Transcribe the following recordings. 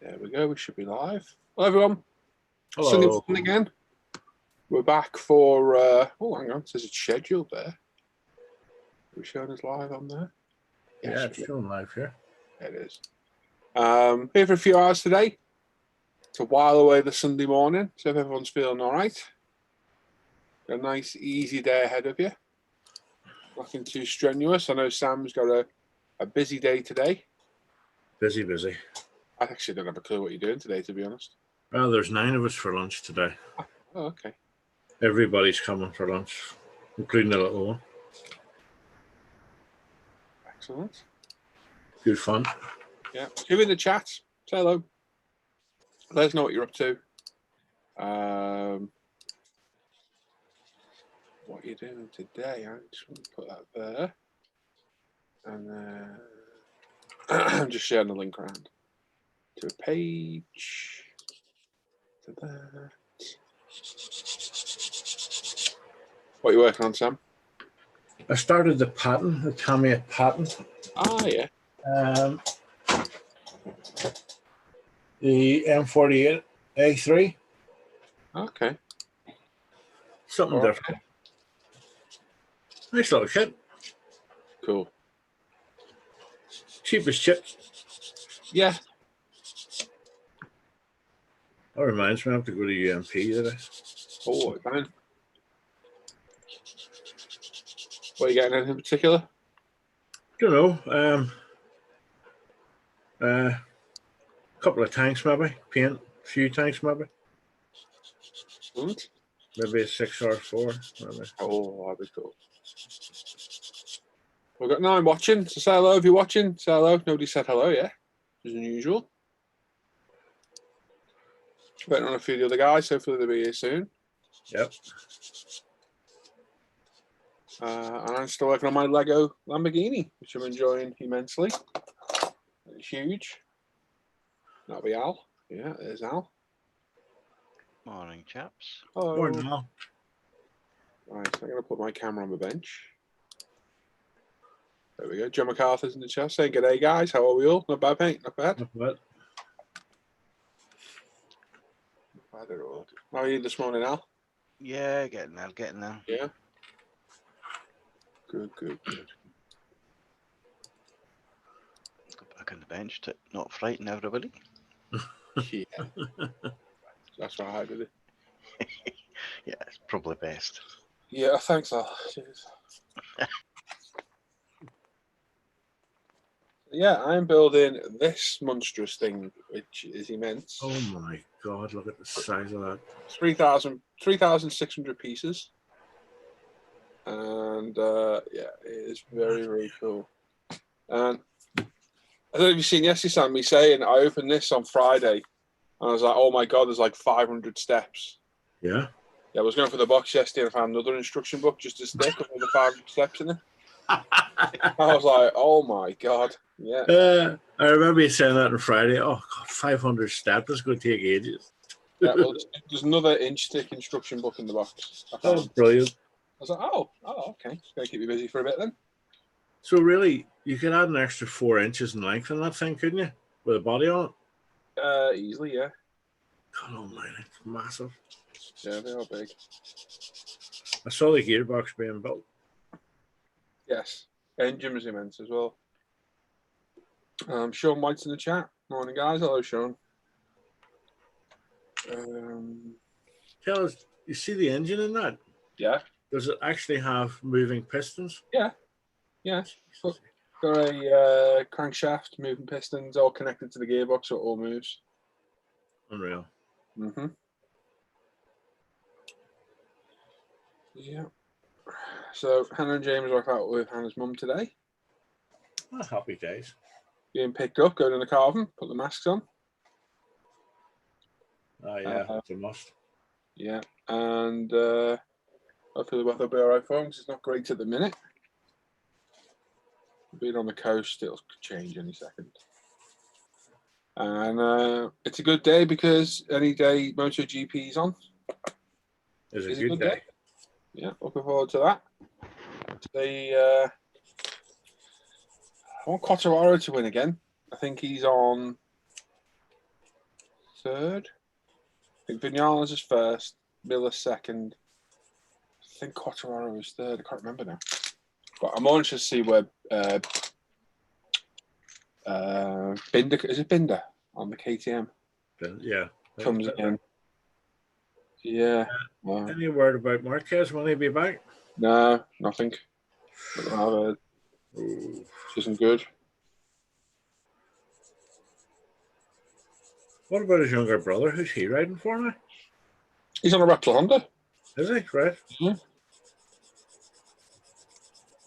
There we go. We should be live. Hello, everyone. Hello. Sunday morning again. We're back for. Oh, hang on. It says it's scheduled there. We're showing us live on there. Yes, yeah, it's showing live here. It is. Here for a few hours today to while away the Sunday morning. So if everyone's feeling all right, got a nice, easy day ahead of you. Nothing too strenuous. I know Sam's got a busy day today. Busy. I actually don't have a clue what you're doing today, to be honest. Well, there's 9 of us for lunch today. Oh, okay. Everybody's coming for lunch, including the little one. Excellent. Good fun. Yeah. Who in the chat? Say hello. Let us know what you're up to. What you're doing today. I just want to put that there. And I'm just sharing the link around to a page. To that. What are you working on, Sam? I started the pattern, the Tamiya pattern. Ah, yeah. The M48 A3. Okay. Something All right. different. Nice little kit. Cool. Cheapest chip. Yeah. That reminds me, I have to go to UMP today. Oh, fine. What are you getting in particular? Don't know. A couple of tanks maybe. Paint a few tanks maybe. What? Maybe a 6R4. Maybe. Oh, that'd be cool. We've got 9 watching, so say hello if you're watching. Say hello. Nobody said hello yet, as usual. Waiting on a few of the other guys. Hopefully they'll be here soon. Yep. And I'm still working on my Lego Lamborghini, which I'm enjoying immensely. It's huge. That'll be Al. Yeah, there's Al. Morning, chaps. Hello. Morning, Al. Right, so I'm going to put my camera on the bench. There we go. John MacArthur's in the chat saying, "G'day, guys. How are we all? Not bad, mate. Not bad. Not bad. Not bad at all. How are you this morning, Al? Yeah, getting there. Yeah. Good. Go back on the bench to not frighten everybody. Yeah. That's what I did it. Yeah, it's probably best. Yeah, thanks, Al. Cheers. Yeah, I'm building this monstrous thing, which is immense. Oh my God, look at the size of that. 3,600 pieces. And yeah, it is very, very cool. And I don't know if you've seen yesterday, Sam, me saying I opened this on Friday and I was like, oh my God, there's like 500 steps. Yeah. Yeah, I was going for the box yesterday and I found another instruction book just as thick with all the 500 steps in it. I was like, oh my God. Yeah. I remember you saying that on Friday. Oh, God, 500 steps. It's going to take ages. Yeah, well, there's another inch thick instruction book in the box. Oh, brilliant. I was like, oh, okay. It's going to keep you busy for a bit then. So really, you could add an extra 4 inches in length in that thing, couldn't you? With a body on it? Easily, yeah. God almighty, it's massive. Yeah, they are big. I saw the gearbox being built. Yes. Engine was immense as well. Sean White's in the chat. Morning, guys. Hello, Sean. Tell us, you see the engine in that? Yeah. Does it actually have moving pistons? Yeah. Got a crankshaft, moving pistons, all connected to the gearbox, so it all moves. Unreal. Mm-hmm. Yeah. So Hannah and James are out with Hannah's mum today. Oh, happy days. Being picked up, going in the car, put the masks on. Oh, yeah, it's a must. Yeah, and hopefully the weather will be all right for them because it's not great at the minute. Being on the coast, it'll change any second. And it's a good day because any day MotoGP is on. It's a good day. Yeah, looking forward to that. I want Quattararo to win again. I think he's on third. I think Vinales is first, Miller second. I think Quattararo is third. I can't remember now. But I'm more interested to see where Binder, is it Binder on the KTM? Yeah. Comes in. Yeah. Wow. Any word about Marquez? Will he be back? No, nothing. Ooh. Isn't good. What about his younger brother? Who's he riding for now? He's on a Repsol Honda. Is he? Right.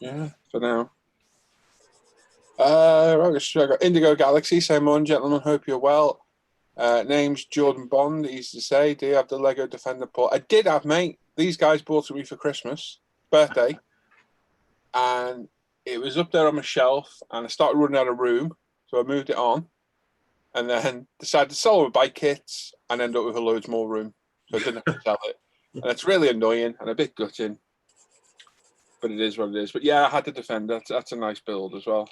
Yeah, for now. I got Indigo Galaxy. Same on, gentlemen. Hope you're well. Name's Jordan Bond. Easy to say. Do you have the Lego Defender Port? I did have, mate. These guys bought it me for Christmas, birthday, and it was up there on my shelf. And I started running out of room, so I moved it on, and then decided to sell my bike kits and end up with loads more room, so I didn't have to sell it. And it's really annoying and a bit gutting, but it is what it is. But yeah, I had the Defender. That's a nice build as well.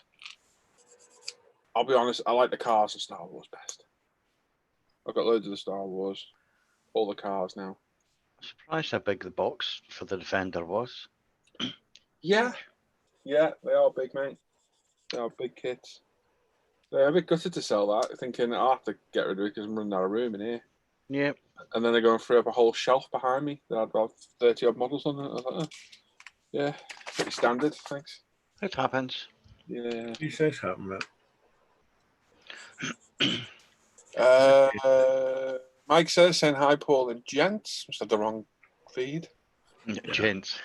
I'll be honest, I like the cars of Star Wars best. I've got loads of the Star Wars, all the cars now. Surprised how big the box for the Defender was. Yeah, they are big, mate. They are big kits. They're a bit gutted to sell that, thinking I'll have to get rid of it because I'm running out of room in here. Yep. And then they're going to free up a whole shelf behind me that had about 30 odd models on it. I was like, oh, yeah, pretty standard, thanks. It happens. Yeah. These things happen, mate. Mike says, saying hi, Paul and gents. Must have the wrong feed. Gents.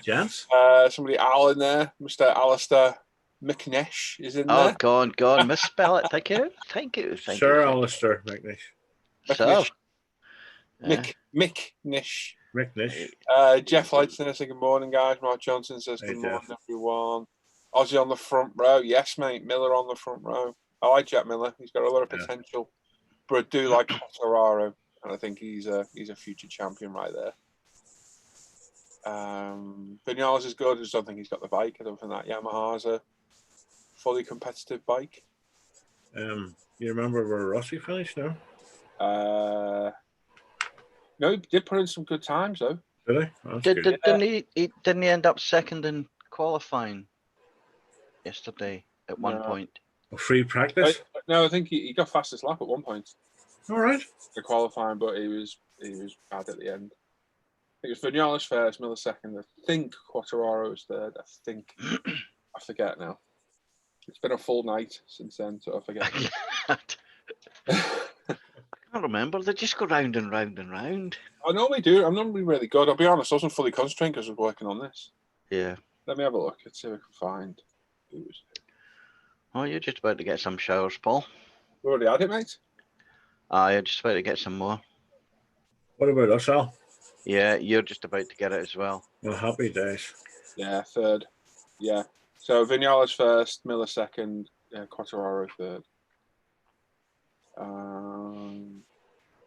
Gents? Somebody Al in there, Mr. Alistair McNish is in Oh, there. go on, misspell it. Thank you. Sir Alistair McNish. So, McNish. McNish. Jeff Lightson says good morning, guys. Mark Johnson says good Hey, morning, Jeff. everyone. Ozzy on the front row. Yes, mate. Miller on the front row. I like Jack Miller. He's got a lot of potential. But I do like Quattararo, and I think he's a future champion right there. Vinales is good. I just don't think he's got the bike. I don't think that Yamaha's a fully competitive bike. You remember where Rossi finished now? No, he did put in some good times though. Did he? Oh, that's good. Didn't he end up second in qualifying yesterday at one point? A free practice? No, I think he got fastest lap at one point. All right. The qualifying, but he was bad at the end. I think it was Vinales first, Miller second. I think Quattararo was third. I think I forget now. It's been a full night since then, so I forget. I can't remember. They just go round and round and round. I normally do. I'm normally really good. I'll be honest. I wasn't fully concentrating because I was working on this. Yeah. Let me have a look. Let's see if I can find who was. Oh, you're just about to get some showers, Paul. We already had it, mate. You're just about to get some more. What about us, Al? Yeah, you're just about to get it as well. Well, happy days. Yeah, third. Yeah. So Vinales first, Miller second, Quattararo third.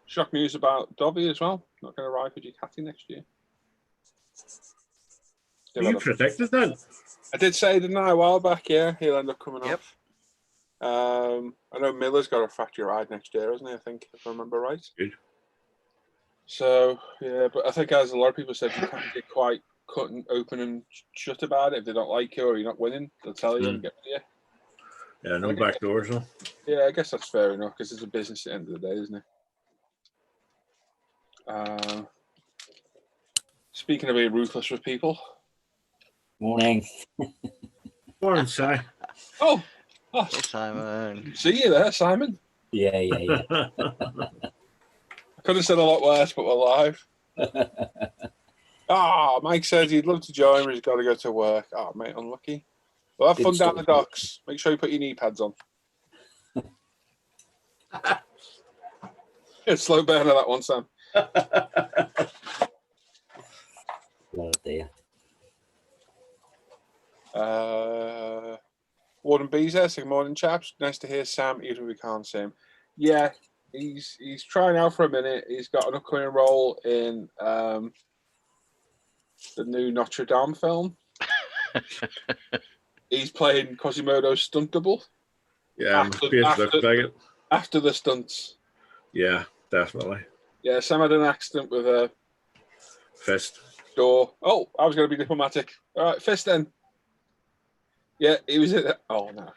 Shock news about Dobby as well. Not going to ride for Ducati next year. You predicted that? I did say, didn't I, a while back? Yeah, he'll end up coming Yep. off. I know Miller's got a factory ride next year, hasn't he? I think, if I remember right. Good. So yeah, but I think as a lot of people said, you can't get quite cut and open and shut about it. If they don't like you or you're not winning, they'll tell you and get rid of you. Yeah, no back doors, though. Yeah, I guess that's fair enough because it's a business at the end of the day, isn't it? Speaking of being ruthless with people. Morning. Morning, Si. Oh, Hey, Simon. see you there, Simon. Yeah. I could have said a lot worse, but we're live. Mike says he'd love to join, but he's got to go to work. Oh, mate, unlucky. Well, have fun down the docks. Make sure you put your knee pads on. Slow burner that one, Sam. Oh dear. Warden B's there. Good morning, chaps. Nice to hear Sam, even if we can't see him. Yeah, he's trying out for a minute. He's got an upcoming role in the new Notre Dame film. He's playing Quasimodo's stunt double. Yeah, my face looks like it. After the stunts. Yeah, definitely. Yeah, Sam had an accident with a Fist. door. Oh, I was going to be diplomatic. All right, fist then. Yeah, he was in it. Oh, no.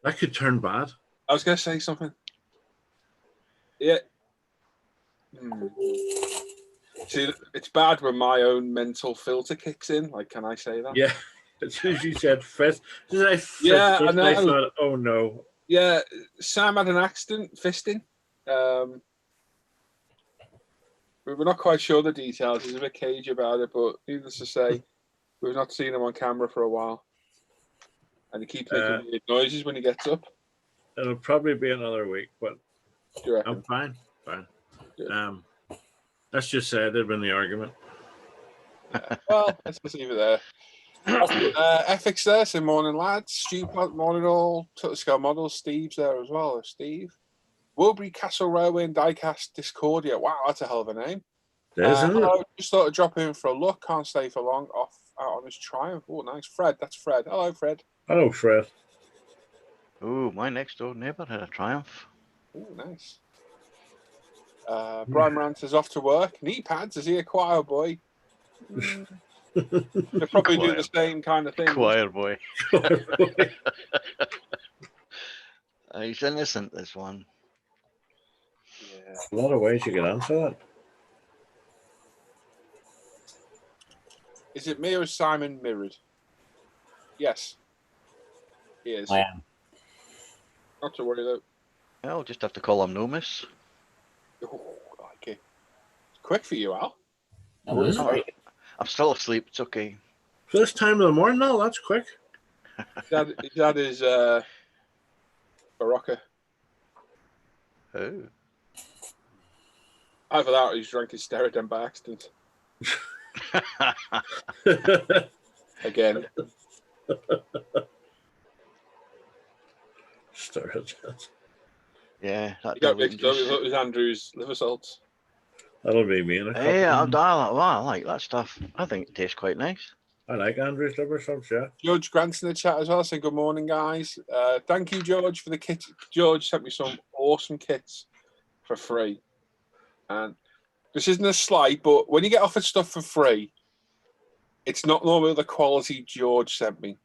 That could turn bad. I was going to say something. Yeah. See, it's bad when my own mental filter kicks in. Like, can I say that? Yeah. As soon as you said fist, Yeah, I know. I thought, oh no. Yeah, Sam had an accident fisting. We were not quite sure the details. He's a bit cagey about it, but needless to say, we've not seen him on camera for a while. And he keeps making weird noises when he gets up. It'll probably be another week, but Do you reckon? I'm fine. Fine. Good. Let's just say I did win the argument. Well, let's just leave it there. Ethics there, so morning lads. Stu, morning all. Total Scale Models. Steve's there as well. Steve. Wilbury Castle Railway and Diecast Discordia. Wow, that's a hell of a name. Hello, just thought I'd drop in for a look. Can't stay for long. Off out on his Triumph. Oh, nice. Fred, that's Fred. Hello, Fred. Hello, Fred. Oh, my next door neighbour had a Triumph. Oh, nice. Brian Rant is off to work. Knee pads. Is he a choir boy? They probably do the same kind of thing. Choir boy. He's innocent, this one. Yeah. A lot of ways you can answer that. Is it me or is Simon mirrored? Yes. He is. I am. Not to worry though. I'll just have to call him Nomis. Oh, I like it. It's quick for you, Al. That was great. I'm still asleep, it's okay. For this time of the morning, no, that's quick. His dad is Barocca. Oh. Either that or he's drank his Steradem by accident. Again. Yeah. He got mixed up with Andrew's liver salts. That'll be me in a couple. Yeah, I like that stuff. I think it tastes quite nice. I like Andrew's liver subs, yeah. George Grant's in the chat as well, saying good morning, guys. Thank you, George, for the kit. George sent me some awesome kits for free. And this isn't a slight, but when you get offered stuff for free, it's not normally the quality George sent me.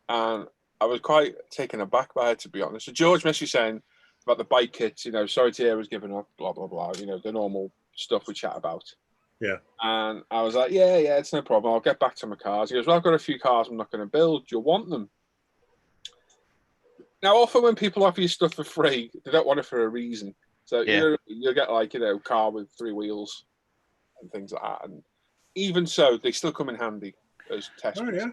And I was quite taken aback by it, to be honest. So George messaged me saying about the bike kits, sorry to hear I was giving up, blah, blah, blah, the normal stuff we chat about. Yeah. And I was like, yeah, it's no problem. I'll get back to my cars. He goes, well, I've got a few cars I'm not going to build. Do you want them? Now, often when people offer you stuff for free, they don't want it for a reason. So you'll get like, car with 3 wheels and things like that. And even so, they still come in handy as test. Oh, yeah.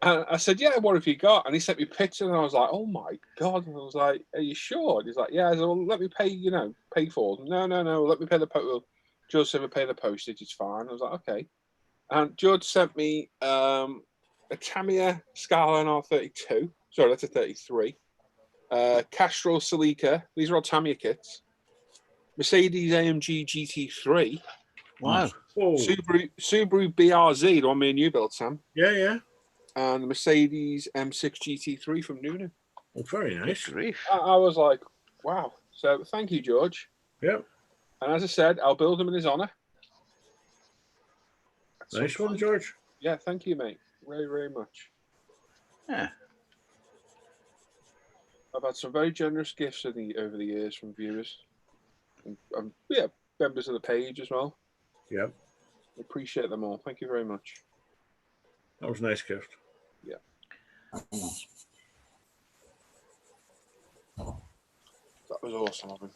And I said, yeah, what have you got? And he sent me pictures and I was like, oh my God. And I was like, are you sure? And he's like, yeah. I said, well, let me pay, pay for them. No, let me pay the postage. George said, pay the postage, it's fine. I was like, okay. And George sent me a Tamiya Scala R32. Sorry, that's a 33. Castrol Celica. These are all Tamiya kits. Mercedes AMG GT3. Wow. Oh. Subaru BRZ, the one me and you built, Sam. Yeah. And the Mercedes M6 GT3 from Noonan. Oh, very nice. Grief. I was like, wow. So thank you, George. Yep. And as I said, I'll build them in his honour. Nice one, George. Yeah, thank you, mate. Very, very much. Yeah. I've had some very generous gifts over the years from viewers. And members of the page as well. Yep. Appreciate them all. Thank you very much. That was a nice gift. Yeah. That was awesome, Robin.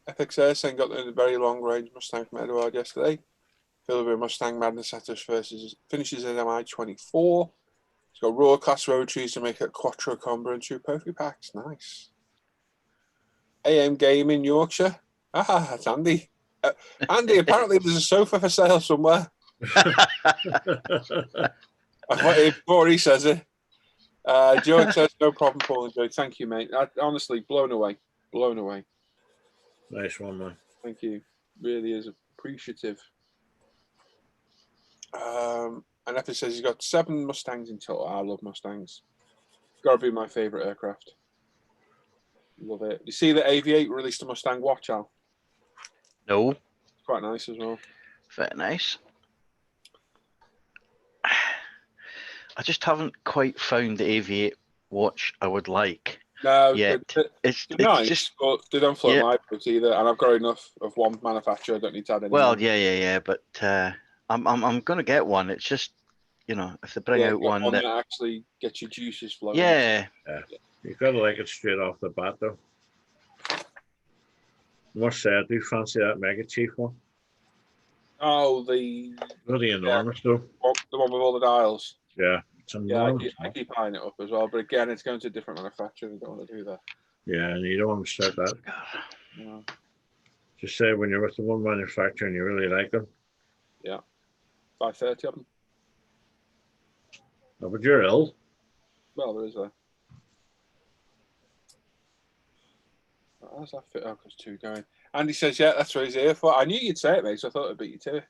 Epic Air saying got the very long range Mustang from Edward yesterday. Philip Mustang Madness at us finishes in MI 24. It's got raw class road trees to make it a quattro combo and 2 perfect packs. Nice. AM Game in Yorkshire. Ah, that's Andy. Andy, apparently there's a sofa for sale somewhere. Before he says it. George says, no problem, Paul and Joe. Thank you, mate. Honestly, blown away. Blown away. Nice one, man. Thank you. really is appreciative. And Epic says he's got 7 Mustangs in total. I love Mustangs. Got to be my favourite aircraft. Love it. You see that AV8 released a Mustang watch, Al? No. It's quite nice as well. Very nice. I just haven't quite found the AV8 watch I would like. No, yet. It's nice, just, but they don't float yeah. my boat either. And I've got enough of one manufacturer. I don't need to add any well, more. yeah. But I'm gonna get one. It's just, you know, if they bring out one that actually gets your juices flowing. yeah. You gotta like it straight off the bat, though. Must say, I do fancy that Mega Chief one. Oh, the Bloody enormous, though. the one with all the dials. Yeah, it's Yeah, enormous. I keep eyeing it up as well. But again, it's going to a different manufacturer. We don't want to do that. Yeah, and you don't want to start that. No. Just say when you're with the one manufacturer and you really like them. Yeah. 530 of them. Oh, but you're ill. Well, there is a. How's that fit? Oh, there's 2 going. Andy says, yeah, that's what he's here for. I knew you'd say it, mate, so I thought I'd beat you to it.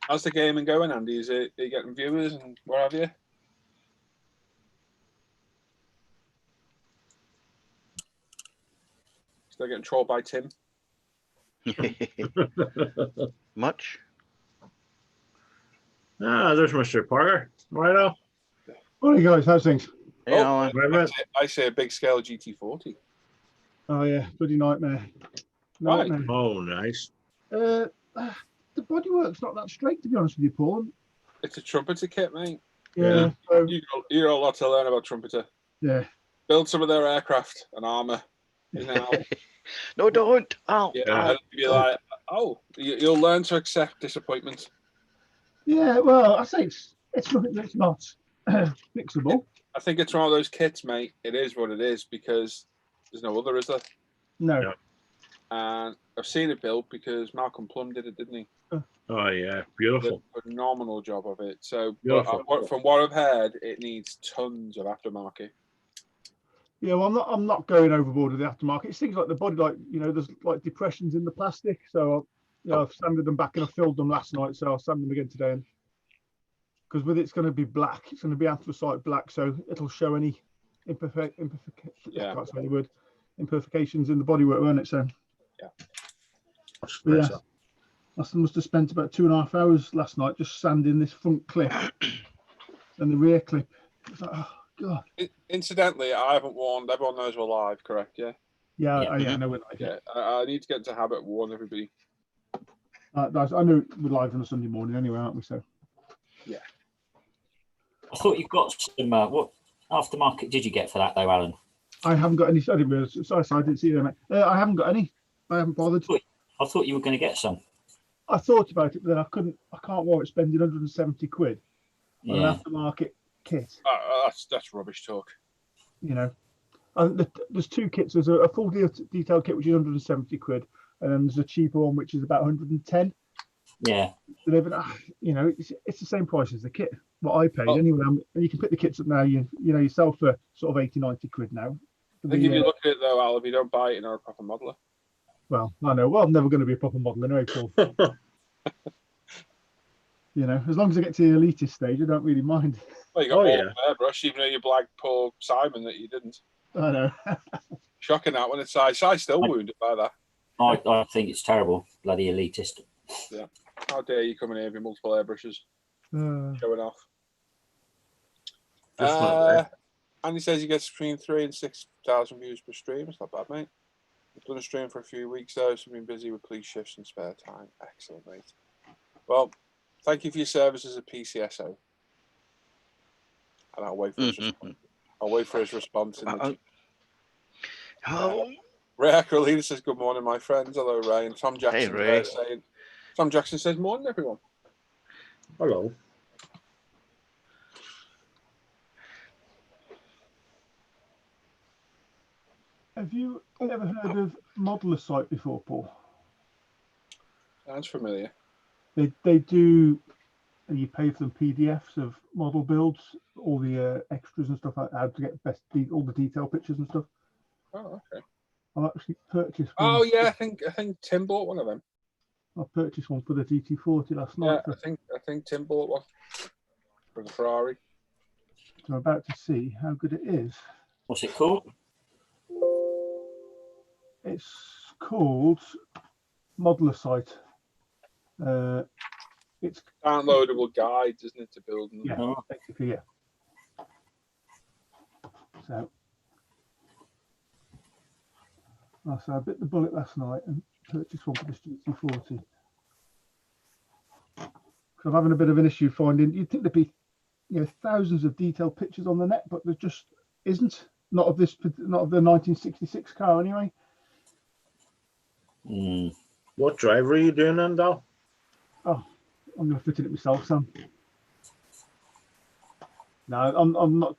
How's the gaming going, Andy? Are you getting viewers and what have you? Still getting trolled by Tim? Much? There's Mr. Parker. Right off. Morning, guys. How's things? You know, I say a big scale GT40. Oh yeah, bloody nightmare. Right. Nightmare. Oh, nice. The bodywork's not that straight, to be honest with you, Paul. It's a trumpeter kit, mate. Yeah. So, You got a lot to learn about trumpeter. yeah. Build some of their aircraft and armour. You know. no, don't. Oh, Yeah, and be like, you'll learn to accept disappointment. Yeah. Well, I say it's nothing that's not fixable. I think it's one of those kits, mate. It is what it is because there's no other, is there? No. Yeah. And I've seen it built because Malcolm Plum did it, didn't he? Oh, yeah. Beautiful. Did a phenomenal job of it. So, Beautiful. from what I've heard, it needs tons of aftermarket. Yeah. Well, I'm not going overboard with the aftermarket. It's things like the body, like there's like depressions in the plastic. So, I've sanded them back and I filled them last night. So I'll sand them again today. Because with it's going to be black, it's going to be anthracite black, so it'll show any imperfections in the bodywork, won't it? So yeah, I must have spent about 2.5 hours last night just sanding this front clip and the rear clip. It's like, oh god. Incidentally, I haven't warned. Everyone knows we're live, correct? Yeah. Yeah. I know we're live. Yeah. I need to get into habit of warning everybody. I know we're live on a Sunday morning anyway, aren't we? So yeah. I thought you've got some. What aftermarket did you get for that, though, Alan? I haven't got any. I didn't realise. Sorry, I didn't see them. I haven't got any. I haven't bothered. I thought you were going to get some. I thought about it, but then I couldn't. I can't warrant spending 170 quid on an aftermarket kit. That's rubbish talk. And there's 2 kits. There's a full detailed kit which is 170 quid, and then there's a cheaper one which is about 110. Yeah. It's the same price as the kit. What I paid anyway, and you can pick the kits up now. You sell for sort of 80-90 quid now. I think if you look at it though, Al, if you don't buy it, you're not a proper modeler. Well, I know. Well, I'm never going to be a proper model anyway, Paul. As long as I get to the elitist stage, I don't really mind. Well, you got airbrush, even though you blagged poor Simon that you didn't. I know. Shocking that when it's I still wounded by that. I think it's terrible, bloody elitist. Yeah. How dare you come in here with multiple airbrushes showing off? And he says he gets between 3,000 and 6,000 views per stream. It's not bad, mate. I've done a stream for a few weeks though, so I've been busy with police shifts and spare time. Excellent, mate. Well, thank you for your service as a PCSO. And I'll wait for his response. I'll wait for his response in the Ray Acrolina says, good morning, my friends. Hello, Ray. And Tom Jackson Tom Jackson says, morning, everyone. Hello. Have you ever heard of Modeler Site before, Paul? Sounds familiar. They do. You pay for them PDFs of model builds, all the extras and stuff, like how to get all the detail pictures and stuff. Oh, okay. I've actually purchased one. Oh yeah, I think Tim bought one of them. I purchased one for the GT40 last night. Yeah, I think Tim bought one for the Ferrari. So I'm about to see how good it is. What's it called? It's called Modeler Site. It's Downloadable guides, isn't it, to building? yeah, Oh. basically yeah. So I bit the bullet last night and purchased one for this GT40. Because I'm having a bit of an issue finding. You'd think there'd be, thousands of detailed pictures on the net, but there just isn't. Not of the 1966 car anyway. What driver are you doing then, Dal? Oh, I'm going to fit it myself, Sam. No, I'm not.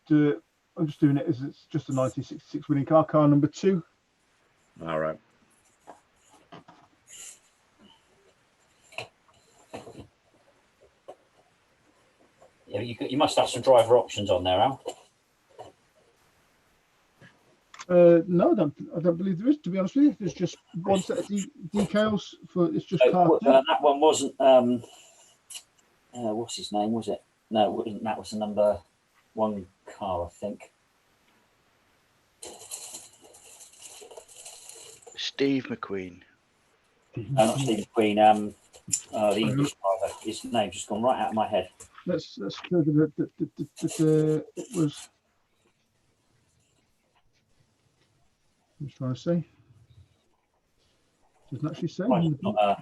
I'm just doing it as it's just a 1966 winning car number 2. All right. Yeah, you must have some driver options on there, Al. No, I don't believe there is. To be honest with you, there's just one set of decals for. It's just car. That one wasn't. What's his name? Was it? No, it wasn't. That was the number 1 car, I think. Steve McQueen. Not Steve McQueen. The English driver. His name's just gone right out of my head. Let's go to it was. I'm just trying to say. Doesn't actually say. Right, not a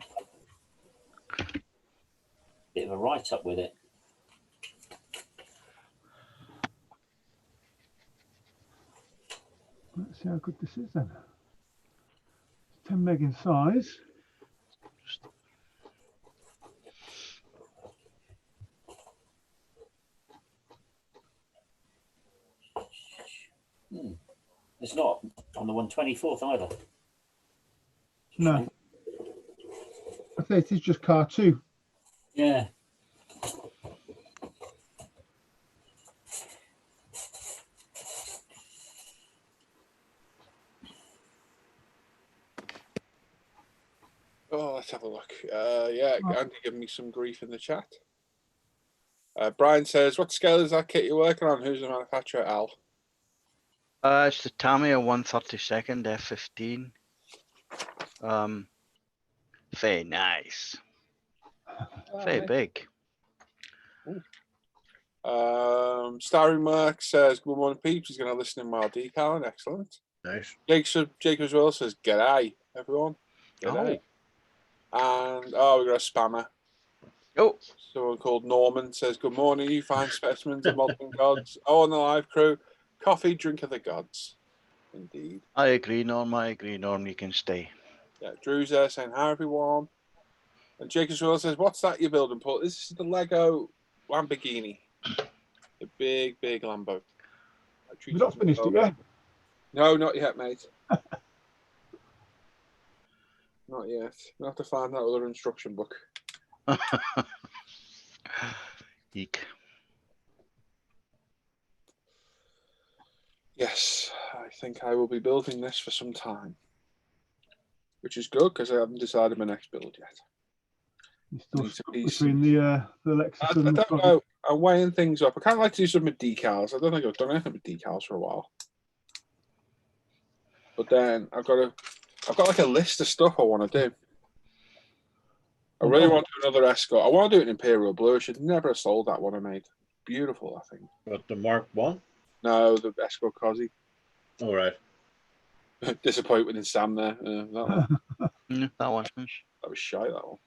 bit of a write-up with it. Let's see how good this is then. 10 meg in size. It's not on the 124th either. No. I think it is just car 2. Yeah. Oh, let's have a look. Yeah, Andy giving me some grief in the chat. Brian says, what scale is that kit you're working on? Who's the manufacturer, Al? It's the Tamiya 132nd F15. Very nice. Very big. Starry Merck says, good morning, peeps. He's going to listen in while decaling. Excellent. Nice. Jacob as well says, g'day, everyone. G'day. And, we've got a spammer. Oh, Someone called Norman says, good morning, you fine specimens of modern gods. Oh, and the live crew. Coffee, drink of the gods. Indeed. I agree, Norm. You can stay. Yeah, Drew's there saying, hi, everyone. And Jake as well says, what's that you're building, Paul? This is the Lego Lamborghini. The big, big Lambo. We've not finished it yet. No, not yet, mate. Not yet. We'll have to find that other instruction book. Eek. Yes, I think I will be building this for some time. Which is good, because I haven't decided my next build yet. You're still stuck between the Lexus and I don't know. I'm weighing things up. I kind of like to do something with decals. I don't think I've done anything with decals for a while. But then I've got like a list of stuff I want to do. I really want to do another Escort. I want to do it in Imperial Blue. I should never have sold that one I made. Beautiful, I think. What, the Mark 1? No, the Escort Cosy. All right. Disappointment in Sam there. That one. That one. That was shy, that one.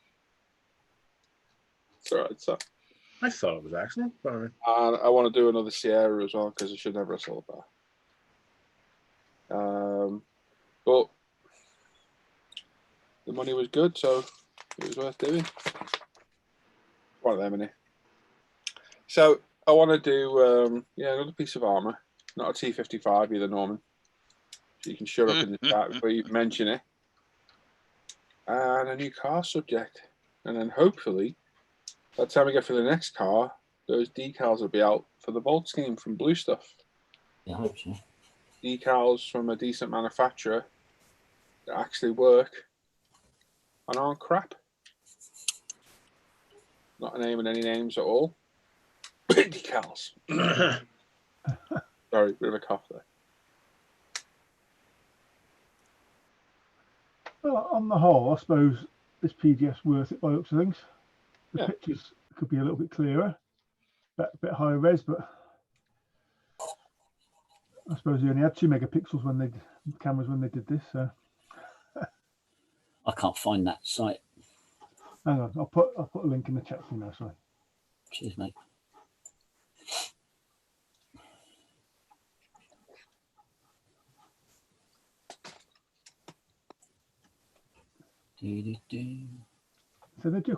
It's all right. So. I thought it was excellent. But... And I want to do another Sierra as well, because I should never have sold that. But the money was good, so it was worth doing. One of them, innit? So I want to do another piece of armour. Not a T55 either, Norman. So you can shut up in the chat before you mention it. And a new car subject. And then hopefully, by the time we get for the next car, those decals will be out for the Volt scheme from Blue Stuff. Yeah, I hope so. Decals from a decent manufacturer that actually work and aren't crap. Not naming any names at all. Decals. Sorry, bit of a cough there. Well, on the whole, I suppose this PGF's worth it by looks of things. The Yeah. pictures could be a little bit clearer, bit higher res, but I suppose they only had 2 megapixels when they cameras when they did this. So I can't find that site. hang on, I'll put a link in the chat for you now. Sorry. Cheers, mate. So they do.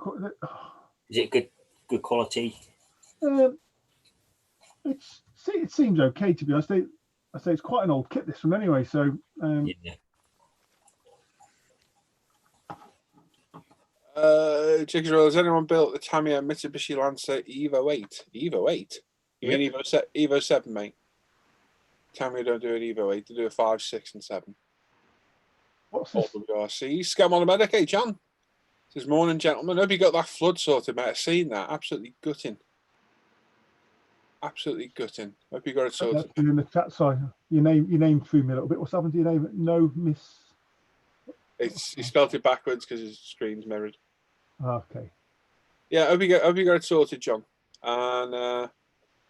Is it good quality? It seems okay, to be honest. I say it's quite an old kit, this one anyway. So Yeah. Jigsroll, has anyone built the Tamiya Mitsubishi Lancer Evo 8? Evo 8? You mean Evo 7, mate? Tamiya don't do an Evo 8, they do a 5, 6, and 7. what's All this? WRC. Scam on the medic, hey, John. Says, morning, gentlemen. Hope you got that flood sorted, mate. I've seen that. Absolutely gutting. Absolutely gutting. Hope you got it sorted. That's in the chat. Sorry, your name threw me a little bit. What's happened to your name? No, Miss. He spelled it backwards because his screen's mirrored. Okay. Yeah, hope you got it sorted, John. And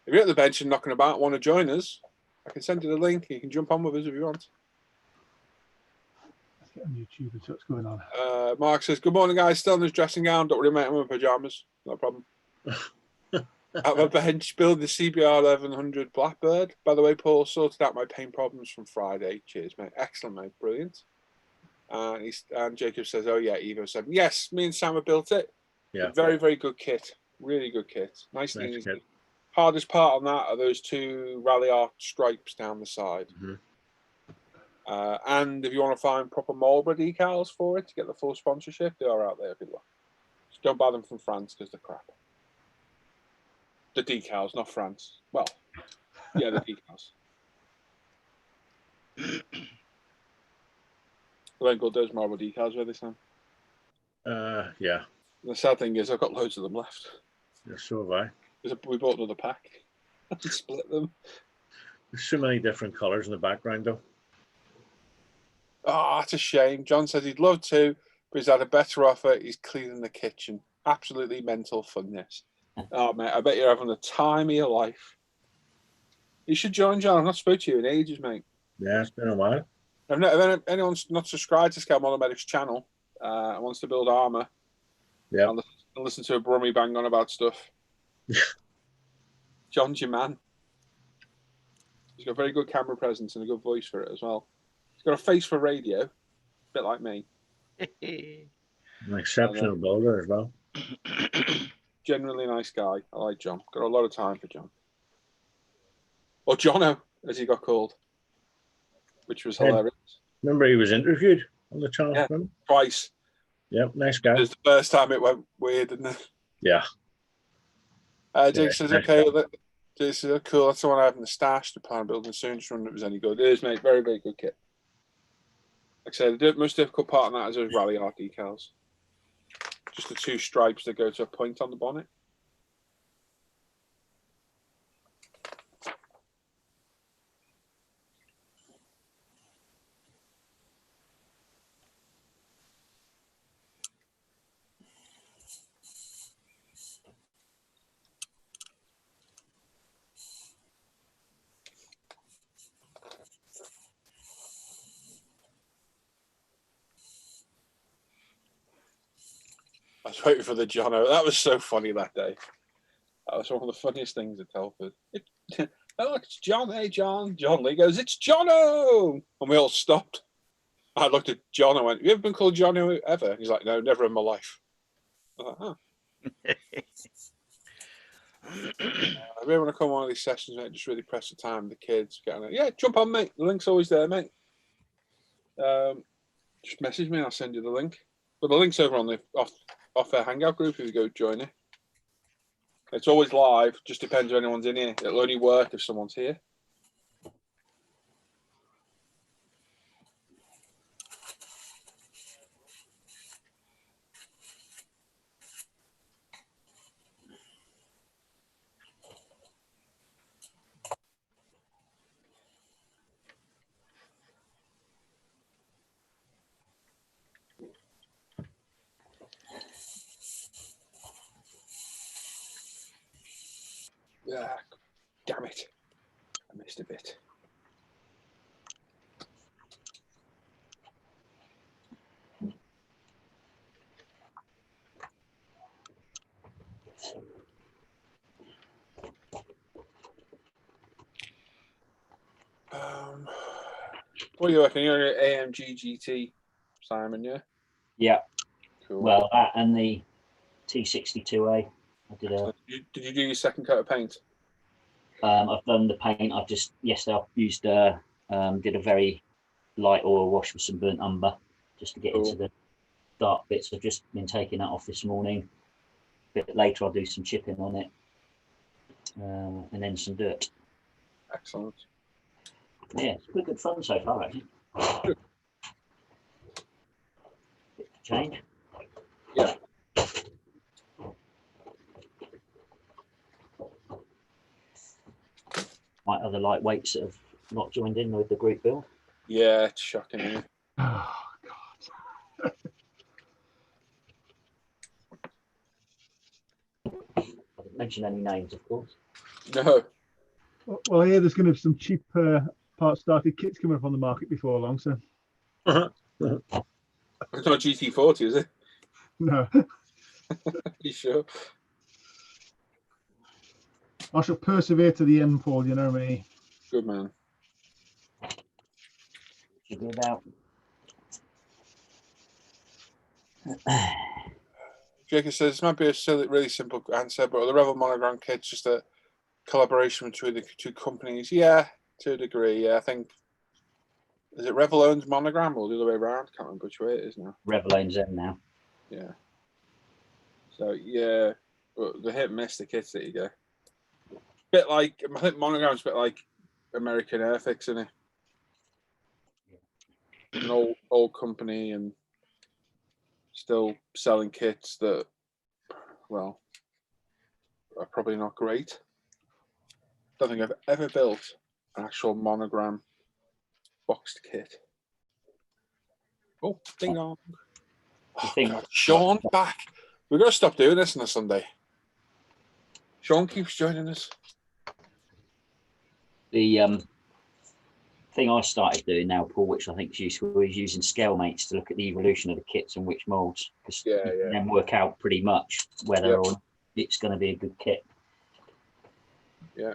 if you're at the bench and knocking about, want to join us, I can send you the link. You can jump on with us if you want. Let's get on YouTube and see what's going on. Mark says, good morning, guys. Still in his dressing gown. Don't worry, mate. I'm in my pajamas. No problem. At my bench, build the CBR 1100 Blackbird. By the way, Paul sorted out my paint problems from Friday. Cheers, mate. Excellent, mate. Brilliant. And Jacob says, oh, yeah, Evo 7. Yes, me and Sam have built it. Yeah. Very, very good kit. Really good kit. Nice and easy. Kit. Hardest part on that are those 2 Rally Art stripes down the side. And if you want to find proper Marlboro decals for it to get the full sponsorship, they are out there if you look. Just don't buy them from France because they're crap. The decals, not France. Well, yeah, the decals. I ain't got those Marlboro decals, were they, Sam? Yeah. The sad thing is I've got loads of them left. Yeah, so have I. We bought another pack and split them. There's so many different colours in the background, though. Oh, that's a shame. John says he'd love to, but he's had a better offer. He's cleaning the kitchen. Absolutely mental funness. Oh, mate, I bet you're having the time of your life. You should join, John. I've not spoken to you in ages, mate. Yeah, it's been a while. If anyone's not subscribed to Scam Medic's channel and wants to build armour, Yeah. and listen to a Brummy bang on about stuff, John's your man. He's got a very good camera presence and a good voice for it as well. He's got a face for radio, a bit like me. An exceptional builder as well. Generally nice guy. I like John. Got a lot of time for John. Or Jono, as he got called, which was hilarious. Remember he was interviewed on the channel? Yeah, twice. Yep, nice guy. It was the first time it went weird, didn't it? Yeah. Jake says, okay, Jake says, cool, that's the one I have in the stash. The plan building soon, just wondering if it was any good. It is, mate. Very, very good kit. Like I said, the most difficult part on that is those Rally Art decals. Just the 2 stripes that go to a point on the bonnet. I was waiting for the Jono. That was so funny that day. That was one of the funniest things at Telford. Oh, it's John. Hey, John. John Lee goes, it's Jono! And we all stopped. I looked at John and went, have you ever been called Jono ever? He's like, no, never in my life. I was like, if you ever want to come on one of these sessions, mate, just really press the time. The kids get on it. Yeah, jump on, mate. The link's always there, mate. Just message me. I'll send you the link. But the link's over on the Off Air Hangout group if you go join it. It's always live. Just depends if anyone's in here. It'll only work if someone's here. What are you reckon? You're an AMG GT, Simon, yeah? Yeah. Cool. Well, that and the T62A. I did a. Did you do your second coat of paint? I've done the paint. I've just yesterday I used did a very light oil wash with some burnt umber just to get Cool. into the dark bits. I've just been taking that off this morning. A bit later I'll do some chipping on it, and then some dirt. Excellent. Yeah, it's been good fun so far actually. Good. Bit to change. Yeah. Might other lightweights that have not joined in with the group build. Yeah, it's shocking, isn't it? Oh, God. I didn't mention any names, of course. No. Well, I hear there's going to be some cheap part-started kits coming up on the market before long, so It's not GT40, is it? no. You sure? I shall persevere to the end, Paul, you know me. Good man. Should be about. Jacob says this might be a silly, really simple answer, but are the Rebel Monogram kits just a collaboration between the two companies? Yeah, to a degree. Yeah, I think. Is it Rebel owns Monogram or the other way around? Can't remember which way it is now. Rebel owns them now. Yeah. So yeah, well, the hit and miss the kits that you get. Bit like I think Monogram's a bit like American Airfix, isn't it? An old company and still selling kits that, well, are probably not great. Don't think I've ever built an actual Monogram boxed kit. Oh, ding dong. Oh, God. Sean back. We've got to stop doing this on a Sunday. Sean keeps joining us. The thing I started doing now, Paul, which I think is useful, is using Scalemates to look at the evolution of the kits and which molds, because you can then work out pretty much whether or not it's going to be a good kit. Yeah.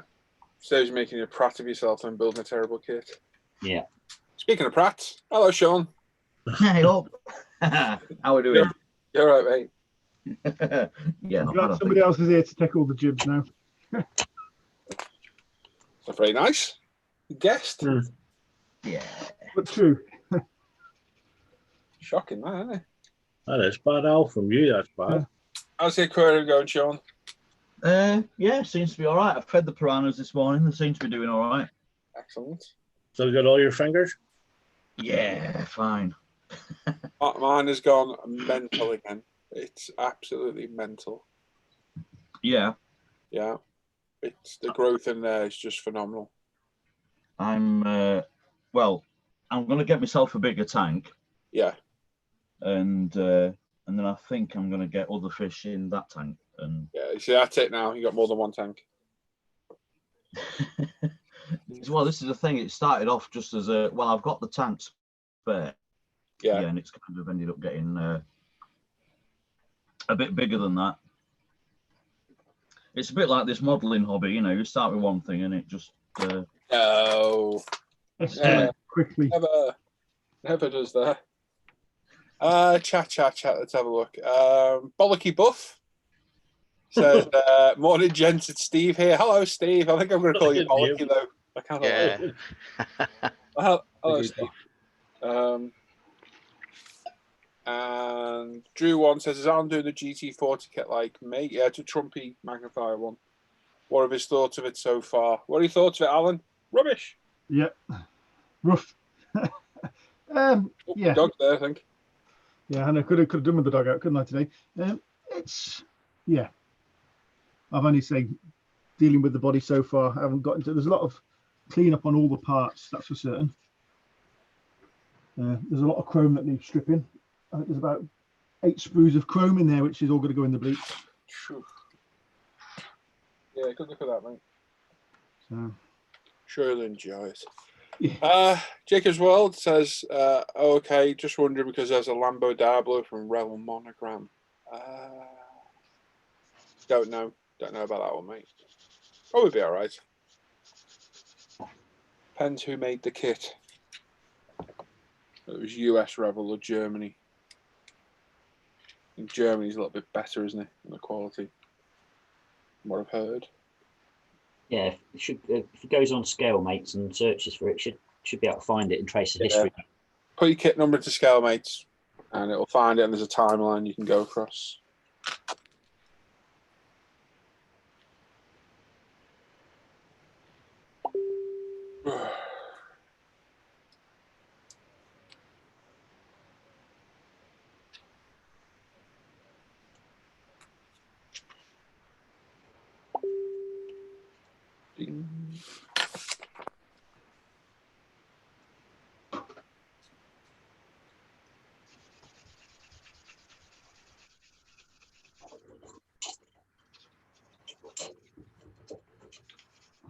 Saves you making a prat of yourself and building a terrible kit. Yeah. Speaking of prats, hello, Sean. Hey up. How are we doing? You're right, mate. Yeah, not Glad bad, I somebody think. else is here to take all the jibs now. That's very nice. Guest. Yeah. But true. Shocking, that, isn't it? That is bad, Al, from you. That's bad. Yeah. How's the aquarium going, Sean? Yeah, seems to be all right. I've fed the piranhas this morning. They seem to be doing all right. Excellent. Still got all your fingers? Yeah, fine. Mine has gone mental again. It's absolutely mental. Yeah, Yeah. It's the growth in there is just phenomenal. I'm going to get myself a bigger tank, Yeah. and then I think I'm going to get other fish in that tank. And Yeah. You see, that's it now. You got more than one tank. well, this is the thing. It started off just as I've got the tanks spare. Yeah. Yeah, and it's kind of ended up getting a bit bigger than that. It's a bit like this modelling hobby, you know. You start with one thing and it just No. Escalate quickly. Never does that. Chat. Let's have a look. Bollocky Buff says, morning, gents. It's Steve here. Hello, Steve. I think I'm going to call you Bollocky, though. I can't hello, Steve. And Drew one says, is Alan doing the GT40 kit like me? Yeah, it's a Trumpy magnifier one. What have his thoughts of it so far? What are your thoughts of it, Alan? Rubbish. Yeah. Rough. Yeah. Dog there, I think. Yeah, and I could have done with the dog out, couldn't I, today? It's, yeah. I've only dealing with the body so far. I haven't got into. There's a lot of cleanup on all the parts, that's for certain. There's a lot of chrome that needs stripping. I think there's about 8 sprues of chrome in there, which is all going to go in the bleach. Yeah, good look at that, mate. So, Sure you'll enjoy it. yeah. Jacob's World says, okay, just wondering because there's a Lambo Diablo from Rebel Monogram. Don't know about that one, mate. Probably be all right. Depends who made the kit. It was US Rebel or Germany. I think Germany's a little bit better, isn't it, in the quality? From what I've heard. Yeah, if it goes on Scalemates and searches for it, should be able to find it and trace the history. Put your kit number into Scalemates, and it'll find it, and there's a timeline you can go across. Ding.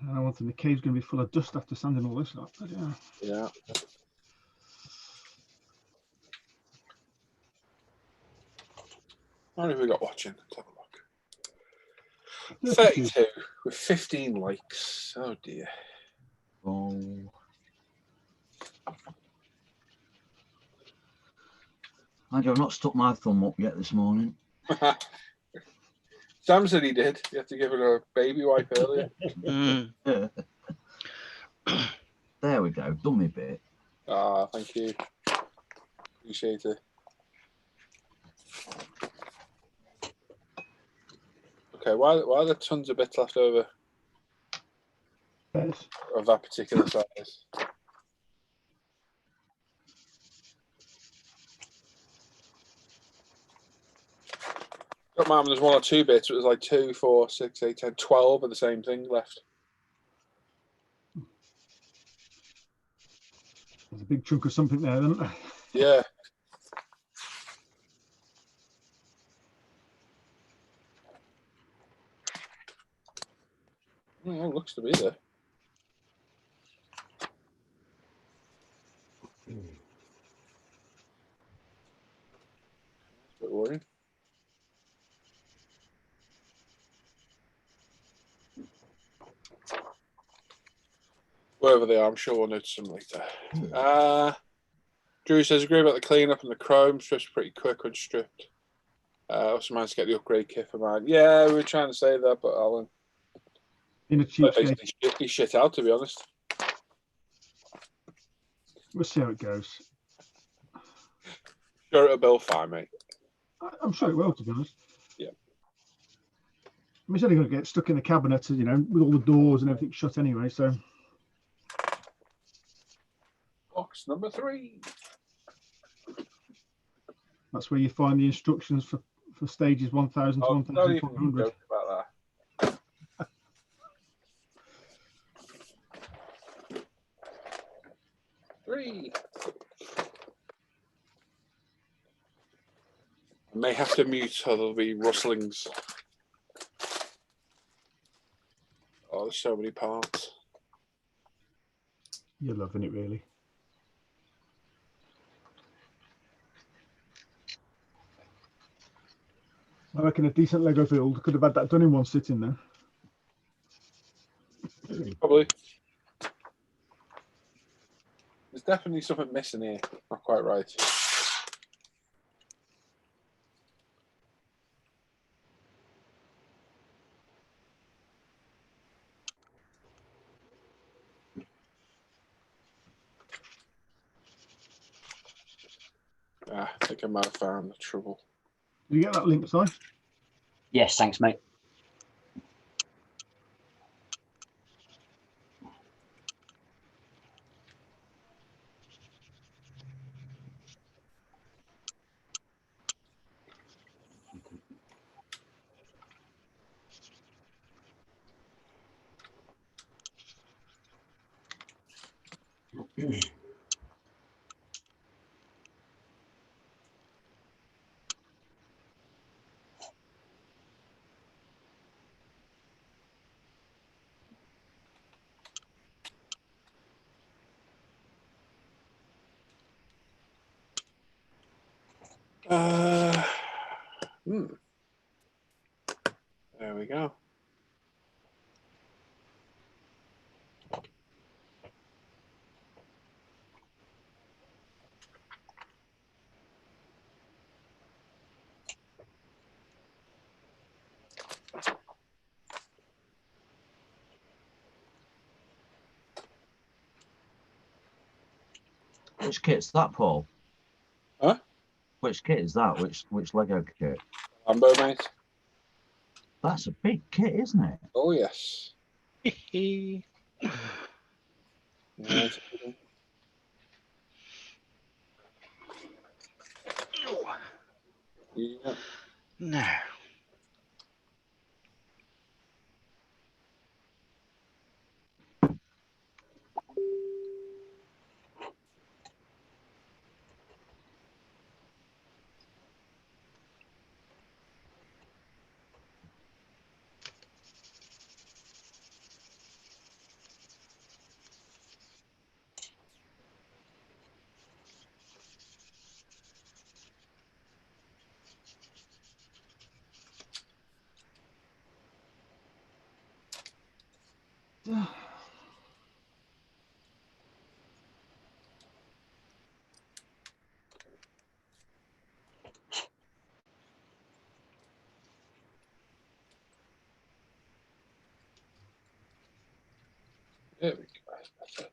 And I wanted the cave's going to be full of dust after sanding all this up. But yeah. Yeah. How many have we got watching? Let's have a look. 32 with 15 likes. Oh dear. Oh. I've not stuck my thumb up yet this morning. Sam said he did. You have to give it a baby wipe earlier. There we go. Done me bit. Ah, thank you. Appreciate it. Okay, why are there tons of bits left over Yes. of that particular size? Don't mind, there's 1 or 2 bits. It was like 2, 4, 6, 8, 10, 12 of the same thing left. There's a big chunk of something there, isn't there? Yeah. Well, it looks to be there. That's a bit worrying. Wherever they are, I'm sure we'll notice them later. Drew says, agree about the cleanup and the chrome. Strips pretty quick when stripped. Also managed to get the upgrade kit for mine. Yeah, we were trying to say that, but Alan. In a cheapskate. He's shit out, to be honest. We'll see how it goes. Sure, it'll bill fine, mate. I'm sure it will, to be honest. Yeah. I mean, it's only going to get stuck in the cabinet, you know, with all the doors and everything shut anyway, so. Box number 3. That's where you find the instructions for stages 1000 to Don't even 1400. joke about that. Three. I may have to mute or there'll be rustlings. Oh, there's so many parts. You're loving it, really. I reckon a decent Lego build could have had that done in one sitting there. Probably. There's definitely something missing here. Not quite right. I think I might have found the trouble. Did you get that link, Si? Yes, thanks, mate. There we go. Which kit's that, Paul? Huh? Which kit is that? Which Lego kit? Lambo, mate. That's a big kit, isn't it? Oh, yes. Hee. Right. Yeah. No. There we go. That's better.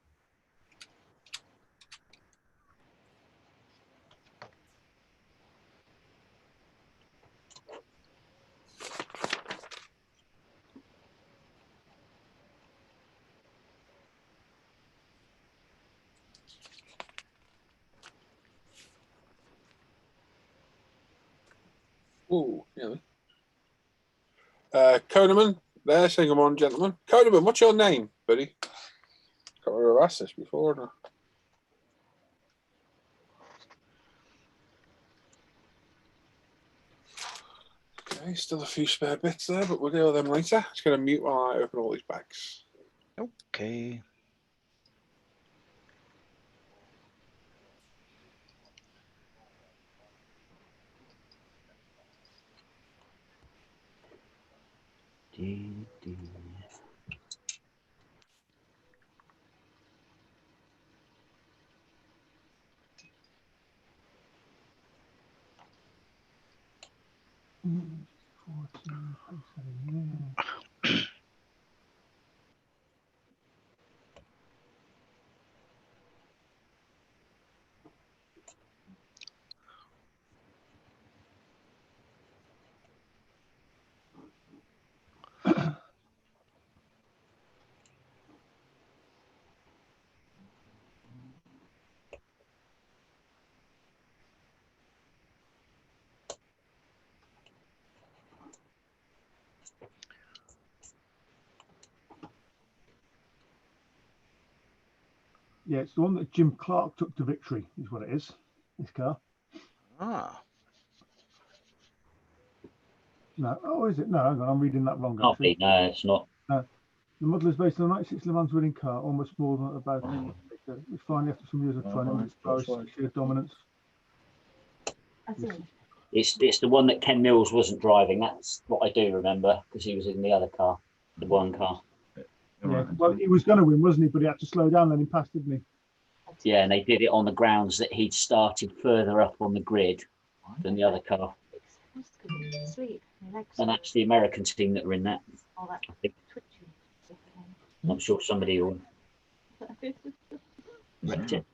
Ooh, nearly. Coneman, there, saying come on, gentlemen. Coneman, what's your name, buddy? Got to ask this before, no? Okay, still a few spare bits there, but we'll deal with them later. Just going to mute while I open all these bags. Okay. Yeah, it's the one that Jim Clark took to victory, is what it is. This car. Ah. No, oh, is it? No, hang on, I'm reading that wrong. Can't Actually, be. No, it's not. the model is based on the 96 Le Mans winning car, almost more than about. Which finally, after some years of training, its power sheer dominance. It's the one that Ken Mills wasn't driving. That's what I do remember because he was in the other car, the one car. Yeah, well, he was going to win, wasn't he? But he had to slow down, then he passed, didn't he? Yeah, and they did it on the grounds that he'd started further up on the grid than the other car. And that's the American team that were in that. I think. I'm sure somebody will wrecked it.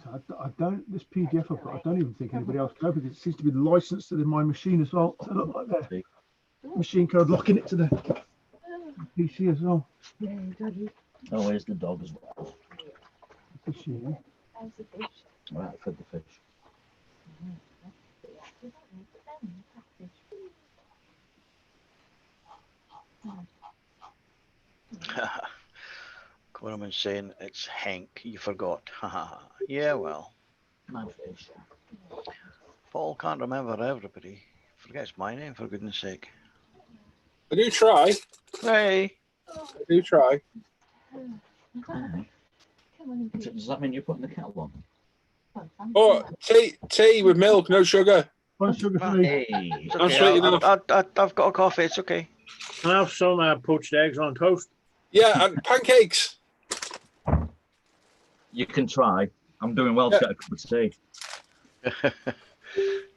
So I don't. This PDF I've got, I don't even think anybody else can open it. It seems to be licensed to my machine as well. So look like that. Machine code locking it to the PC as well. Oh, where's the dog as well? Fish here. Right, fed the fish. Corman's saying it's Hank. You forgot. Yeah, well. No fish. Paul can't remember everybody. Forgets my name, for goodness sake. I do try. Hey. I do try. Does that mean you're putting the kettle on? Oh, tea with milk, no sugar. One sugar for me. Hey. It's I'm okay. sweet enough. I've got a coffee. It's okay. I have some poached eggs on toast. Yeah, and pancakes. You can try. I'm doing well to get a cup of tea.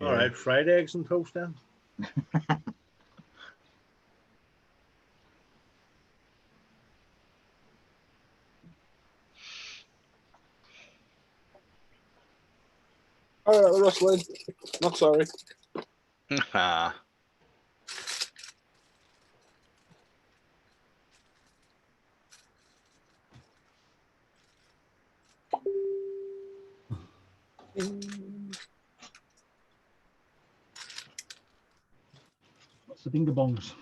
All right, fried eggs and toast then. Oh, rustling. Not sorry. Ah. What's the bingo bongs?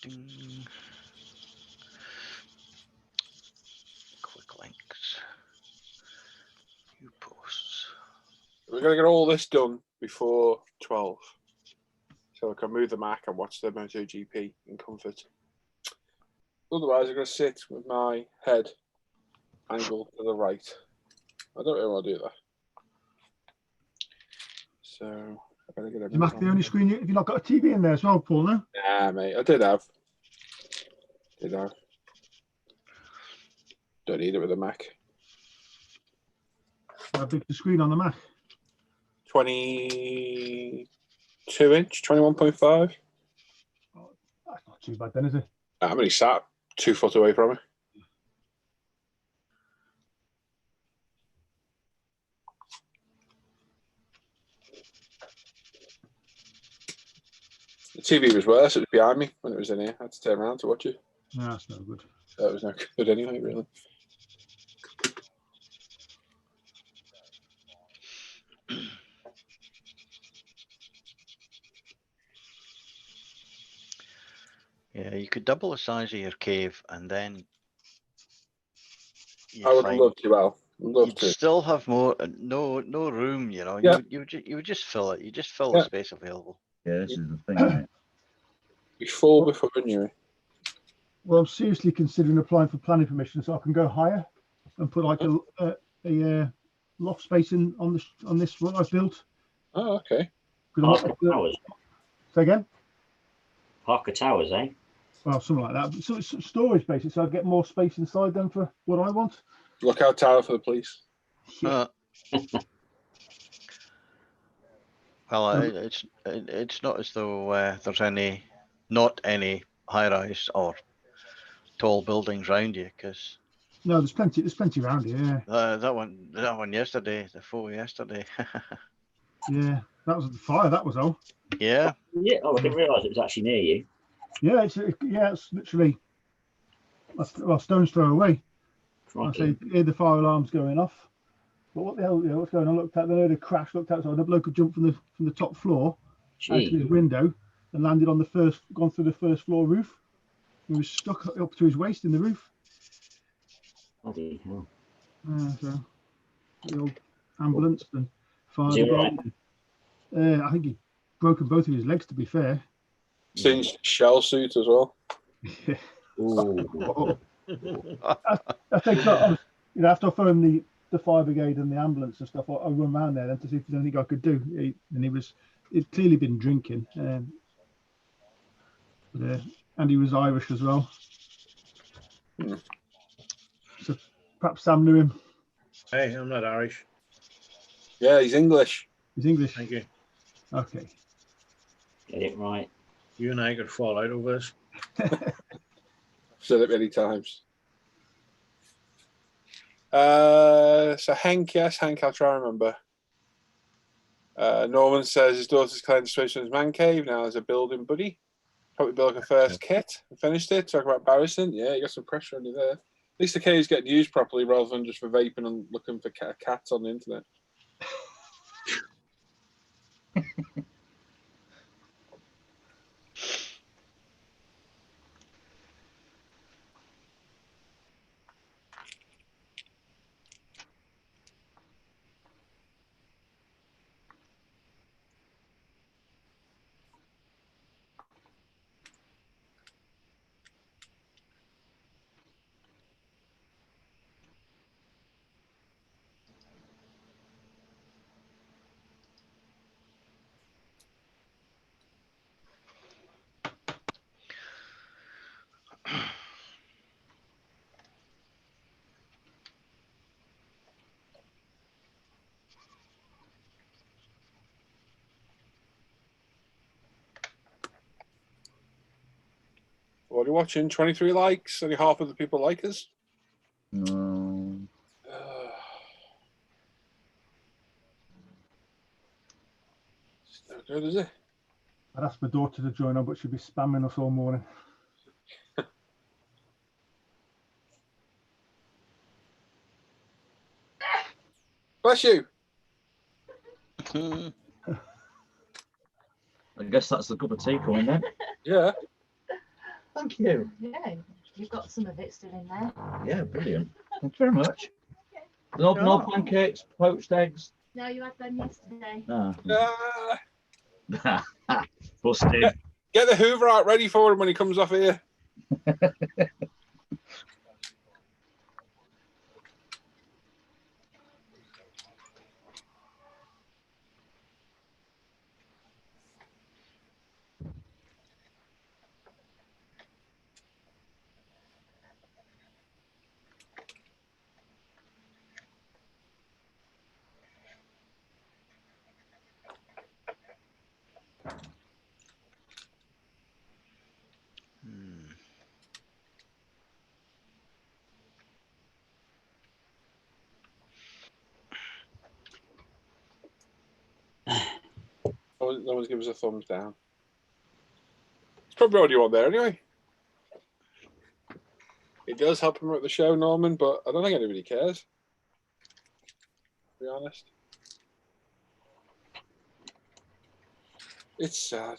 Ding. Quick links. View posts. We're going to get all this done before 12. So I can move the Mac and watch the MotoGP in comfort. Otherwise, I'm going to sit with my head angled to the right. I don't really want to do that. So I better get Is Mac the only screen? Have you not got a TV in there as well, Paul? No. Nah, mate. I did have. Don't need it with a Mac. How big's the screen on the Mac? 22-inch, 21.5. Oh, that's not too bad then, is it? I'm only sat 2 foot away from it. The TV was worse. It was behind me when it was in here. I had to turn around to watch it. No, that's no good. That was no good anyway, really. Yeah, you could double the size of your cave and then I would love to. Well, love you'd to. still have more no room, you know. Yeah. You would just fill it. You just fill Yeah. the space available. Yeah, this is the thing, mate. Before I knew it. Well, I'm seriously considering applying for planning permission so I can go higher and put like a loft space in on this what I've built. Oh, okay. Parker Towers. Say again? Parker Towers, eh? Well, something like that. So it's storage basically, so I get more space inside them for what I want. Lookout tower for the police. Yeah. Well, it's not as though there's not any high-rise or tall buildings around you, because No, there's plenty around here. that one yesterday, the photo yesterday. Yeah, that was the fire. That was all. Yeah. Yeah. Oh, I didn't realise it was actually near you. Yeah, it's literally a stone's throw away. I say, hear the fire alarms going off. But what the hell? You know, what's going on? Looked out. Then I heard a crash. Looked outside. A bloke had jumped from the top floor out of his window and landed on gone through the first floor roof. He was stuck up to his waist in the roof. Bloody hell. So the old ambulance and fire Is he all brigade. I think he broken both of his legs. To be fair. Singed shell suit as well. Ooh. I think that after I phoned the fire brigade and the ambulance and stuff, I run around there then to see if there's anything I could do. He'd clearly been drinking, and he was Irish as well. So perhaps Sam knew him. Hey, I'm not Irish. Yeah, he's English. He's English. Thank you. Okay. Get it right. You and I could fall out over this. I've said it many times. So Hank, yes, Hank, I'll try and remember. Norman says his daughter's claimed space in his man cave. Now as a building buddy. Probably built a first kit and finished it. Talk about embarrassing. Yeah, you got some pressure on you there. At least the cave's getting used properly rather than just for vaping and looking for cats on the internet. What are you watching? 23 likes. Only half of the people like us. No. It's no good, is it? I'd ask my daughter to join on, but she'd be spamming us all morning. Bless you. I guess that's the cup of tea coming then. Yeah. Thank you. Yeah, you've got some of it still in there. Yeah, brilliant. Thank you very much. No pancakes, poached eggs. No, you had them yesterday. Ah. Busted. Get the Hoover out ready for him when he comes off here. No one's given us a thumbs down. It's probably already on there anyway. It does help promote the show, Norman, but I don't think anybody cares. To be honest. It's sad.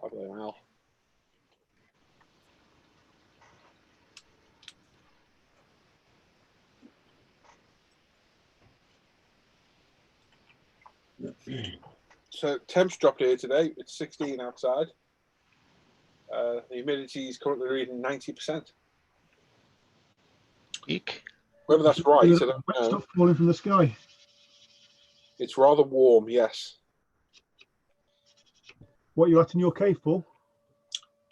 I don't know. So temps dropped here today. It's 16 outside. The humidity is currently reading 90%. Eek. Whether that's right, I don't know. Stuff falling from the sky. It's rather warm, yes. What are you at in your cave, Paul?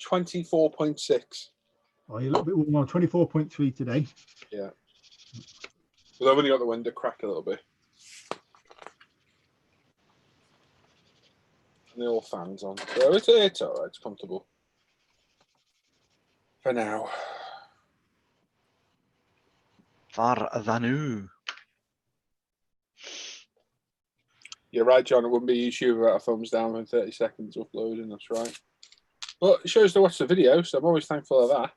24.6. Oh, you're a little bit warm. I'm 24.3 today. Yeah. But I've only got the window cracked a little bit. And the all fans on. So it's all right. It's comfortable. For now. Farvanu. You're right, John. It wouldn't be YouTube without a thumbs down in 30 seconds uploading. That's right. Well, it shows to watch the video, so I'm always thankful of that.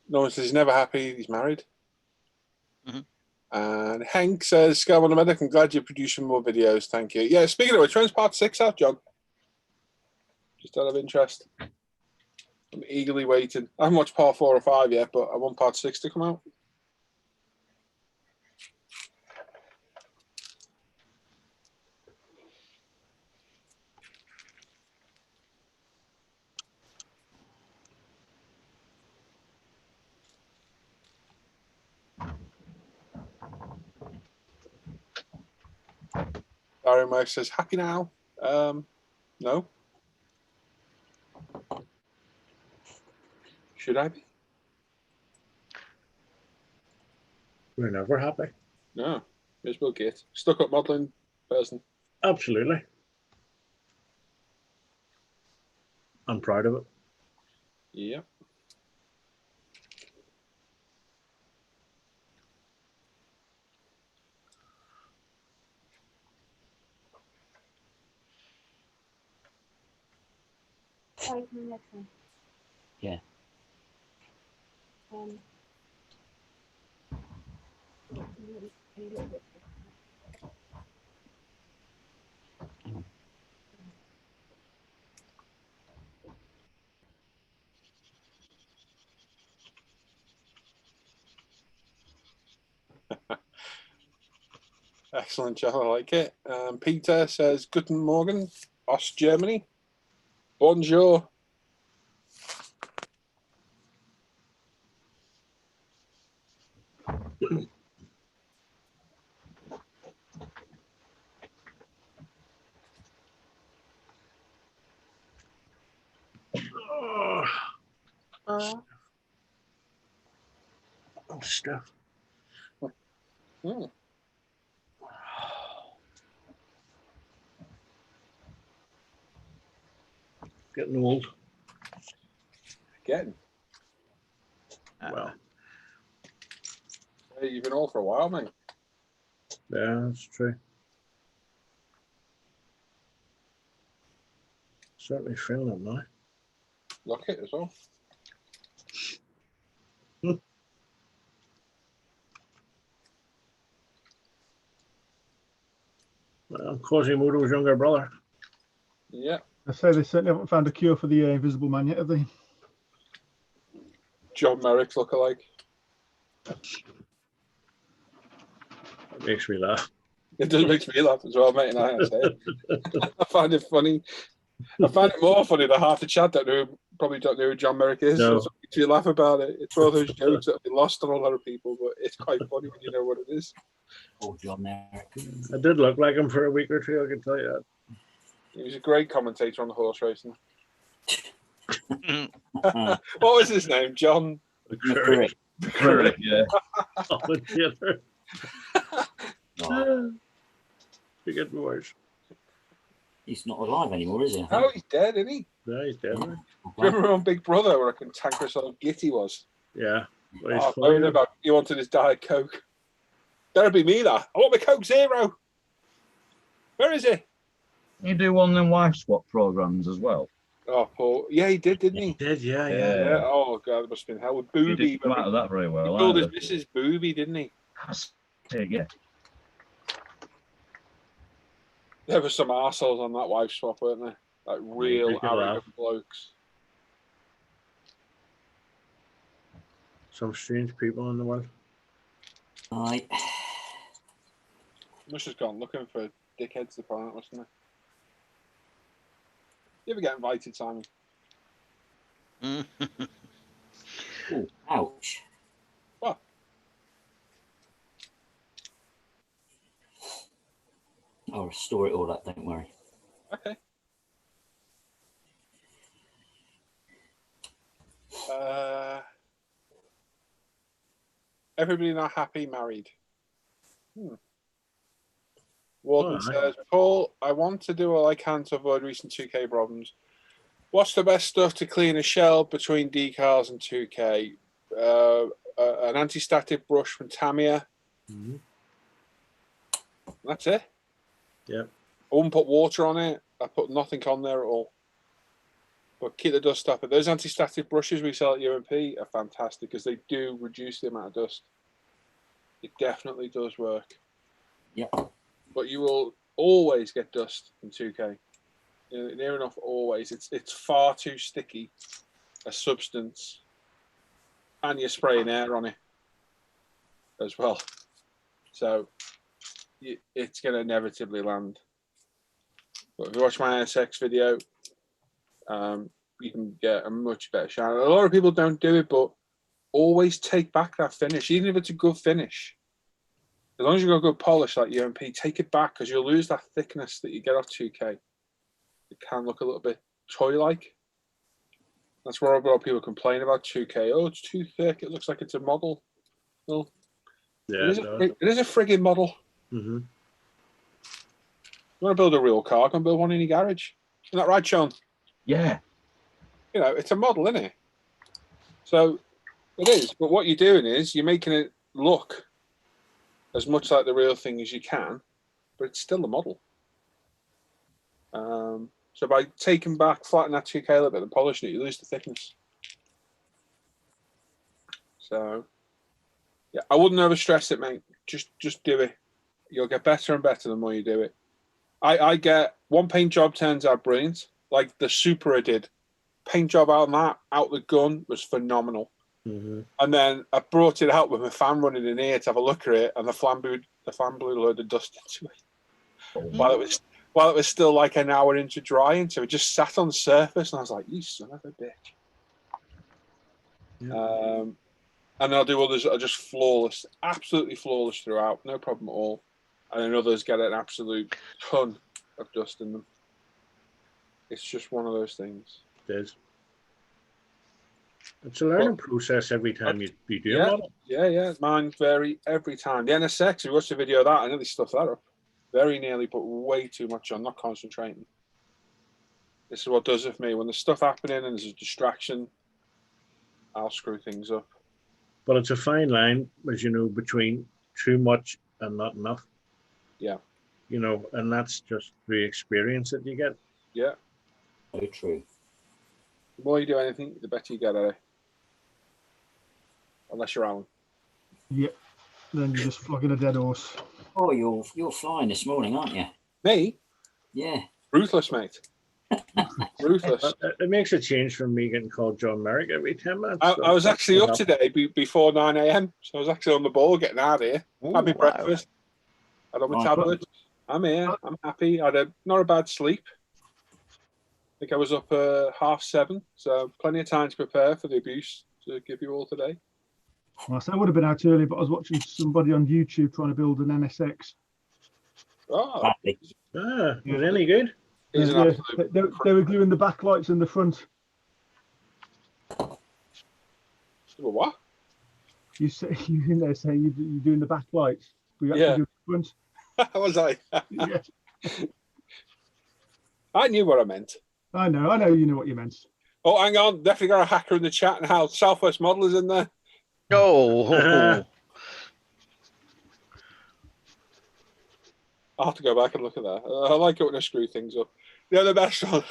No one says he's never happy. He's married. Mhm. And Hank says, Scalemates Medic, I'm glad you're producing more videos. Thank you. Yeah, speaking of which, when's part 6 out, John? Just out of interest. I'm eagerly waiting. I haven't watched part 4 or 5 yet, but I want part 6 to come out. Darren West says, happy now? No. Should I be? We're never happy. No. Miserable git. Stuck up modelling person. Absolutely. I'm proud of it. Yeah. Yeah. Excellent, Jeff. I like it. Peter says, Guten Morgen, Ost Germany. Bonjour. Oh, I'm stiff. Mm. Getting old. Getting. Well, Hey, you've been old for a while, mate. yeah, that's true. Certainly feeling it now. Look it as well. Well, Quasimodo's younger brother. Yeah. I say they certainly haven't found a cure for the Invisible Man yet, have they? John Merrick's lookalike. That makes me laugh. It does make me laugh as well, mate. And I say it. I find it funny. I find it more funny than half the chat that probably don't know who John Merrick is. No. So it makes me laugh about it. It's one of those jokes that have been lost on a lot of people, but it's quite funny when you know what it is. Poor John Merrick. I did look like him for a week or two, I can tell you that. He was a great commentator on the horse racing. What was his name? John McCurry. Correct, yeah. Commentator. Oh, You're getting worse. he's not alive anymore, is he? I think? Oh, he's dead, isn't he? Yeah, he's dead. Right? Do you remember on Big Brother where a cantankerous old git he was? Yeah. Well, he's Oh, funny, moaning though. about he wanted his Diet Coke. That'd be me, that. I want my Coke Zero. Where is he? You do one of them wife swap programs as well. Oh, Paul. Yeah, he did, didn't he? He did, yeah. Yeah. Oh, God, it must have been hell with He Booby. didn't come out of that very He well. called his either. missus Booby, didn't he? That's it, yeah. There were some arseholes on that wife swap, weren't there? Like real Make you arrogant laugh. blokes. Some strange people in the world. Right. Must have gone looking for dickheads to planet, wasn't it? You ever get invited, Simon? Ooh, ouch. What? I'll restore it all up, don't worry. Okay. Everybody not happy, married. Walden Alright. says, Paul, I want to do all I can to avoid recent 2K problems. What's the best stuff to clean a shell between decals and 2K? An anti-static brush from Tamiya. Mm-hmm. That's it. Yeah. I wouldn't put water on it. I put nothing on there at all. But keep the dust up. But those anti-static brushes we sell at UMP are fantastic because they do reduce the amount of dust. It definitely does work. Yep. But you will always get dust in 2K. Near enough always. It's far too sticky a substance. And you're spraying air on it as well. So it's going to inevitably land. But if you watch my NSX video, you can get a much better shine. A lot of people don't do it, but always take back that finish, even if it's a good finish. As long as you've got good polish like UMP, take it back because you'll lose that thickness that you get off 2K. It can look a little bit toy-like. That's where a lot of people complain about 2K. Oh, it's too thick. It looks like it's a model. Well, Yeah, it is a frigging model. Mm-hmm. You want to build a real car, go and build one in your garage. Isn't that right, Sean? Yeah. You know, it's a model, isn't it? So it is. But what you're doing is you're making it look as much like the real thing as you can, but it's still a model. So by taking back, flattening that 2K a little bit and polishing it, you lose the thickness. So, yeah, I wouldn't overstress it, mate. Just do it. You'll get better and better the more you do it. I get one paint job turns out brilliant, like the Supra did. Paint job out the gun was phenomenal. Mm-hmm. And then I brought it out with my fan running in here to have a look at it, and the fan blew a load of dust into it while it was still like an hour into drying. So it just sat on the surface, and I was like, "You son of a bitch." Yeah. And I'll do others that are just flawless, absolutely flawless throughout, no problem at all. And then others get an absolute ton of dust in them. It's just one of those things. It is. It's a learning process every time you do a model. Yeah. Mine vary every time. The NSX, we watched the video of that, I nearly stuffed that up. Very nearly put way too much on, not concentrating. This is what does it for me. When there's stuff happening and there's a distraction, I'll screw things up. But it's a fine line, as you know, between too much and not enough. Yeah. You know, and that's just the experience that you get. Yeah. Very true. The more you do anything, the better you get at it. Unless you're Alan. Yep. Then you're just flogging a dead horse. Oh, you're flying this morning, aren't you? Me? Yeah. Ruthless, mate. Ruthless. It makes a change from me getting called John Merrick every 10 minutes. I was actually up today before 9 a.m. So I was actually on the ball getting out of here. Had my breakfast. Had on my tablets. I'm here. I'm happy. I had not a bad sleep. I think I was up 7:30. So plenty of time to prepare for the abuse to give you all today. Well, I would have been out early, but I was watching somebody on YouTube trying to build an NSX. Oh. Was any good? They were gluing the backlights in the front. What? You in there saying you're doing the backlights. We actually do the front. Was I? Yeah. I knew what I meant. I know you know what you meant. Oh, hang on. Definitely got a hacker in the chat now. Southwest Model is in there. Oh. I'll have to go back and look at that. I like it when I screw things up. The other best one,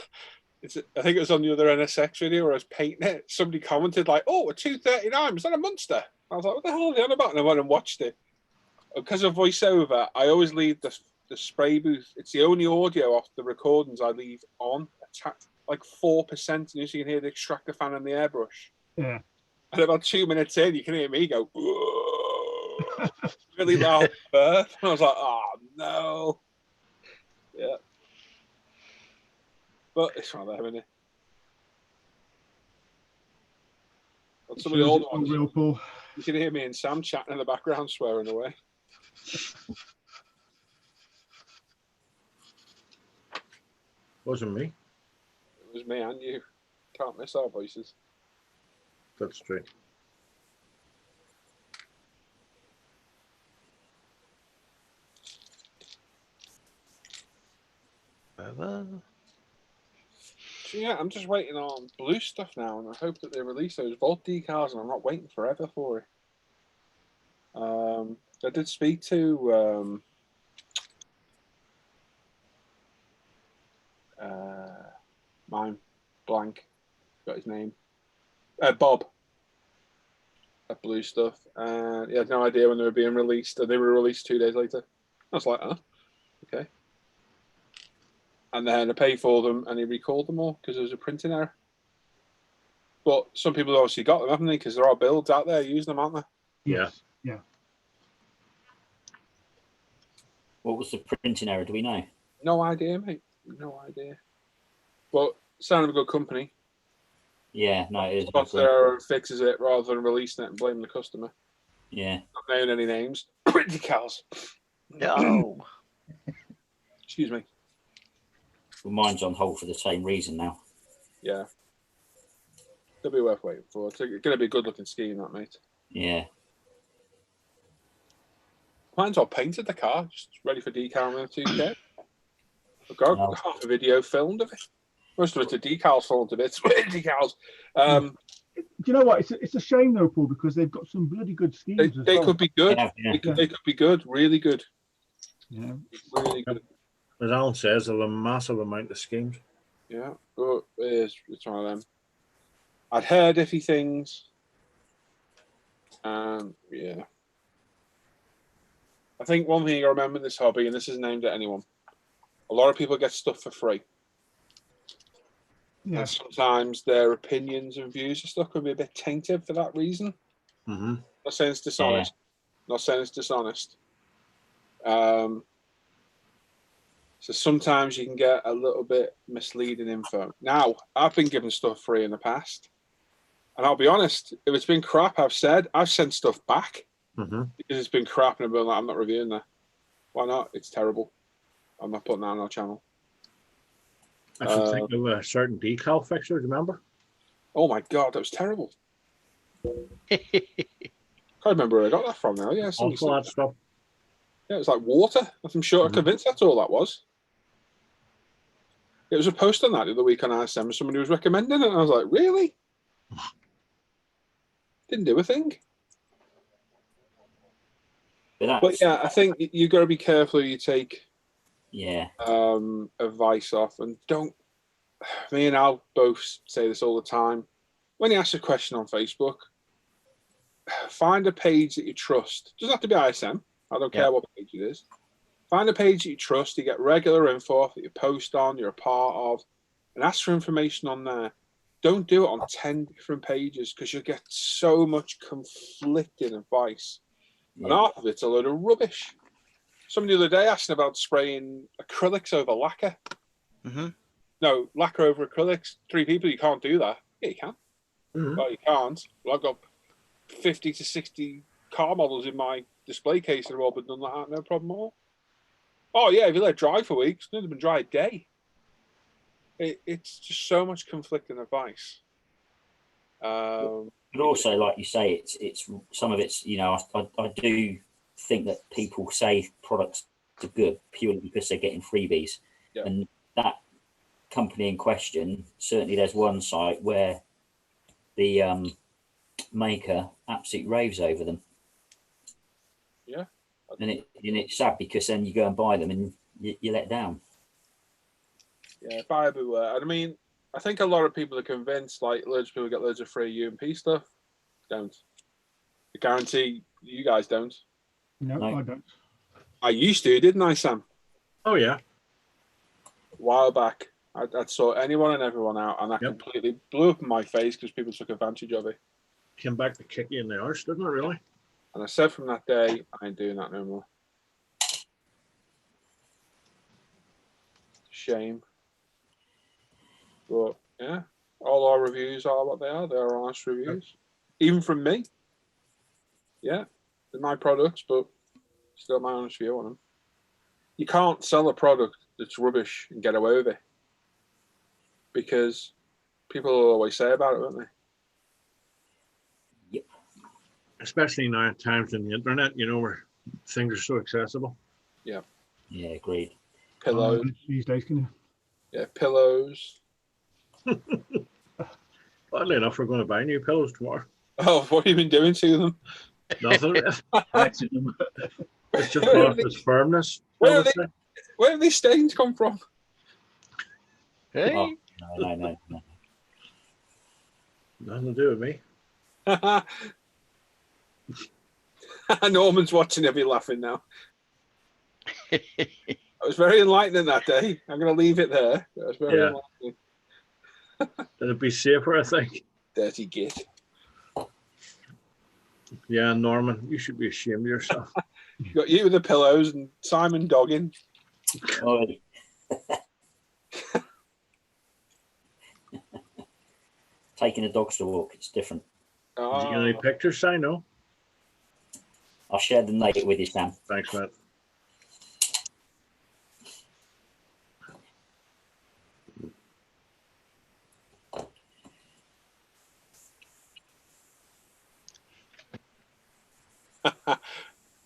I think it was on the other NSX video where I was painting it. Somebody commented like, "Oh, a 239, was that a Monster?" I was like, "What the hell are they on about?" And I went and watched it. Because of voiceover, I always leave the spray booth. It's the only audio off the recordings I leave on, like 4%, and you can hear the extractor fan and the airbrush. Yeah. And about 2 minutes in, you can hear me go, "Whoa." Really loud burp. And I was like, "Oh no." Yeah. But it's one of them, isn't it? But some of the older ones, you can hear me and Sam chatting in the background, swearing away. Wasn't me. It was me and you. Can't miss our voices. That's true. So yeah, I'm just waiting on blue stuff now, and I hope that they release those Volt decals, and I'm not waiting forever for it. I did speak to mine blank, got his name, Bob. That blue stuff, and he had no idea when they were being released. They were released 2 days later. I was like, "Oh, okay." And then I paid for them, and he recalled them all because there was a printing error. But some people obviously got them, haven't they? Because there are builds out there using them, aren't there? Yeah. Yeah. What was the printing error? Do we know? No idea, mate. No idea. But sound of a good company. Yeah, no, it is. But there fixes it rather than releasing it and blaming the customer. Yeah. Not naming any names. Sprint decals. No. Excuse me. Well, mine's on hold for the same reason now. Yeah. It'll be worth waiting for. It's going to be a good looking scheme, that, mate. Yeah. Mine's all painted, the car, just ready for decal with 2K. I've got half a video filmed of it. Most of it's a decals filmed of it. Decals. Do you know what? It's a shame though, Paul, because they've got some bloody good schemes. They could be good. Yeah. They could be good. Really good. Yeah. Really good. As Alan says, there's a massive amount of schemes. Yeah. But it's one of them. I'd heard iffy things. Yeah. I think one thing I remember in this hobby, and this isn't aimed at anyone, a lot of people get stuff for free. Yeah. And sometimes their opinions and views and stuff can be a bit tainted for that reason. Mm-hmm. Not saying it's dishonest. Not saying it's dishonest. So sometimes you can get a little bit misleading info. Now, I've been given stuff free in the past. And I'll be honest, if it's been crap, I've sent stuff back. Mm-hmm. Because it's been crap and I've been like, I'm not reviewing that. Why not? It's terrible. I'm not putting that on our channel. I should think of a certain decal fixture, do you remember? Oh my God, that was terrible. Can't remember where I got that from now. Yeah, All that stuff. Yeah, it was like water. I'm sure I'm convinced that's all that was. It was a post on that the other week on ISM. Somebody was recommending it, and I was like, really? Didn't do a thing. But yeah, I think you got to be careful who you take advice off, and don't. Me and Al both say this all the time. When you ask a question on Facebook, find a page that you trust. It doesn't have to be ISM. I don't care what page it is. Find a page that you trust, you get regular info that you post on, you're a part of, and ask for information on there. Don't do it on 10 different pages because you'll get so much conflicting advice. And half of it's a load of rubbish. Somebody the other day asking about spraying acrylics over lacquer. Mm-hmm. No, lacquer over acrylics. 3 people, you can't do that. Yeah, you can. Mm-hmm. Well, you can't. Well, I've got 50 to 60 car models in my display case that have all been done like that, no problem at all. Oh, yeah, if you let it dry for weeks, it's not been dry a day. It's just so much conflicting advice. But also, like you say, it's some of it's, you know, I do think that people say products are good purely because they're getting freebies. Yeah. And that company in question, certainly there's one site where the maker absolutely raves over them. Yeah. And it's sad because then you go and buy them and you're let down. Yeah, buyer beware. I mean, I think a lot of people are convinced, like loads of people get loads of free UMP stuff. Don't. I guarantee you guys don't. No, I don't. I used to, didn't I, Sam? Oh, yeah. A while back. I'd sort anyone and everyone out, and that completely blew up in my face because people took advantage of it. Came back to kick you in the arse, didn't it, really? And I said from that day, I ain't doing that no more. Shame. But yeah, all our reviews are what they are. They are honest reviews. Even from me. Yeah, they're my products, but still my honest view on them. You can't sell a product that's rubbish and get away with it. Because people will always say about it, won't they? Yep. Especially now at times in the internet, you know, where things are so accessible. Yeah. Yeah, agreed. Pillows. These days, can you? Yeah, pillows. Oddly enough, we're going to buy new pillows tomorrow. Oh, what have you been doing to them? Nothing. Connected them. It's just lost its firmness. Where have these stains come from? Hey. Oh, no. Nothing to do with me. Norman's watching every laughing now. It was very enlightening that day. I'm going to leave it there. It was very enlightening. It'd be safer, I think. Dirty git. Yeah, Norman, you should be ashamed of yourself. You got you with the pillows and Simon dogging. Oh. Taking the dogs to walk, it's different. Did you get any pictures, I know? I'll share them later with you, Sam. Thanks, mate.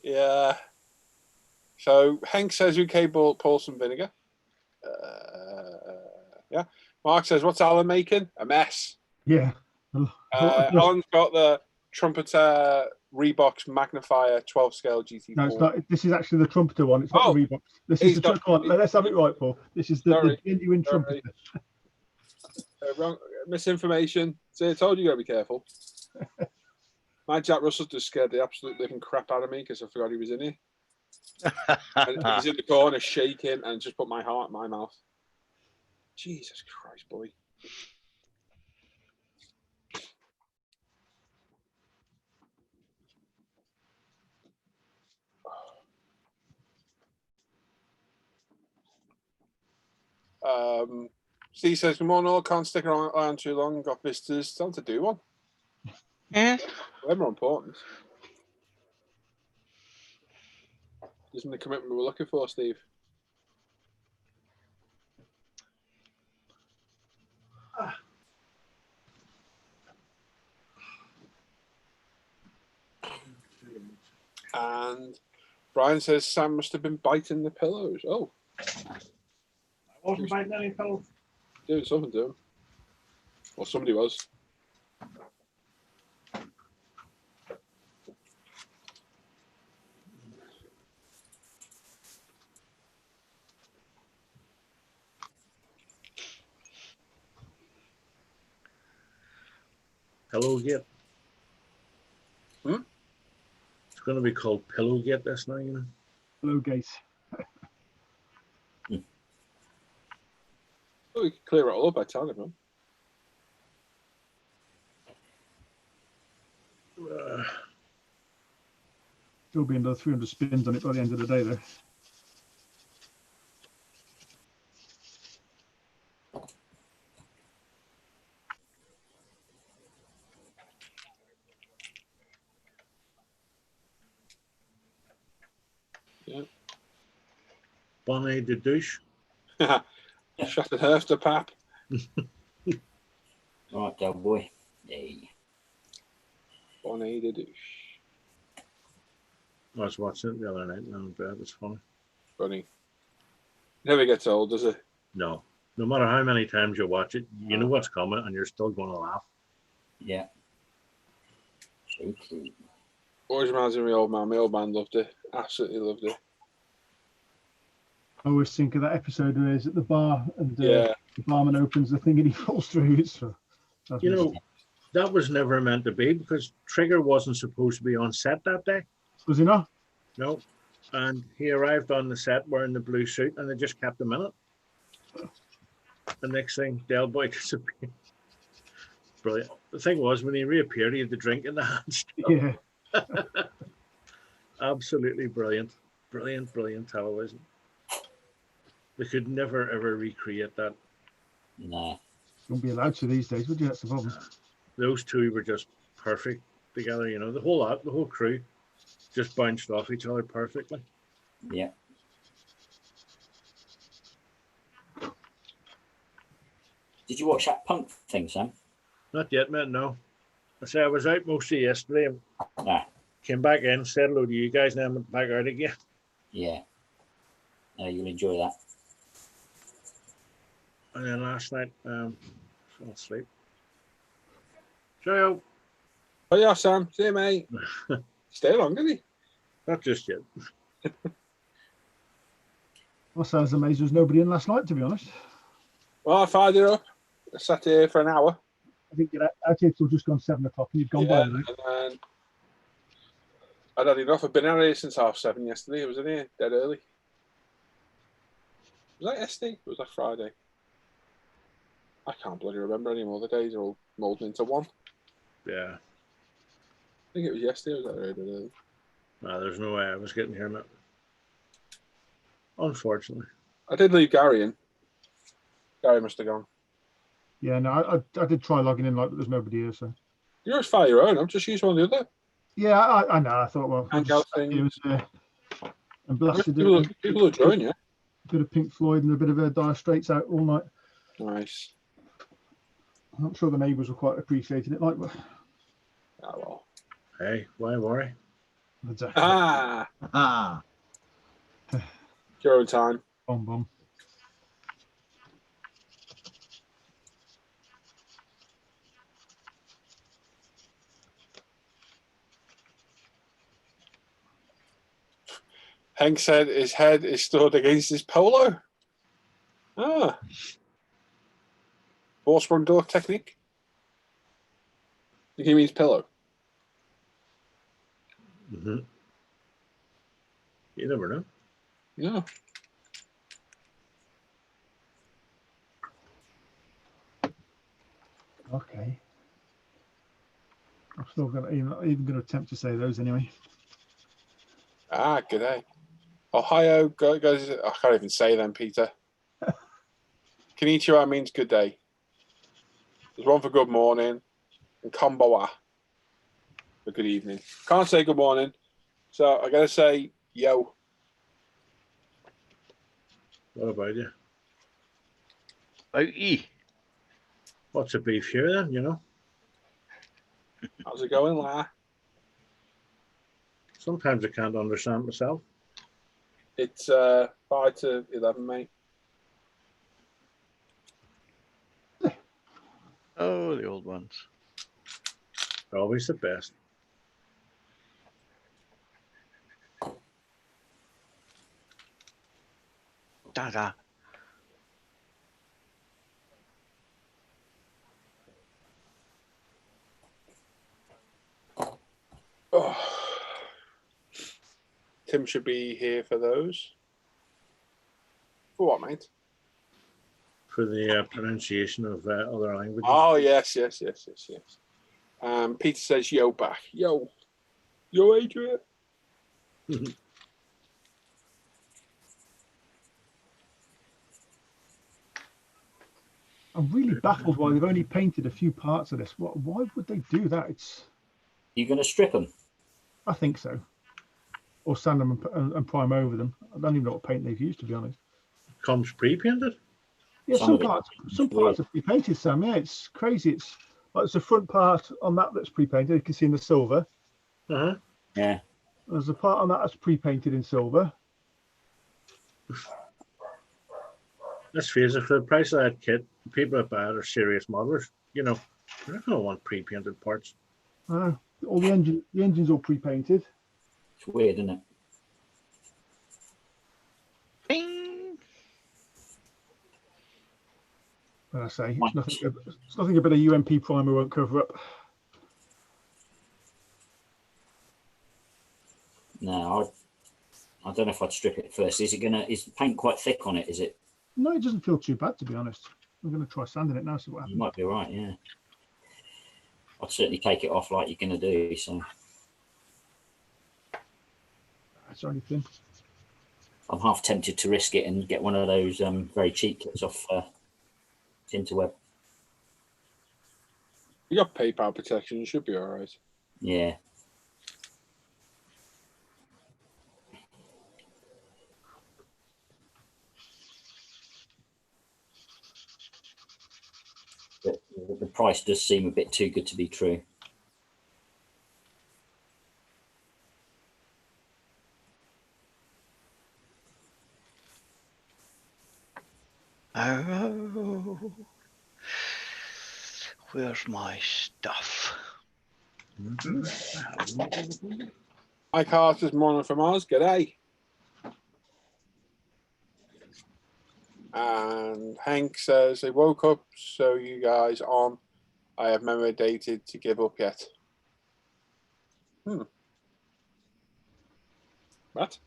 Yeah. So Hank says UK bought Paulson vinegar. Yeah. Mark says, what's Alan making? A mess. Yeah. Alan's got the Trumpeter Reeboks Magnifier 12 scale GT4. No, it's not. This is actually the Trumpeter one. It's not the Reebok. This is the got, come on, let's have it right, Paul. This is the genuine Trumpeter. Wrong misinformation. See, I told you, got to be careful. My Jack Russell just scared the absolute living crap out of me because I forgot he was in here. And he's in the corner shaking and just put my heart in my mouth. Jesus Christ, boy. Steve says, good morning all. Can't stick around too long. Got visitors. Time to do one. Yeah. They're more important. Isn't the commitment we're looking for, Steve? And Brian says Sam must have been biting the pillows. Oh. I wasn't biting any pillows. Doing something to him. Or somebody was. Pillowgate. Hmm? It's going to be called Pillowgate this now, you know. Pillowgate. Oh, we can clear it all up by telling him. Still be another 300 spins on it by the end of the day, though. Yeah. Bonnet de douche. Shut it half to pap. Right, Del boy. Hey. Bonnet de douche. I was watching it the other night and I'm in bed. It's funny. Funny. Never gets old, does it? No. No matter how many times you watch it, you know what's coming and you're still going to laugh. Yeah. So true. Always reminds me of my old man. My old man loved it. Absolutely loved it. I always think of that episode where he's at the bar and Yeah. the barman opens the thing and he falls through. It's You know, that was never meant to be because Trigger wasn't supposed to be on set that day. Was he not? No. And he arrived on the set wearing the blue suit and they just kept him in it. The next thing, Del Boy disappeared. Brilliant. The thing was, when he reappeared, he had the drink in the hand. Yeah. Absolutely brilliant. Brilliant, brilliant television. They could never, ever recreate that. No. Wouldn't be allowed to these days, would you? That's the problem. Those two were just perfect together, you know. The whole crew just bounced off each other perfectly. Yeah. Did you watch that punk thing, Sam? Not yet, mate, no. I say I was out mostly yesterday and Nah. came back in, said hello to you guys, and then went back out again. Yeah. You'll enjoy that. And then last night, fell asleep. Cheerio. Oh, yeah, Sam. See you, mate. Stay long, did he? Not just yet. I was amazed there was nobody in last night, to be honest. Well, I fired it up. I sat here for an hour. I think our kids were just gone 7 o'clock and you'd gone by the day. And then I'd had enough. I've been out here since 7:30 yesterday. I was in here dead early. Was that yesterday? Or was that Friday? I can't bloody remember anymore. The days are all molding into one. Yeah. I think it was yesterday. Was that early? No, there's no way I was getting here, mate. Unfortunately. I did leave Gary in. Gary must have gone. Yeah, no, I did try logging in, like, but there's nobody here, so. You just fire your own. I'm just use one or the other. Yeah, I know. I thought, well, we'll Hangout just thing. use and blasted People are joining you. a bit of Pink Floyd and a bit of Dire Straits out all night. Nice. I'm not sure the neighbours were quite appreciating it. Like, Oh well. Hey, why worry? exactly. Ah, Your own time. Bomb. Hank said his head is stood against his polo. Ah. Vorsprung door technique. You mean his pillow? Mm-hmm. You never know. No. Okay. I'm still gonna even gonna attempt to say those anyway. Ah, good day. Ohio, guys. I can't even say them, Peter. Konnichiwa means good day. There's one for good morning, and konbawa for good evening. Can't say good morning, so I gotta say yo. What about you? Outie. What's the beef here then? You know, How's it going, La? sometimes I can't understand myself. It's 5 to 11, mate. Oh, the old ones. They're always the best. Dada. Oh. Tim should be here for those. For what, mate? For the pronunciation of other languages. Oh, yes. Peter says yo back. Yo, Adrian. I'm really baffled why they've only painted a few parts of this. Why would they do that? You're going to strip them? I think so. Or sand them and prime over them. I don't even know what paint they've used, to be honest. Comes pre-painted? Yeah, Some some parts are pre-painted, Sam. Yeah, it's crazy. It's like the front part on that that's pre-painted. You can see in the silver. Uh-huh. Yeah. There's a part on that that's pre-painted in silver. Let's face it, for the price of that kit, people that buy it are serious modelers. You know, they're not going to want pre-painted parts. All the engine's all pre-painted. It's weird, isn't it? Bing. But I say it's nothing a bit of UMP primer won't cover up. No, I don't know if I'd strip it first. Is the paint quite thick on it? Is it? No, it doesn't feel too bad, to be honest. I'm going to try sanding it now, see what happens. You might be right, yeah. I'd certainly take it off like you're going to do. So That's only thin. I'm half tempted to risk it and get one of those very cheap kits off Interweb. You got PayPal protection. You should be all right. Yeah. But the price does seem a bit too good to be true. Oh. Where's my stuff? Mike Carter's morning from Oz. G'day. And Hank says, I woke up, so you guys on. I have memory dated to give up yet. What?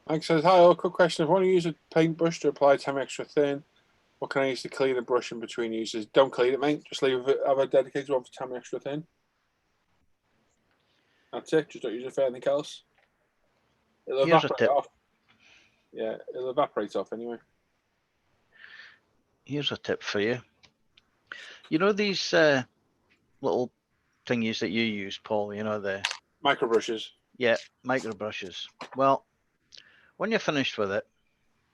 Mike says, hi, all, quick question. If I want to use a paintbrush to apply time extra thin, what can I use to clean a brush in between uses? Don't clean it, mate. Just leave it, have a dedicated one for time extra thin. That's it. Just don't use it for anything else. It'll Here's a evaporate tip. off. Yeah, it'll evaporate off anyway. Here's a tip for you. You know these little thingies that you use, Paul, you know, the Micro brushes. Yeah, micro brushes. Well, when you're finished with it,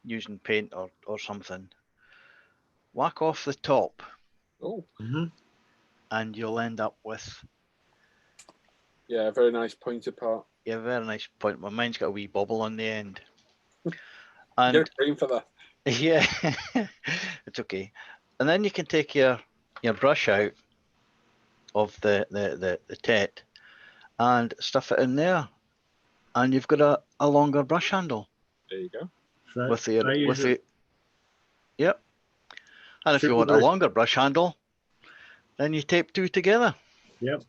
using paint or something, whack off the top. Oh. And you'll end up with, yeah, a very nice pointed part. Yeah, very nice point. Well, mine's got a wee bubble on the end. And get a cream for that. Yeah, it's okay. And then you can take your brush out of the tet and stuff it in there, and you've got a longer brush handle. There you go. So With the yep. And if you want a longer brush handle, then you tape two together. Yep.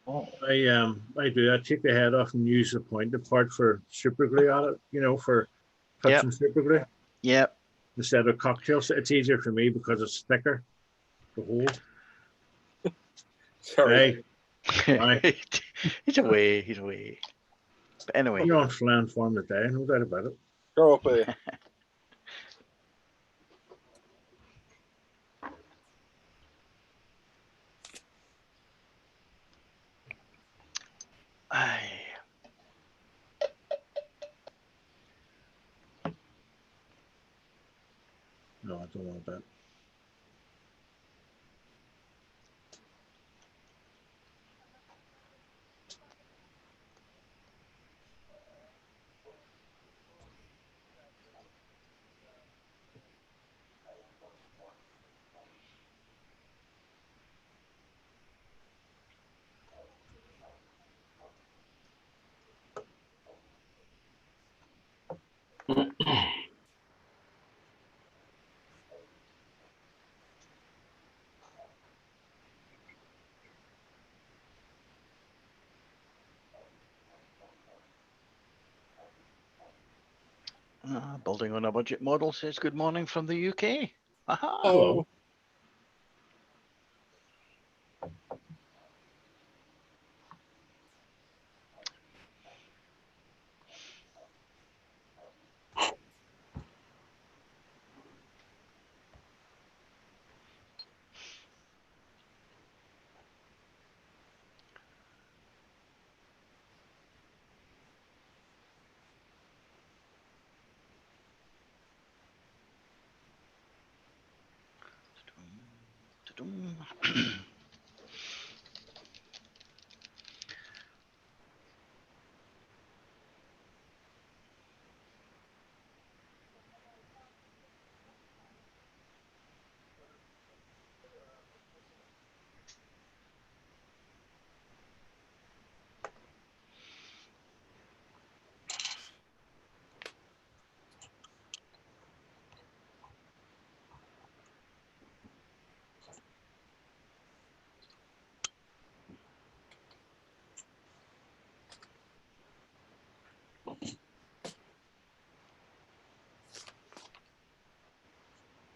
I do. I take the head off and use the pointed part for super glue on it. You know, for touching super glue. Yep. Instead of cocktails, it's easier for me because it's thicker to hold. Sorry. Hey. He's away. He's away. But anyway. You're on flan form today, no doubt about it. Go up with you. No, I don't want that. Building on a budget model says good morning from the UK. Aha. Hello.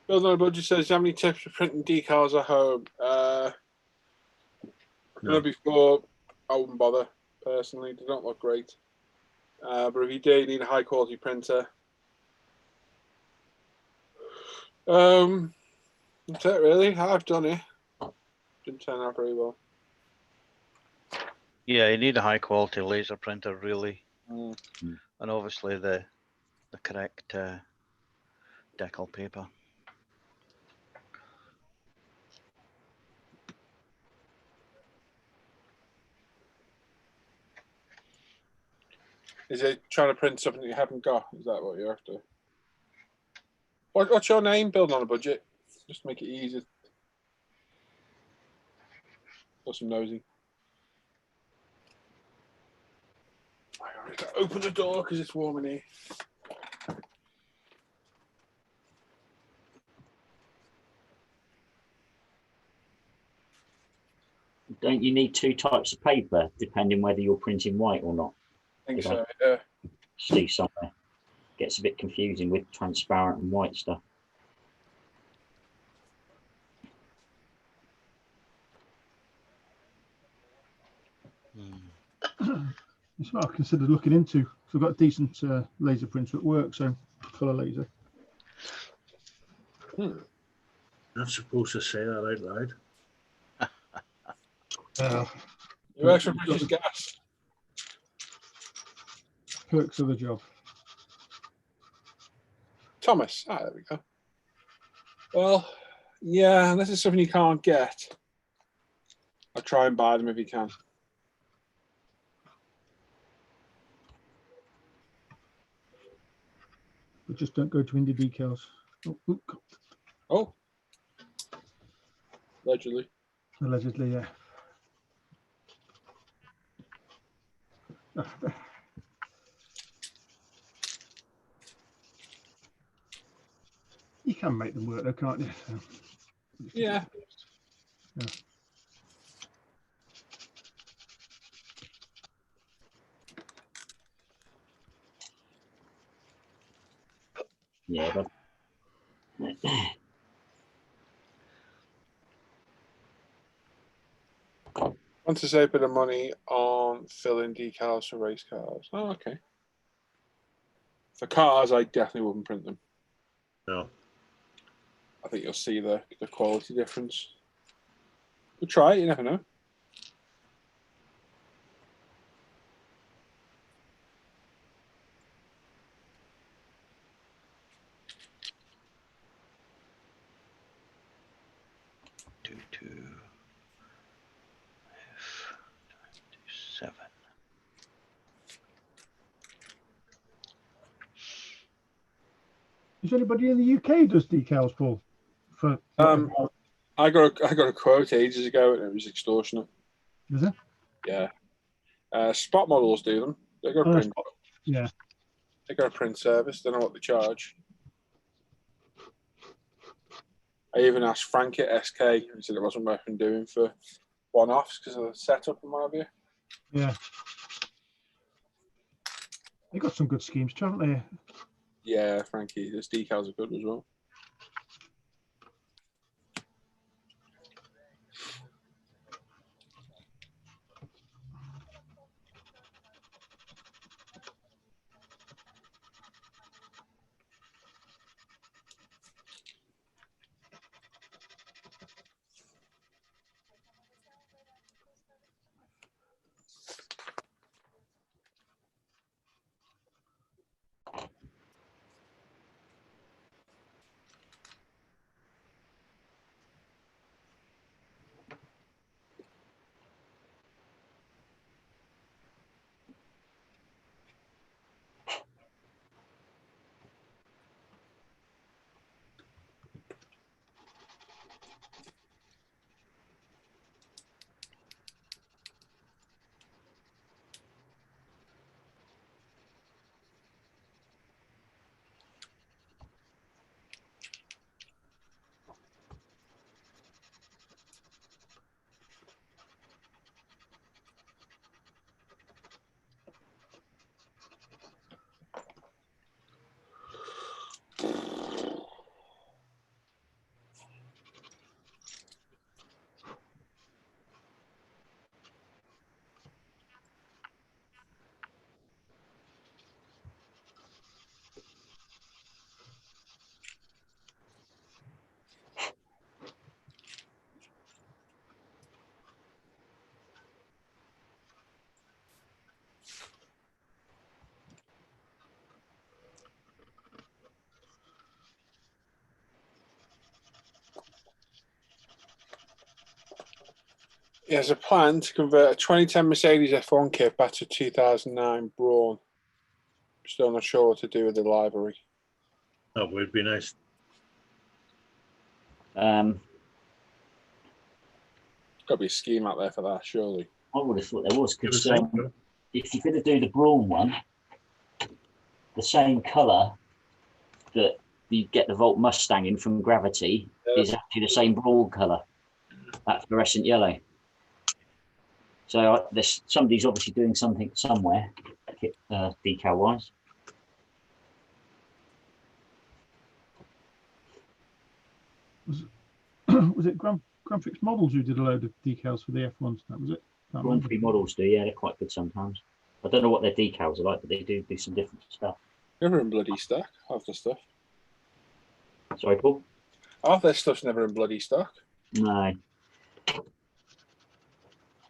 Bill No Budget says, how many tips for printing decals at home? Before, I wouldn't bother, personally. They don't look great. But if you do, you need a high quality printer. That's it, really. I've done it. Didn't turn out very well. Yeah, you need a high quality laser printer, really. Mm. And obviously the correct Decal paper. Is it trying to print something that you haven't got? Is that what you're after? What's your name? Build on a budget. Just to make it easy. Got some nosy. I got to open the door because it's warm in here. Don't you need two types of paper, depending whether you're printing white or not? I think so, yeah. See somewhere. gets a bit confusing with transparent and white stuff. It's what I considered looking into. So I've got a decent laser printer at work, so colour laser. Not supposed to say that out loud. You work for British Gas. Perks of the job. Thomas. Ah, there we go. Well, yeah, unless it's something you can't get, I'll try and buy them if you can. But just don't go to Indie Decals. Oh. Allegedly. Allegedly, yeah. You can make them work though, can't you? So, Yeah. Yeah. Yeah, but Want to save a bit of money on filling decals for race cars. Oh, okay. For cars, I definitely wouldn't print them. No. I think you'll see the quality difference. We'll try it, you never know. F7. Is anybody in the UK does decals, Paul? For I got a quote ages ago and it was extortionate. Is it? Yeah. Spot models do them. They got a print. Yeah. They got a print service. Don't know what they charge. I even asked Frank at SK and he said it wasn't worth him doing for one-offs because of the setup and what have you. Yeah. They got some good schemes, haven't they? Yeah, Frankie, his decals are good as well. He has a plan to convert a 2010 Mercedes F1 kit back to 2009 Brawn. Still not sure what to do with the livery. That would be nice. Got to be a scheme out there for that, surely. I would have thought there was, because It if you're going to do the Brawn one, the same colour that you get the Volt Mustang in from Gravity is actually the same Brawn colour, that fluorescent yellow. So somebody's obviously doing something somewhere, decal-wise. Was it Grand Prix Models who did a load of decals for the F1s? That was it. Grand Prix models do, yeah, they're quite good sometimes. I don't know what their decals are like, but they do some different stuff. Never in bloody stock, half the stuff. Sorry, Paul? Half their stuff's never in bloody stock. No.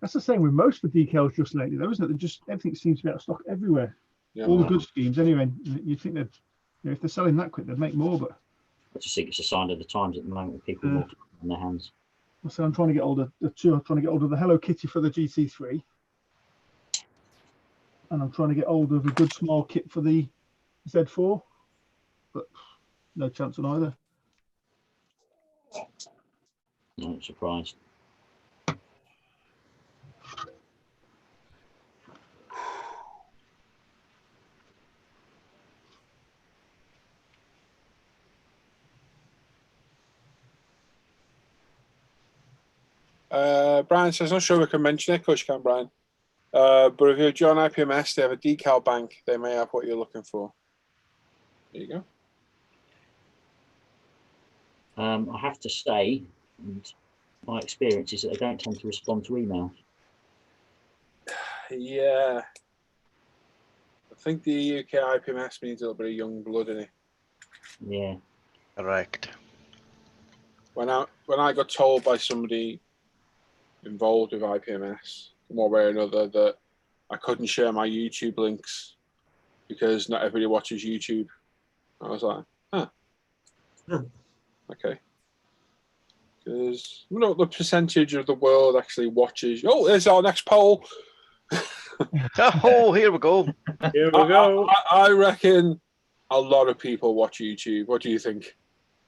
That's the same with most of the decals just lately, though, isn't it? Just everything seems to be out of stock everywhere. Yeah, all the good schemes, anyway. You'd think that if they're selling that quick, they'd make more. But I just think it's a sign of the times at the moment with people more time in their hands. So I'm trying to get hold of the two. I'm trying to get hold of the Hello Kitty for the GT3, and I'm trying to get hold of a good small kit for the Z4, but no chance on either. Not surprised. Brian says, not sure we can mention it. Of course you can, Brian. But if you're John IPMS, they have a decal bank. They may have what you're looking for. There you go. I have to say, and my experience is that they don't tend to respond to emails. Yeah. I think the UK IPMS needs a little bit of young blood in it. Yeah. Correct. When I got told by somebody involved with IPMS, one way or another, that I couldn't share my YouTube links because not everybody watches YouTube, I was like, huh. Okay. Because you know the percentage of the world actually watches. Oh, there's our next poll. Oh, here we go. Here we go. I reckon a lot of people watch YouTube. What do you think?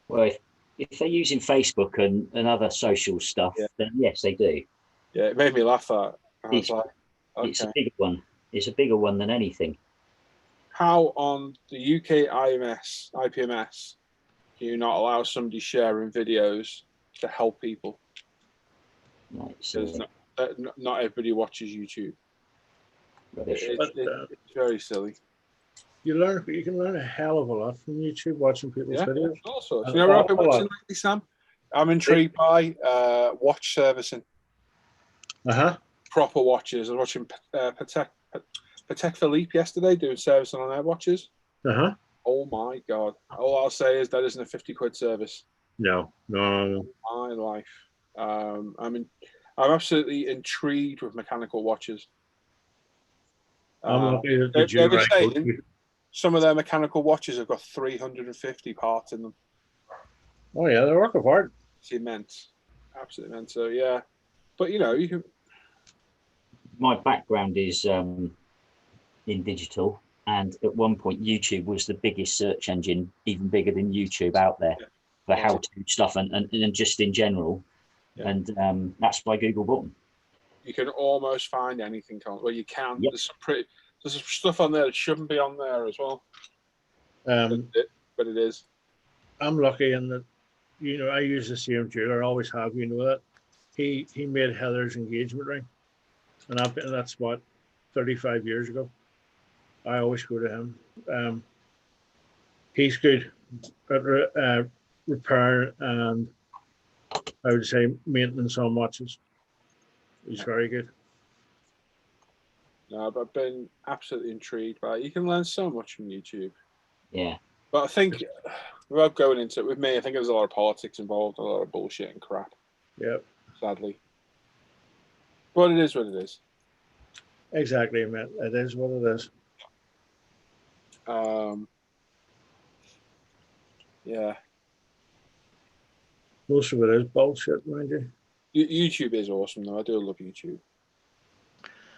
Well, if they're using Facebook and other social stuff, then yes, they do. Yeah, it made me laugh. That I was like, okay. It's a bigger one. It's a bigger one than anything. How on the UK IPMS do you not allow somebody sharing videos to help people? Right, because not everybody watches YouTube. It's very silly. You can learn a hell of a lot from YouTube watching people's videos. All sorts. You know what I've been watching lately, Sam? I'm intrigued by watch servicing. Proper watches. I was watching Patek Philippe yesterday doing servicing on their watches. Oh my god! All I'll say is that isn't a 50 quid service. No. My life. I'm absolutely intrigued with mechanical watches. I'm lucky that they were saying some of their mechanical watches have got 350 parts in them. Oh yeah, they're working hard. It's immense, absolutely immense. So yeah, but you know, you can. My background is in digital, and at one point YouTube was the biggest search engine, even bigger than YouTube out there for how-to stuff and just in general. And that's by Google button. You can almost find anything. Well, you can. There's some stuff on there that shouldn't be on there as well. But it is. I'm lucky in that, I use the same jeweler, always have. You know that he made Heather's engagement ring, and that's what 35 years ago. I always go to him. He's good at repair and I would say maintenance on watches. He's very good. No, but I've been absolutely intrigued by it. You can learn so much from YouTube. Yeah. But I think, without going into it with me, I think there's a lot of politics involved, a lot of bullshit and crap. Yep. Sadly. But it is what it is. Exactly, man. It is what it is. Yeah. Most of it is bullshit, mind you. YouTube is awesome, though. I do love YouTube.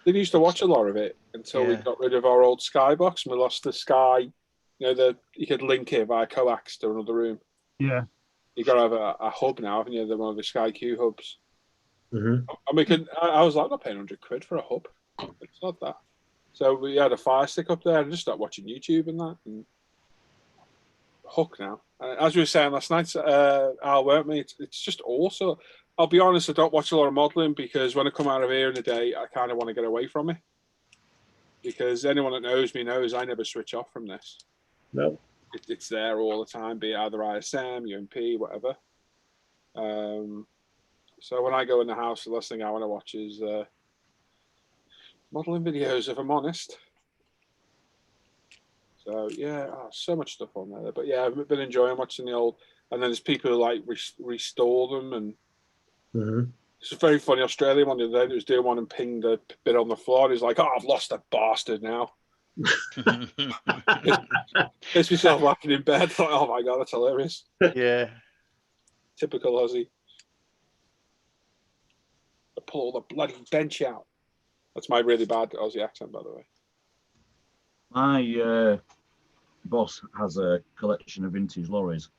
We used to watch a lot of it until we got rid of our old Skybox and we lost the Sky. You could link it via coax to another room. Yeah. You got to have a hub now, haven't you? One of the Sky Q hubs. Mm-hmm. And I was like, I'm not paying 100 quid for a hub. It's not that. So we had a Fire Stick up there and just started watching YouTube and that. And hook now. As we were saying last night, Al, weren't we? It's just awesome. I'll be honest, I don't watch a lot of modelling because when I come out of here in the day, I kind of want to get away from it. Because anyone that knows me knows I never switch off from this. No. It's there all the time, be it either ISM, UMP, whatever. So when I go in the house, the last thing I want to watch is modeling videos, if I'm honest. So yeah, so much stuff on there. But yeah, I've been enjoying watching the old, and then there's people who like restore them, and it's a very funny Australian one the other day that was doing one and pinged a bit on the floor. He's like, "Oh, I've lost a bastard now." Pissed myself laughing in bed. Thought, oh my god, that's hilarious. Yeah. Typical Aussie. I pull all the bloody bench out. That's my really bad Aussie accent, by the way. My boss has a collection of vintage lorries.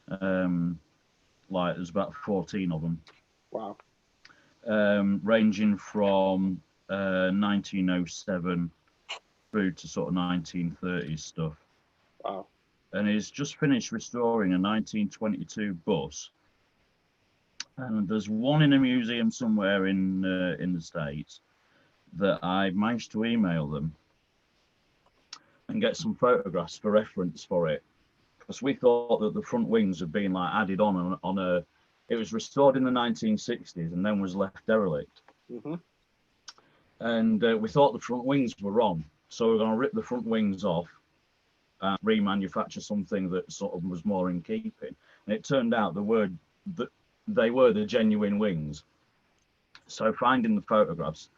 Like there's about 14 of them. Wow. Ranging from 1907 through to sort of 1930s stuff. Wow. And he's just finished restoring a 1922 bus. And there's one in a museum somewhere in the States that I managed to email them and get some photographs for reference for it, because we thought that the front wings had been like added on a. It was restored in the 1960s and then was left derelict. And we thought the front wings were wrong, so we're going to rip the front wings off and remanufacture something that sort of was more in keeping. And it turned out they were the genuine wings. So finding the photographs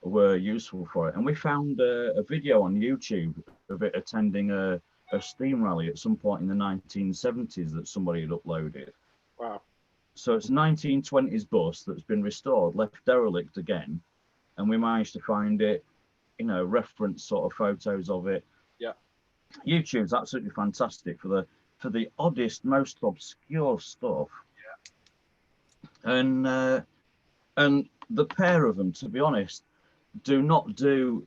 were useful for it. And we found a video on YouTube of it attending a steam rally at some point in the 1970s that somebody had uploaded. Wow. So it's a 1920s bus that's been restored, left derelict again. And we managed to find it, reference sort of photos of it. Yeah. YouTube's absolutely fantastic for the oddest, most obscure stuff. Yeah. And the pair of them, to be honest, do not do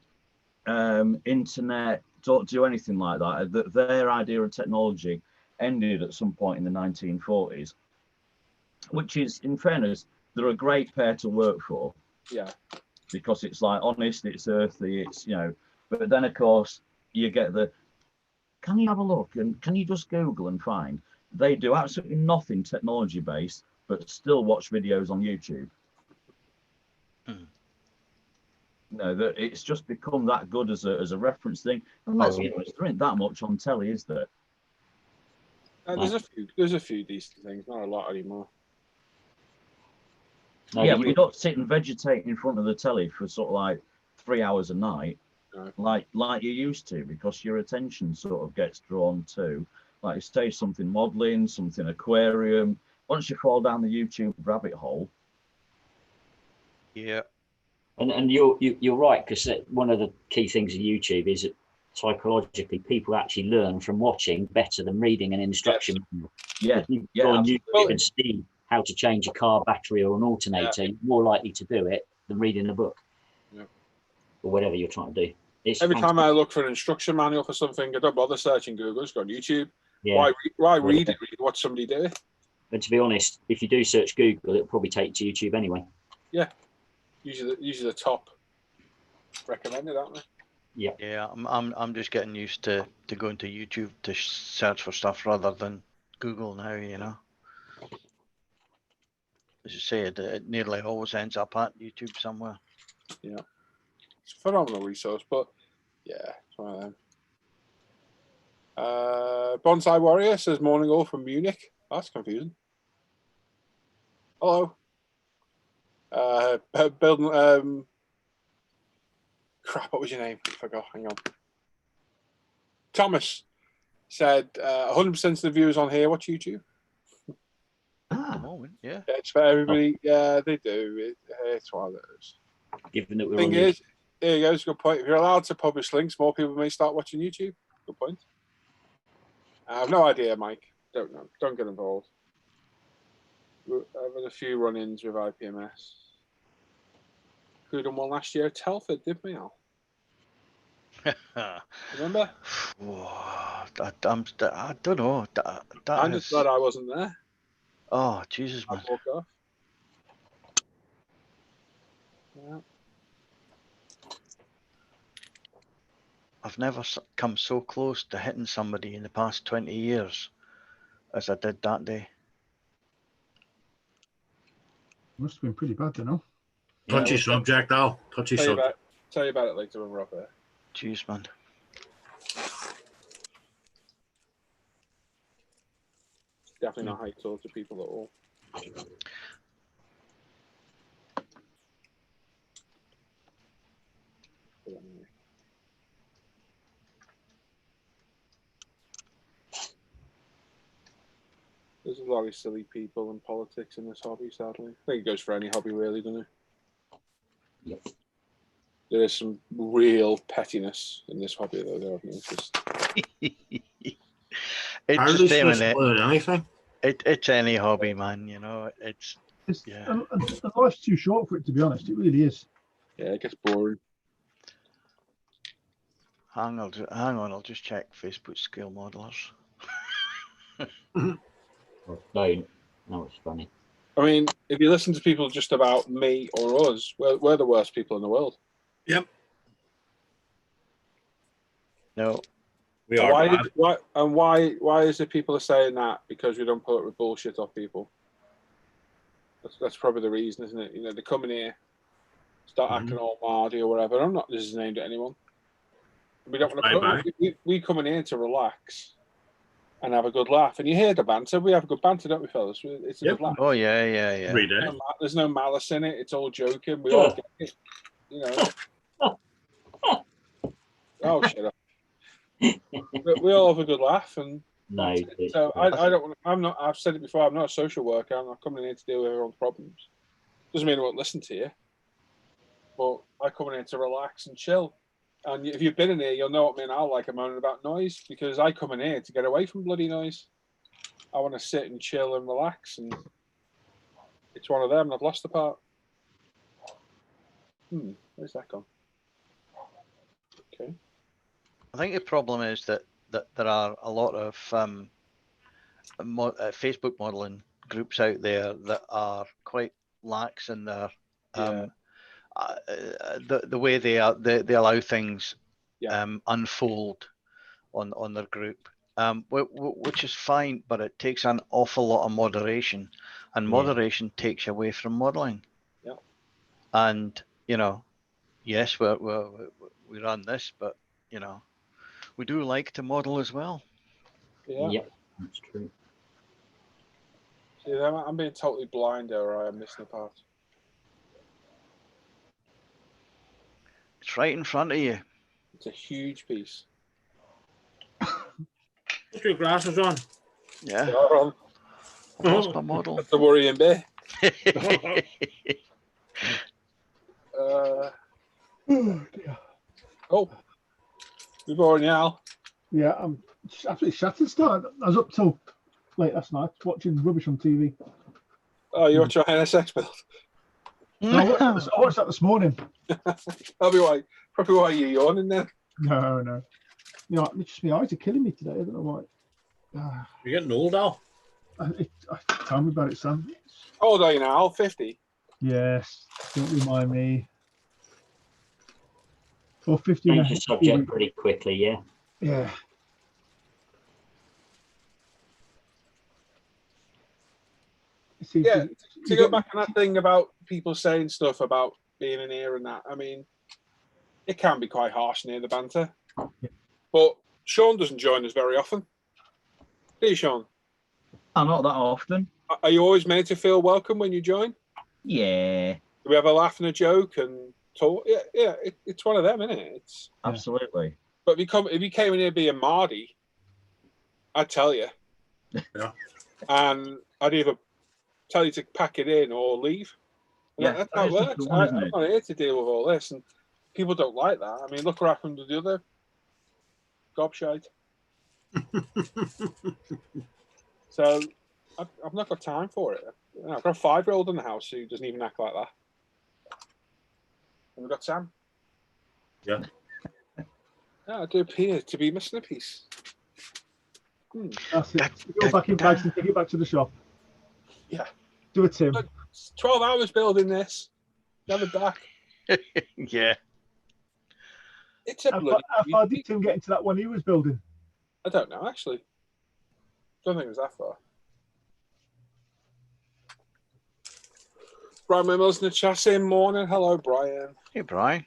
internet, don't do anything like that. Their idea of technology ended at some point in the 1940s, which is, in fairness, they're a great pair to work for. Yeah. Because it's like honest, it's earthy, it's, but then of course you get can you have a look and can you just Google and find? They do absolutely nothing technology based, but still watch videos on YouTube. That it's just become that good as a reference thing. And let's be honest, there ain't that much on telly, is there? There's a few decent things, not a lot anymore. No, yeah, but you don't sit and vegetate in front of the telly for sort of like 3 hours a night, like you used to, because your attention sort of gets drawn to, like you say, something modelling, something aquarium. Once you fall down the YouTube rabbit hole. Yeah. And you're right, because one of the key things of YouTube is that psychologically people actually learn from watching better than reading an instruction manual. Yeah, you go on YouTube and see how to change a car battery or an alternator, you're more likely to do it than reading a book. Yeah. Or whatever you're trying to do. Every time I look for an instruction manual for something, I don't bother searching Google, just go on YouTube. Yeah. Why read it? Read what somebody did. But to be honest, if you do search Google, it'll probably take you to YouTube anyway. Yeah. Usually the top recommended, aren't they? Yeah. Yeah, I'm just getting used to going to YouTube to search for stuff rather than Google now, As you say, it nearly always ends up at YouTube somewhere. Yeah. It's a phenomenal resource, but yeah, it's one of them. Bonsai Warrior says morning all from Munich. That's confusing. Hello. Building crap, what was your name? I forgot. Hang on. Thomas said 100% of the viewers on here watch YouTube. At the moment, yeah. It's for everybody. Yeah, they do. It's one of those. Given that we're Thing is, there you go. It's a good point. If you're allowed to publish links, more people may start watching YouTube. Good point. I have no idea, Mike. Don't know. Don't get involved. I've had a few run-ins with IPMS. Who done one last year? Telford, did we all? Remember? I don't know. I'm just glad I wasn't there. Oh, Jesus, man. I walked off. Yeah. I've never come so close to hitting somebody in the past 20 years as I did that day. Must have been pretty bad, you know. Touchy subject, Al. Touchy subject. Tell you about it later when we're up there. Jeez, man. Definitely not how you talk to people at all. But anyway. There's a lot of silly people in politics in this hobby, sadly. I think it goes for any hobby, really, doesn't it? Yep. There is some real pettiness in this hobby, though, that I've noticed. It's the same in it. Anything? It's any hobby, man. You know, it's yeah. And life's too short for it, to be honest. It really is. Yeah, it gets boring. Hang on. I'll just check Facebook scale modelers. Don't. No, it's funny. I mean, if you listen to people just about me or us, we're the worst people in the world. Yep. No. We are. Why is it people are saying that? Because we don't put up with bullshit off people. That's probably the reason, isn't it? You know, they come in here, start acting all mardy or whatever. I'm not. This is aimed at anyone. We don't want to put. We come in here to relax and have a good laugh. And you hear the banter. We have a good banter, don't we, fellas? It's a good laugh. Oh yeah. Every day. There's no malice in it. It's all joking. We all get it. You know. Oh, shut up. We all have a good laugh, and no. So I don't. I'm not. I've said it before. I'm not a social worker. I'm not coming in here to deal with everyone's problems. Doesn't mean I won't listen to you, but I come in here to relax and chill. And if you've been in here, you'll know what me and Al like a moaning about noise, because I come in here to get away from bloody noise. I want to sit and chill and relax, and it's one of them. And I've lost the part. Where's that gone? Okay. I think the problem is that there are a lot of Facebook modeling groups out there that are quite lax in their the way they allow things unfold on their group, which is fine, but it takes an awful lot of moderation, and moderation takes you away from modeling. Yeah. And you know, yes, we run this, but you know, we do like to model as well. Yeah. Yep, that's true. See, I'm being totally blind there, or I'm missing a part. It's right in front of you. It's a huge piece. Put your glasses on. Yeah. Oh, Lost my model. that's the worrying bit. Oh, we're boring now. Yeah, I'm absolutely shattered. Start. I was up till late last night watching rubbish on TV. Oh, you watch your NSX build? No, I watched that this morning. Probably why you're yawning then. No. You know, it's just my eyes are killing me today. I don't know why. You're getting old, Al. Tell me about it, Sam. How old are you now? 50? Yes. Don't remind me. Or 50. Change the subject pretty quickly, yeah. Yeah. Yeah, to go back on that thing about people saying stuff about being in here and that, I mean, it can be quite harsh near the banter. Yeah. But Sean doesn't join us very often. Do you, Sean? Not that often. Are you always made to feel welcome when you join? Yeah. Do we have a laugh and a joke and talk? Yeah, it's one of them, isn't it? It's absolutely. But if you came in here being Mardy, I'd tell you. Yeah. And I'd either tell you to pack it in or leave. Yeah, that's how it works. I'm not here to deal with all this, and people don't like that. I mean, look what happened to the other gobshite. So I've not got time for it. I've got a 5-year-old in the house who doesn't even act like that. And we've got Sam. Yeah. Yeah, I do appear to be missing a piece. That's it. Go back in bags and take it back to the shop. Yeah. Do it, Tim. Look, 12 hours building this. Have it back. Yeah. It's a bloody... How far did Tim get into that one he was building? I don't know, actually. Don't think it was that far. Brian Mimmels in the chat in morning. Hello, Brian. Hey, Brian.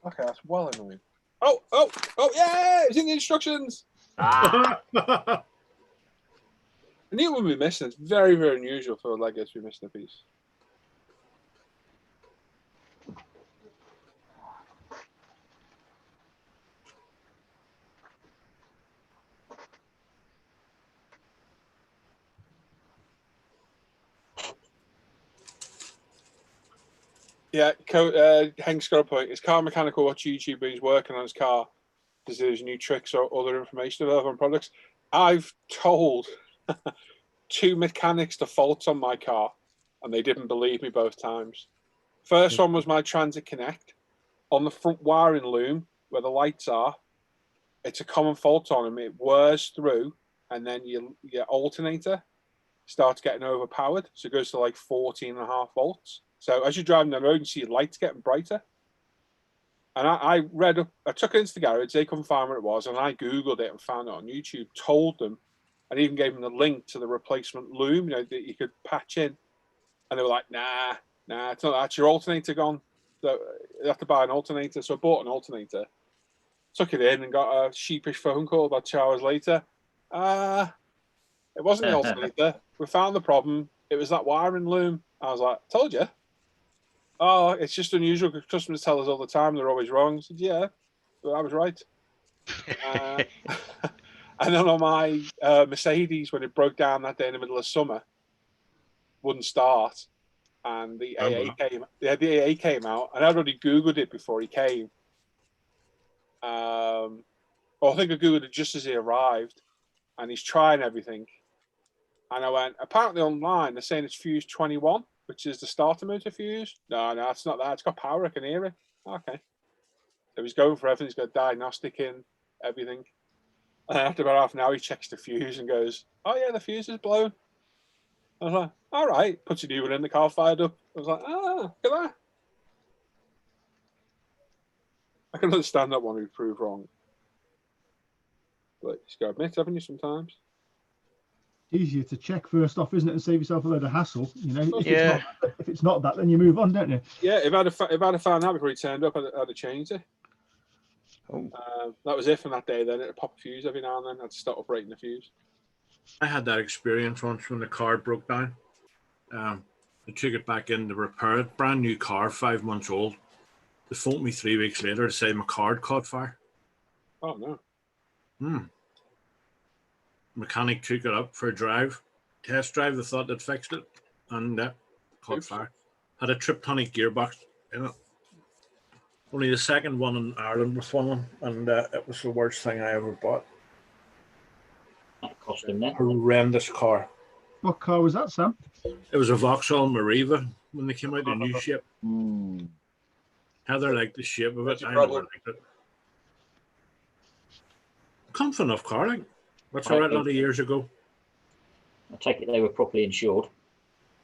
Okay, that's well annoying. Oh, yeah! It's in the instructions. I knew it would be missing. It's very, very unusual for a Lego to be missing a piece. Yeah, Hank's got a point. His car mechanical watch YouTuber. He's working on his car because there's new tricks or other information available on products. I've told 2 mechanics the faults on my car, and they didn't believe me both times. First one was my Transit Connect. On the front wiring loom, where the lights are, it's a common fault on them. It wears through, and then your alternator starts getting overpowered. So it goes to like 14.5 volts. So as you're driving down the road, you see your lights getting brighter. And I read up, I took it into the garage, they couldn't find what it was, and I Googled it and found it on YouTube, told them, and even gave them the link to the replacement loom, that you could patch in. And they were like, nah, it's not that. It's your alternator gone. So you have to buy an alternator. So I bought an alternator, took it in, and got a sheepish phone call about 2 hours later. It wasn't the alternator. We found the problem. It was that wiring loom. I was like, told you. Oh, it's just unusual because customers tell us all the time they're always wrong. I said, yeah, but I was right. And then on my Mercedes, when it broke down that day in the middle of summer, wouldn't start. And the AA came. Yeah, the AA came out, and I'd already Googled it before he came. I think I Googled it just as he arrived, and he's trying everything. And I went, apparently online, they're saying it's fuse 21, which is the starter motor fuse. No, it's not that. It's got power. I can hear it. Okay. So he's going for everything. He's got diagnostic in, everything. And after about half an hour, he checks the fuse and goes, oh, yeah, the fuse is blown. I was like, all right. Puts a new one in, the car fired up. I was like, look at that. I can understand that one we proved wrong. But you just got to admit, haven't you, sometimes? Easier to check first off, isn't it, and save yourself a load of hassle. Yeah. If it's not that, then you move on, don't you? Yeah, if I'd have found out before he turned up, I'd have changed it. Oh. That was it from that day. Then it'd pop a fuse every now and then. I'd start operating the fuse. I had that experience once when the car broke down. I took it back in to repair it. Brand new car, 5 months old. They phoned me 3 weeks later to say my car caught fire. Oh no. Mechanic took it up for a test drive. They thought they'd fixed it, and caught fire. Had a Triptonic gearbox in it. Only the second one in Ireland was one, and it was the worst thing I ever bought. That cost him that. Horrendous car. What car was that, Sam? It was a Vauxhall Mariva when they came out in new shape. Heather liked the shape of it. I never liked it. Comfort enough car, like. That's all right, a lot of years ago. I take it they were properly insured.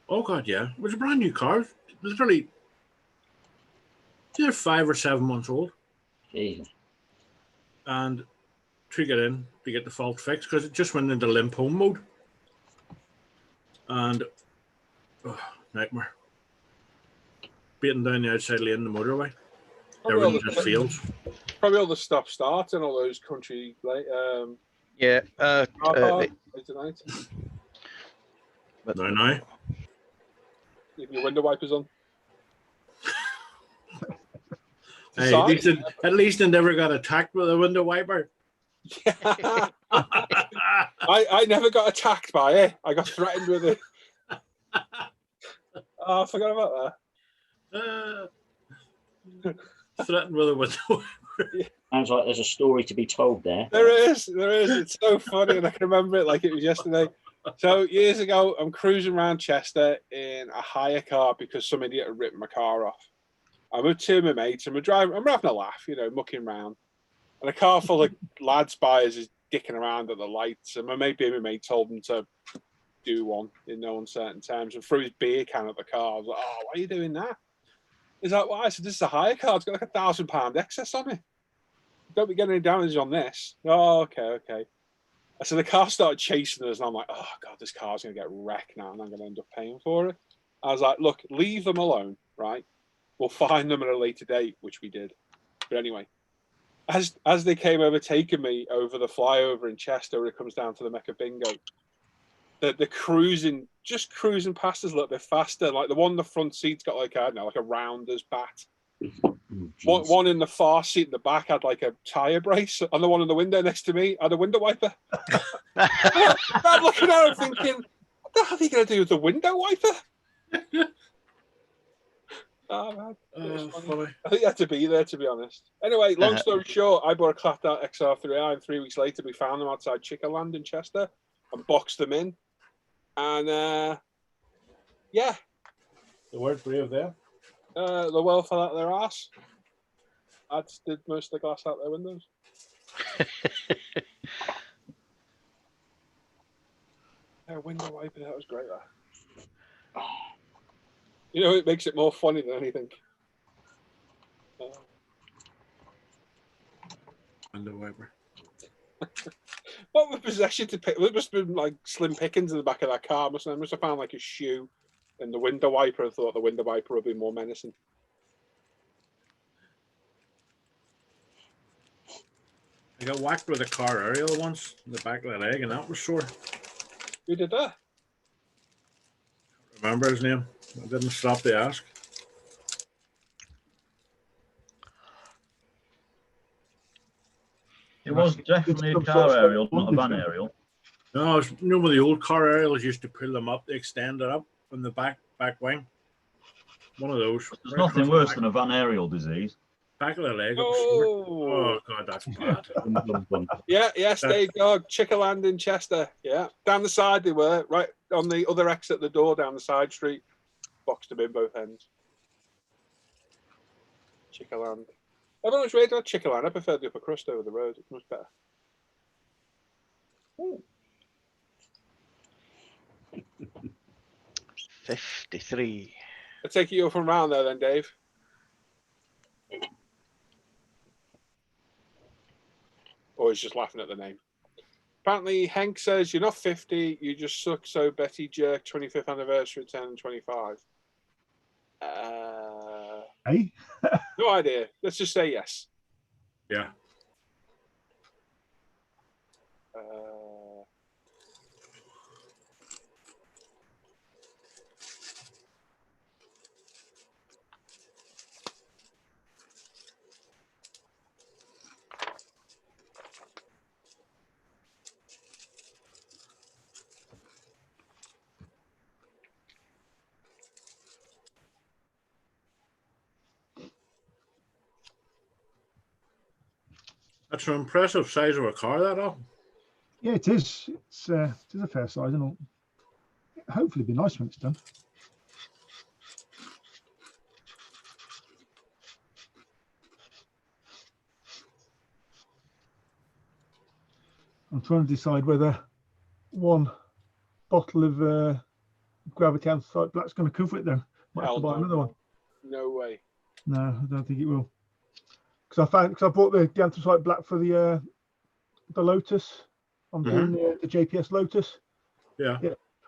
Oh, God, yeah. It was a brand new car. Literally, they're 5 or 7 months old. Jesus. And took it in to get the fault fixed because it just went into limp home mode. And, nightmare. Beating down the outside lane in the motorway. Everything just fails. Probably all the stop-start and all those country, like, yeah. tonight. But now. Leave your window wipers on. Hey, at least I never got attacked with a window wiper. Yeah. I never got attacked by it. I got threatened with it. Oh, I forgot about that. Threatened with a window wiper. Sounds like there's a story to be told there. There is. It's so funny, and I can remember it like it was yesterday. So years ago, I'm cruising around Chester in a hire car because some idiot had ripped my car off. I'm with 2 of my mates, and we're driving. I'm having a laugh, mucking around. And a car full of lads by us is dicking around at the lights. And my mate told him to do one in no uncertain terms and threw his beer can at the car. I was like, oh, why are you doing that? He's like, why? I said, this is a hire car. It's got like £1,000 excess on it. Don't be getting any damage on this. Oh, okay. So the car started chasing us, and I'm like, oh God, this car's going to get wrecked now, and I'm going to end up paying for it. I was like, look, leave them alone, right? We'll find them at a later date, which we did. But anyway, as they came overtaking me over the flyover in Chester, where it comes down to the Mecca Bingo, the cruising past us a little bit faster. Like the one in the front seat's got like a rounder's bat. One in the far seat in the back had like a tire brace, and the one in the window next to me had a window wiper. I'm looking at it thinking, what the hell are you going to do with the window wiper? Oh, man. Funny. I think you had to be there, to be honest. Anyway, long story short, I bought a clapped out XR3i, and 3 weeks later we found them outside Chickerland in Chester and boxed them in. And yeah. The word brave there. The well fell out of their arse. I just did most of the glass out their windows. Yeah, window wiper, that was great. That. You know, it makes it more funny than anything. Window wiper. What was possession to pick? It must have been like slim pickings in the back of that car. I must have found like a shoe and the window wiper. I thought the window wiper would be more menacing. I got whacked with a car aerial once in the back of the leg, and that was sore. Who did that? Remember his name? I didn't stop to ask. It was definitely a car aerial, not a van aerial. No, it's, you know when the old car aerials used to pull them up, they extend it up on the back wing. One of those. There's nothing worse than a van aerial disease. Back of the leg. Oh God, that's bad. Yes, there you go. Chickerland in Chester. Yeah, down the side they were, right on the other exit, the door down the side street. Boxed them in both ends. Chickerland. Everyone was rated on Chickerland. I prefer the upper crust over the road. It's much better. Ooh. 53. I'll take you from around there then, Dave. Or he's just laughing at the name. Apparently, Hank says, you're not 50, you just suck, so Betty Jerk, 25th anniversary, 10 and 25. Hey? No idea. Let's just say yes. Yeah. That's an impressive size of a car, that all. Yeah, it is. It is a fair size, and it'll hopefully be nice when it's done. I'm trying to decide whether one bottle of Gravity Anthracite Black's going to cover it, though. Might have to buy another one. No way. No, I don't think it will. Because I bought the Anthracite Black for the Lotus on the JPS Lotus. Yeah.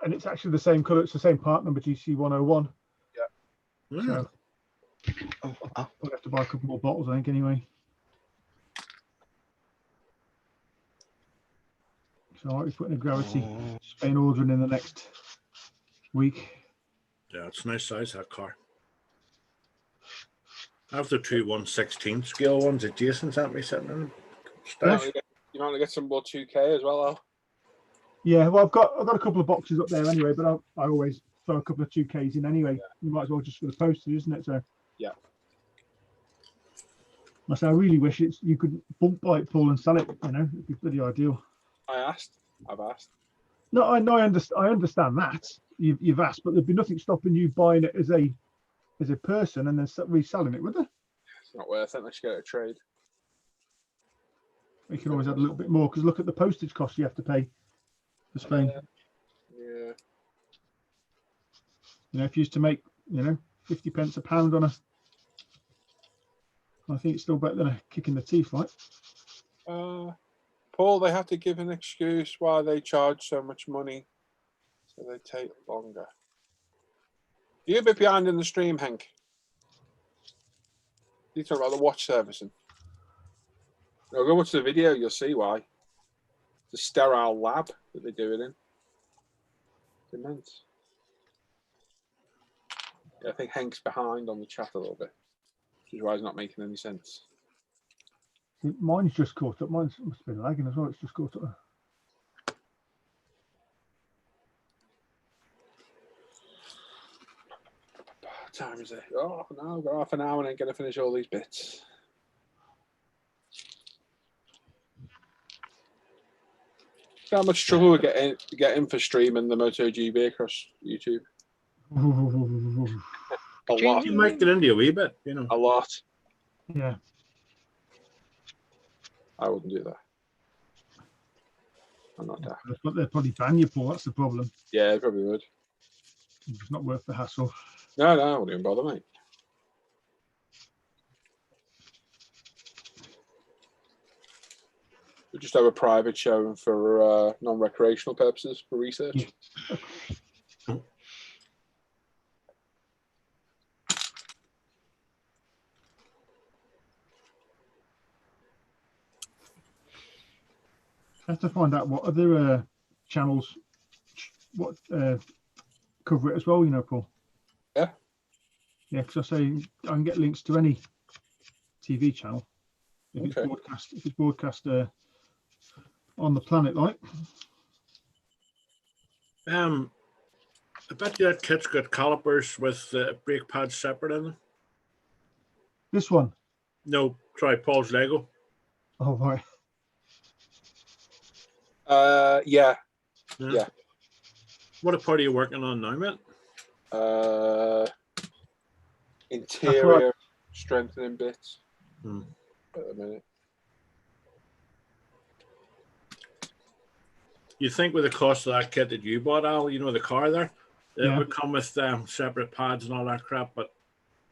And it's actually the same colour. It's the same part number, GC101. Yeah. So I'll have to buy a couple more bottles, I think, anyway. So I'll be putting a Gravity Spain ordering in the next week. Yeah, it's a nice size, that car. I have the two 1/16 scale ones that Jason sent me sitting in the You might get some more 2K as well, Al. Yeah, well, I've got a couple of boxes up there anyway, but I always throw a couple of 2Ks in anyway. You might as well just for the postage, isn't it? So yeah. I really wish you could bump buy it, Paul, and sell it. You know, it'd be pretty ideal. I've asked. No, I understand that you've asked, but there'd be nothing stopping you buying it as a person and then reselling it, would there? It's not worth it unless you get a trade. You can always add a little bit more because look at the postage cost you have to pay for Spain. Yeah. You know, if you used to make 50 pence a pound on I think it's still better than a kick in the teeth, right? Paul, they have to give an excuse why they charge so much money, so they take longer. You're a bit behind in the stream, Hank. You talk about the watch servicing. No, go watch the video, you'll see why. The sterile lab that they do it in. It's immense. Yeah, I think Hank's behind on the chat a little bit, which is why he's not making any sense. Mine's just caught up. Mine's must have been lagging as well. It's just caught up. What time is it? Oh, no, I've got half an hour and I'm going to finish all these bits. How much trouble we get in for streaming the MotoGP across YouTube? A lot. You might get into a wee bit, you know. A lot. Yeah. I wouldn't do that. I'm not that. But they'd probably ban you, Paul. That's the problem. Yeah, they probably would. It's not worth the hassle. No, I wouldn't even bother, mate. We just have a private show for non-recreational purposes for research. I have to find out what other channels cover it as well, you know, Paul. Yeah. Yeah, because I say I can get links to any TV channel if Okay. it's broadcast on the planet, like. I bet you that kit's got calipers with brake pads separate in them. This one. No, try Paul's Lego. Oh right. Yeah. What part are you working on now, mate? Interior strengthening bits Hmm. at the minute. You think with the cost of that kit that you bought, Al, you know, the car there, it Yeah. would come with separate pads and all that crap, but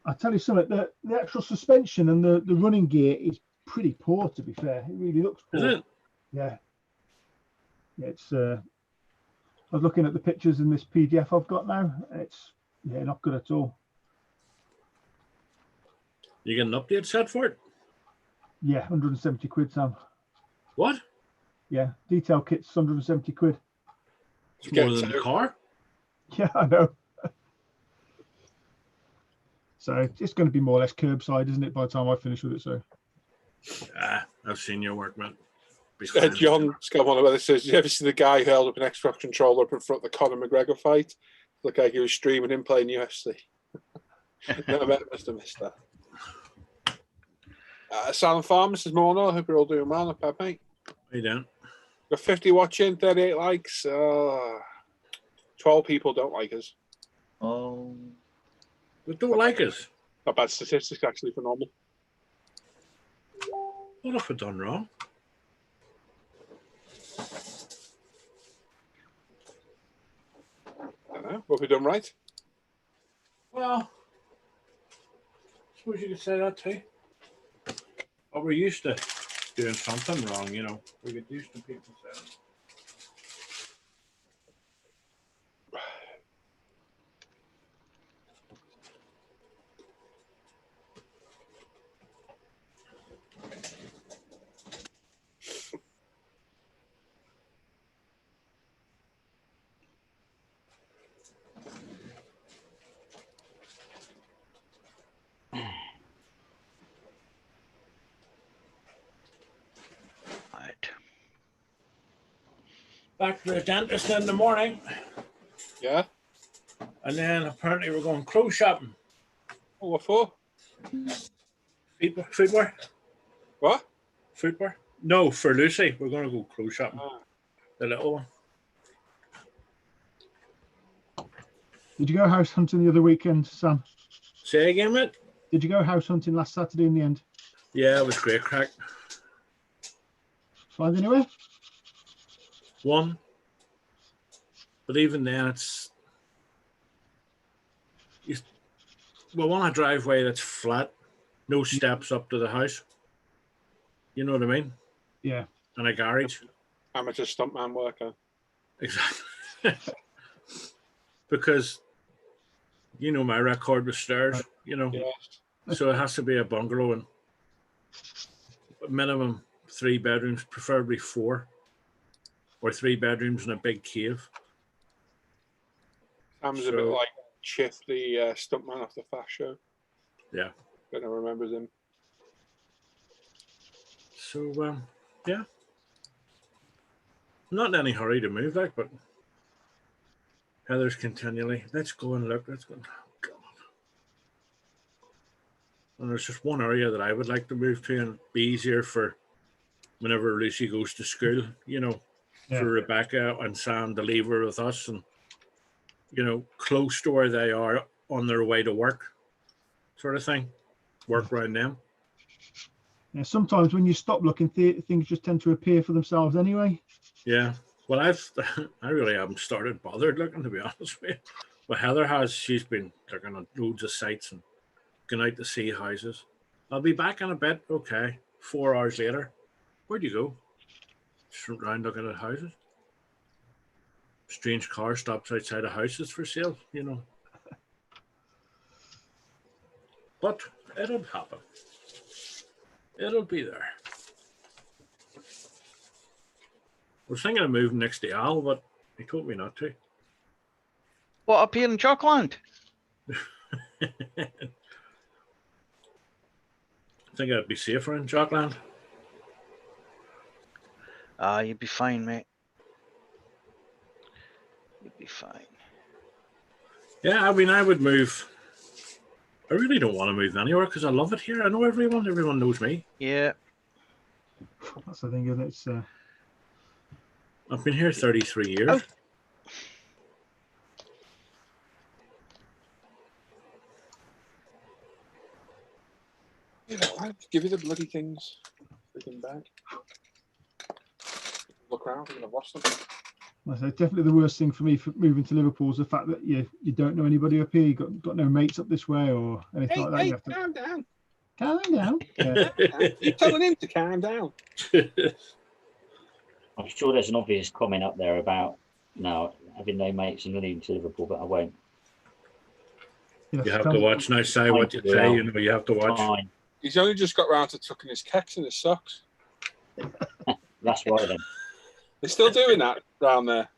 I tell you something, the actual suspension and the running gear is pretty poor, to be fair. It really looks poor. is it? Yeah. Yeah, it's I was looking at the pictures in this PDF I've got now. It's not good at all. You get an update set for it? Yeah, 170 quid, Sam. What? Yeah, detail kit's 170 quid. It's more than the car? Yeah, I know. So it's going to be more or less curbside, isn't it, by the time I finish with it? So I've seen your work, man. John's got one of it. Says, "You ever see the guy who held up an Xbox controller up in front of the Conor McGregor fight? Looked like he was streaming him playing UFC." No, I must have missed that. Silent Farmer says, "Morning. I hope you're all doing well. Not bad, mate." You don't. Got 50 watching, 38 likes. 12 people don't like us. Oh, But don't like us. Not bad statistics, actually, for normal. What have we done wrong? I don't know. What have we done right? Well, I suppose you could say that too. But we're used to doing something wrong, you know. We get used to people saying. Right. Back to the dentist in the morning, Yeah. and then apparently we're going clothes shopping. Oh, what for? Footwear? What? Footwear? No, for Lucy. We're going to go clothes shopping. Ah. The little one. Did you go house hunting the other weekend, Sam? Say again, mate? Did you go house hunting last Saturday in the end? Yeah, it was great crack. Find anywhere? One. But even then, we want a driveway that's flat, no steps up to the house. You know what I mean? Yeah. and a garage. Amateur stuntman worker. Exactly. Because you know my record with stairs, you know. Yes. So it has to be a bungalow and minimum 3 bedrooms, preferably 4, or 3 bedrooms and a big cave. Sam's a bit like Chip, the stuntman off the Fast Show. Yeah. Don't know, remembers him. So yeah. Not in any hurry to move, like, but Heather's continually, let's go and look, let's go. Oh, God. And there's just one area that I would like to move to and be easier for whenever Lucy goes to school, you know, for Rebecca and Sam to leave her with us and, you know, close to where they are on their way to work, sort of thing. Work around them. Yeah, sometimes when you stop looking, things just tend to appear for themselves anyway. Yeah. Well, I really haven't started bothered looking, to be honest with you. But Heather has. She's been looking at loads of sites and going out to see houses. I'll be back in a bit. Okay. 4 hours later. Where'd you go? Just went round looking at houses. Strange car stops outside of houses for sale, you know. But it'll happen. It'll be there. I was thinking of moving next to Al, but he told me not to. What, up here in Jockland? I think I'd be safer in Jockland. You'd be fine, mate. You'd be fine. Yeah, I mean, I would move. I really don't want to move anywhere because I love it here. I know everyone. Everyone knows me. Yeah. That's the thing, isn't it? It's, I've been here 33 years. Oh. You know, I give you the bloody things. Freaking bag. Look around, I'm going to wash them. I say definitely the worst thing for me for moving to Liverpool is the fact that you don't know anybody up here. You got no mates up this way or anything like that. Hey, You have to calm down. calm down. Yeah. You're telling him to calm down. I'm sure there's an obvious comment up there about having no mates and moving to Liverpool, but I won't. You have to watch now. Say what you say. You know, you have to watch. Fine. He's only just got round to tucking his kecks in his socks. That's right then. They're still doing that down there.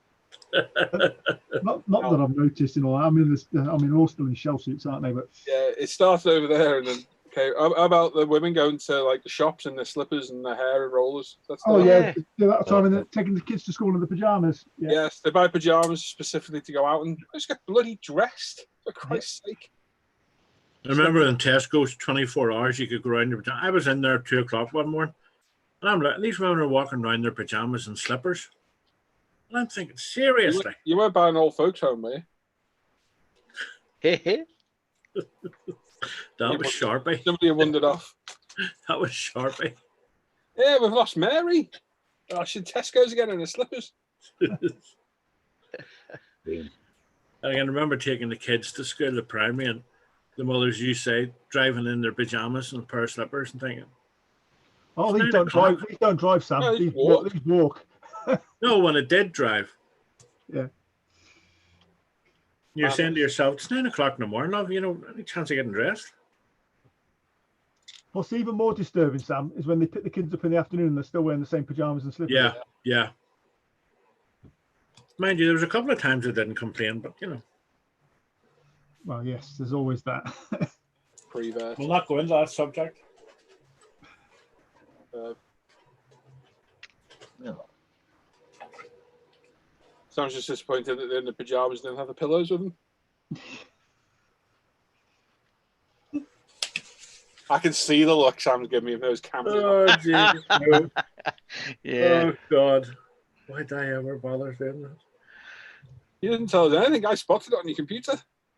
Not that I've noticed in all. I mean, they're all still in shell suits, aren't they? But Yeah, it started over there, and then okay. How about the women going to like the shops in their slippers and their hair and rollers? That's yeah, that time and taking the kids to school in the pajamas. Yeah. Yes, they buy pajamas specifically to go out and just get bloody dressed, for Christ's sake. I remember in Tesco's 24 hours you could go around your pajamas. I was in there at 2 o'clock one morning, and I'm like, these women are walking around their pajamas and slippers. And I'm thinking, seriously. You weren't buying old folks home, were you? That was Sharpie. Somebody wandered off. That was Sharpie. Yeah, we've lost Mary. Oh, she's Tesco's again in her slippers. I can remember taking the kids to school at primary, and the mothers, you say, driving in their pajamas and a pair of slippers and thinking, oh, these don't drive. These don't drive, Sam. No, these walk. No, when it did drive. Yeah. You're saying to yourself, it's 9 o'clock in the morning, love, you know, any chance of getting dressed? What's even more disturbing, Sam, is when they pick the kids up in the afternoon and they're still wearing the same pajamas and slippers. Yeah. Mind you, there was a couple of times I didn't complain, but you know. Well, yes, there's always that. Pre-vet. We'll not go into that subject. Sounds just disappointed that they're in the pajamas and don't have the pillows with them. I can see the look Sam's giving me of those cameras. Oh, Jesus. No. Yeah. Oh, God. Why did I ever bother doing that? You didn't tell us anything. I spotted it on your computer.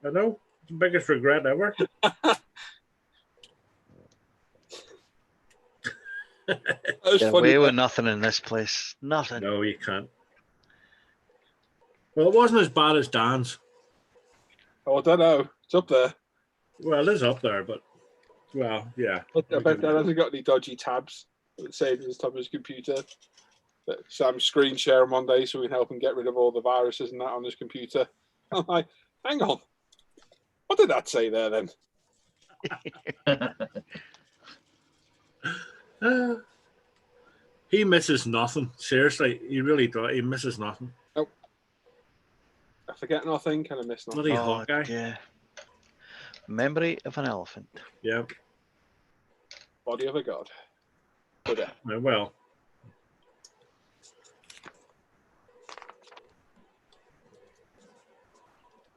I know. It's the biggest regret ever. Get away with nothing in this place. Nothing. No, you can't. Well, it wasn't as bad as Dan's. Oh, I don't know. It's up there. Well, it is up there, but, well, yeah. I bet Dan hasn't got any dodgy tabs saved at the top of his computer. Sam screen share him one day so we can help him get rid of all the viruses and that on his computer. I'm like, hang on, what did that say there then? He misses nothing. Seriously, he really does. He misses nothing. Nope. I forget nothing, kind of miss nothing. Bloody Hawkeye. Yeah. Memory of an elephant. Yeah. Body of a god. Buddha. Well.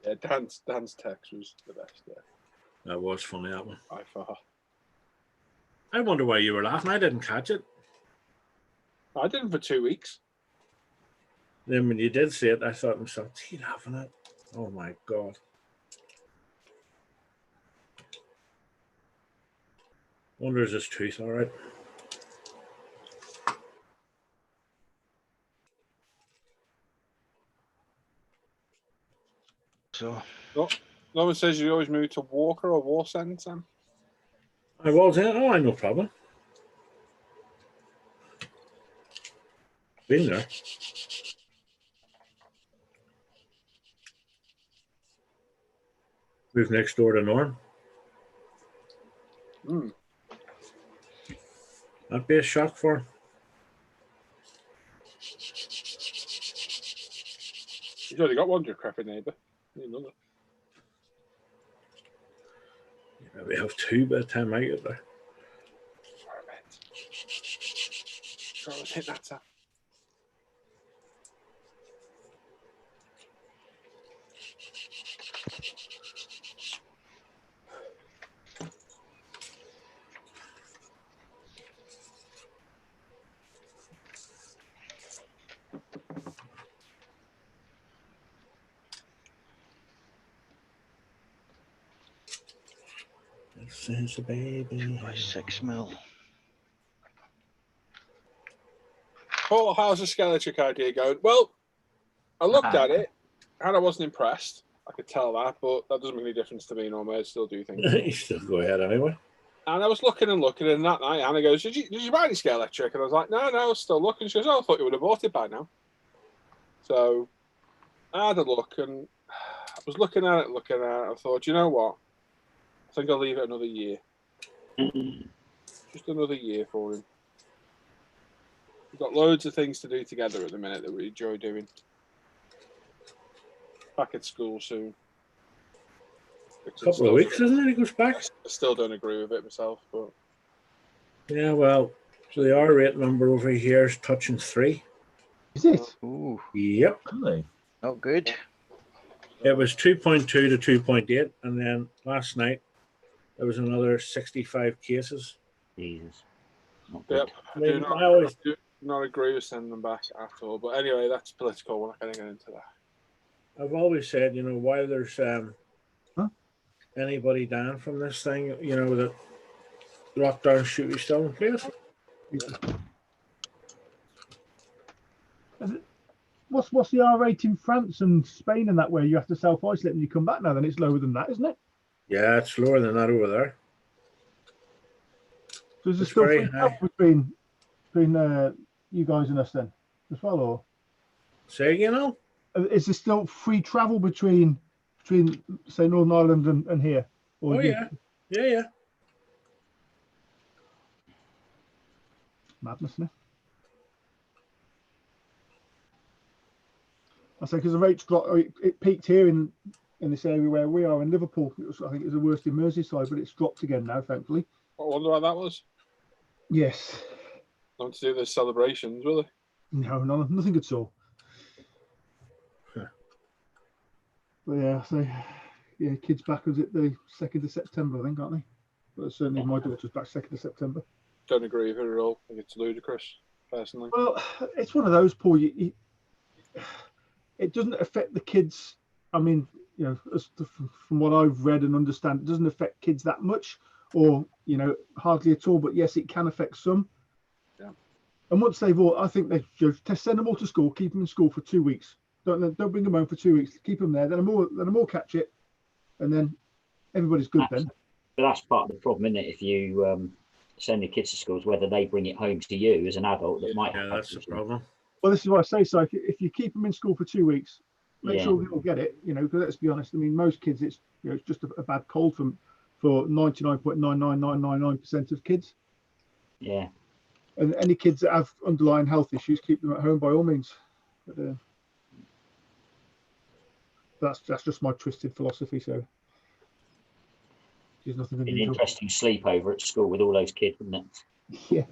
Yeah, Dan's text was the best. Yeah. That was funny, that one. By far. I wonder why you were laughing. I didn't catch it. I did it for 2 weeks. Then when you did see it, I thought to myself, is he laughing at? Oh my God. Wonder is his tooth all right? So. No one says you always move to Walker or Wallsend, Sam? I was in. Oh, no problem. Been there. Moved next door to Norm. That'd be a shock for him. He's already got one decrepit neighbour. Another. Yeah, we have two by the time I get there. Go on, hit that, Sam. This is a baby. 6 mil. Paul, how's the Skeletric idea going? Well, I looked at it and I wasn't impressed. I could tell that, but that doesn't make any difference to me normally. I still do things. You still go ahead anyway. And I was looking, and that night Anna goes, did you buy any Skeletric? And I was like, no, I was still looking. She goes, oh, I thought you would have bought it by now. So I had a look, and I was looking at it. I thought, you know what? I think I'll leave it another year. Just another year for him. We've got loads of things to do together at the minute that we enjoy doing. Back at school soon. A couple of weeks, isn't it? He goes back. I still don't agree with it myself, but yeah, well, so the R rate number over here is touching 3. Is it? Ooh. Yep. Really? Not good. It was 2.2 to 2.8, and then last night there was another 65 cases. Jesus. Not yep, good. I do not agree with sending them back at all. But anyway, that's political. We're not going to get into that. I've always said, while there's anybody down from this thing, that lockdown should be still in place. What's the R rate in France and Spain and that, where you have to self-isolate when you come back now? Then it's lower than that, isn't it? Yeah, it's lower than that over there. So is there It's still very free help between you guys and us then as well, or say again? Is there still free travel between say Northern Ireland and here? Or oh yeah. Madness, isn't it? I say because the rates dropped. It peaked here in this area where we are in Liverpool. I think it was the worst in Merseyside, but it's dropped again now, thankfully. I wonder why that was. Yes. Nothing to do with the celebrations, really. No, nothing at all. Huh. But yeah, so yeah, kids back, was it the 2nd of September, I think, aren't they? But certainly my daughter's back 2nd of September. Don't agree with it at all. I think it's ludicrous, personally. Well, it's one of those, Paul. It doesn't affect the kids. I mean, from what I've read and understand, it doesn't affect kids that much, or hardly at all. But yes, it can affect some. Yeah. And once they've all, I think they send them all to school, keep them in school for 2 weeks. Don't bring them home for 2 weeks. Keep them there. Then them all catch it, and then everybody's good then. But that's part of the problem, isn't it? If you send your kids to schools, whether they bring it home to you as an adult, that might. Yeah, that's the problem. Well, this is what I say. So if you keep them in school for 2 weeks, make Yeah. sure they all get it. You know, because let's be honest. I mean, most kids, it's it's just a bad cold for 99.99999% of kids. Yeah. And any kids that have underlying health issues, keep them at home by all means. But, that's just my twisted philosophy. So there's nothing An unusual. interesting sleepover at school with all those kids, wouldn't it? Yeah.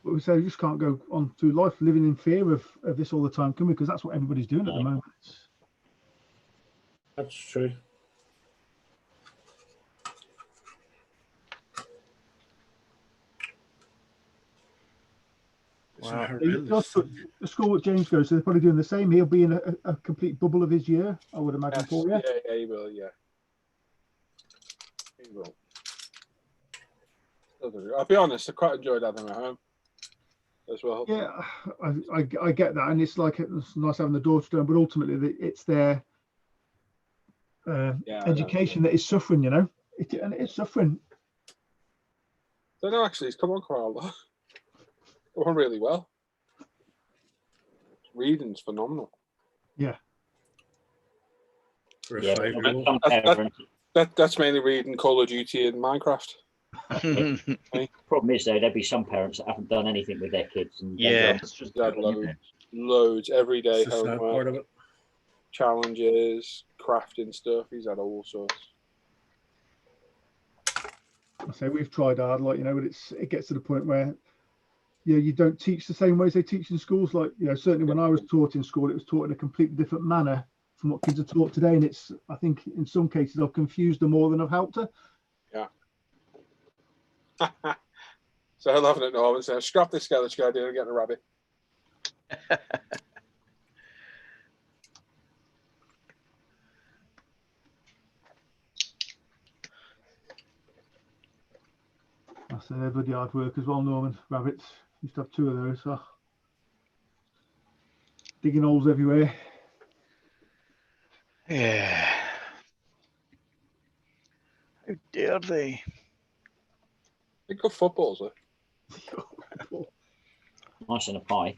But we say we just can't go on through life living in fear of this all the time, can we? Because that's what everybody's doing at the moment. That's true. Wow. The school that James goes to, they're probably doing the same. He'll be in a complete bubble of his year, I would imagine, Yes, Paul. Yeah, yeah, he will. Yeah, he will. I'll be honest, I quite enjoyed having him at home as well. Yeah, I get that, and it's like it's nice having the daughter done, but ultimately it's their education that is suffering. You know, and it's suffering. So no, actually, he's come on quite a lot. Come on really well. Reading's phenomenal. Yeah. For a Yeah, 5-year-old. some parents, That's mainly reading Call of Duty and Minecraft. problem is though, there'll be some parents that haven't done anything with their kids, and Yeah. It's just He's had loads every day That's the sad part homework, of it. challenges, crafting stuff. He's had all sorts. I say we've tried hard, like but it gets to the point where you don't teach the same way as they teach in schools. Like certainly when I was taught in school, it was taught in a completely different manner from what kids are taught today, and I think in some cases I've confused them more than I've helped her. Yeah. So I'm laughing at Norman saying, "Scrap this skeleton idea and get a rabbit." I say they're bloody hard work as well, Norman. Rabbits used to have 2 of those. So digging holes everywhere. Yeah. How dare they? They're good footballs, though. nice in a pie.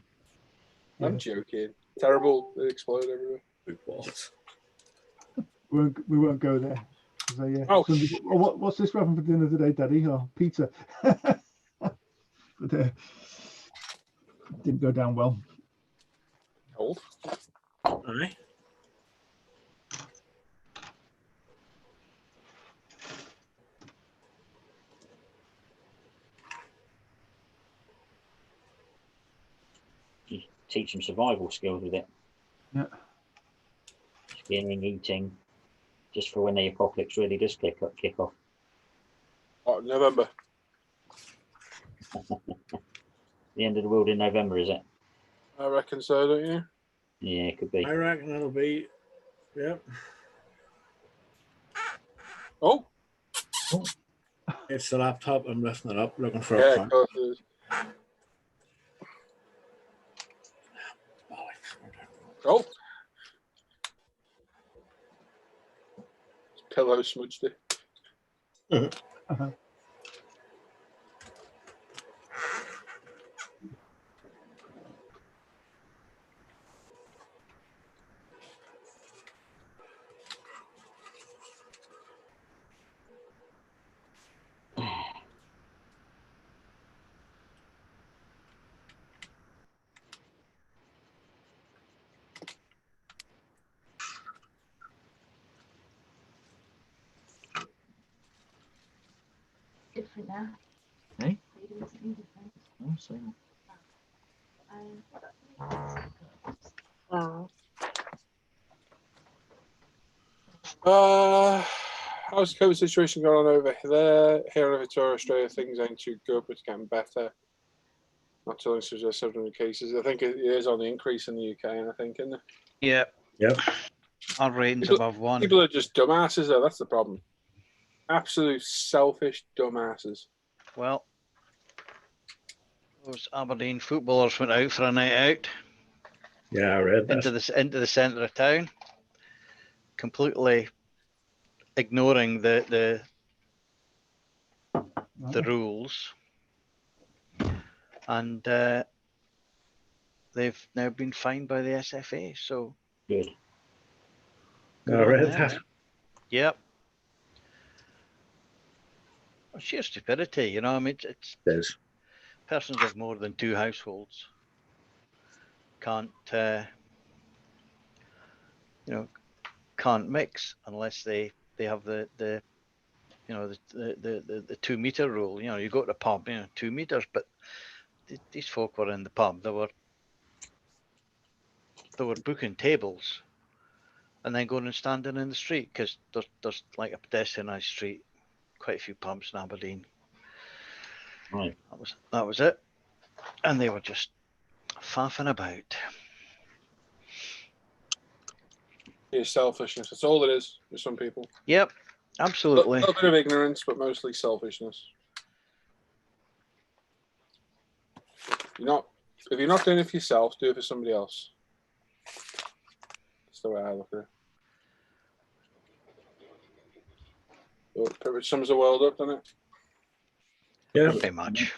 I'm joking. Terrible. They explode everywhere. Big balls. We won't go there. So, yeah. Oh, what's this we're having for dinner today, Daddy? Oh, pizza. But didn't go down well. cold. Aye. You teach them survival skills with it. Yeah. Skinning, eating, just for when the apocalypse really does kick off. Oh, November. The end of the world in November, is it? I reckon so, don't you? Yeah, it could be. I reckon it'll be. Yep. Oh. It's the laptop. I'm lifting it up, looking for a Yeah, phone. of course it is. Oh. Pillow smudged it. Uh-huh. Different now. Hey? Are you doing something different? I'm saying. Wow. How's the COVID situation going on over there? Here in Victoria, Australia, things ain't too good, but it's getting better. Not too long since there's 700 cases. I think it is on the increase in the UK, I think, isn't it? Yep. Yep. Our rating's People- above 1. People are just dumbasses, though. That's the problem. Absolute selfish dumbasses. Well, those Aberdeen footballers went out for a night out Yeah, I read that. into the centre of town, completely ignoring the rules, and they've now been fined by the SFA. So Good. good I on read them. that. Yep. Well, sheer stupidity, you know. I mean, it's There's persons of more than 2 households can't, can't mix unless they have the 2 meter rule. You know, you go to the pub, 2 meters, but these folk were in the pub. They were booking tables and then going and standing in the street because there's like a pedestrianised street, quite a few pubs in Aberdeen. Right. That was it, and they were just faffing about. It's selfishness. That's all it is for some people. Yep, absolutely. A little bit of ignorance, but mostly selfishness. If you're not doing it for yourself, do it for somebody else. That's the way I look at it. Well, it pretty much sums the world up, doesn't it? yeah. Very much.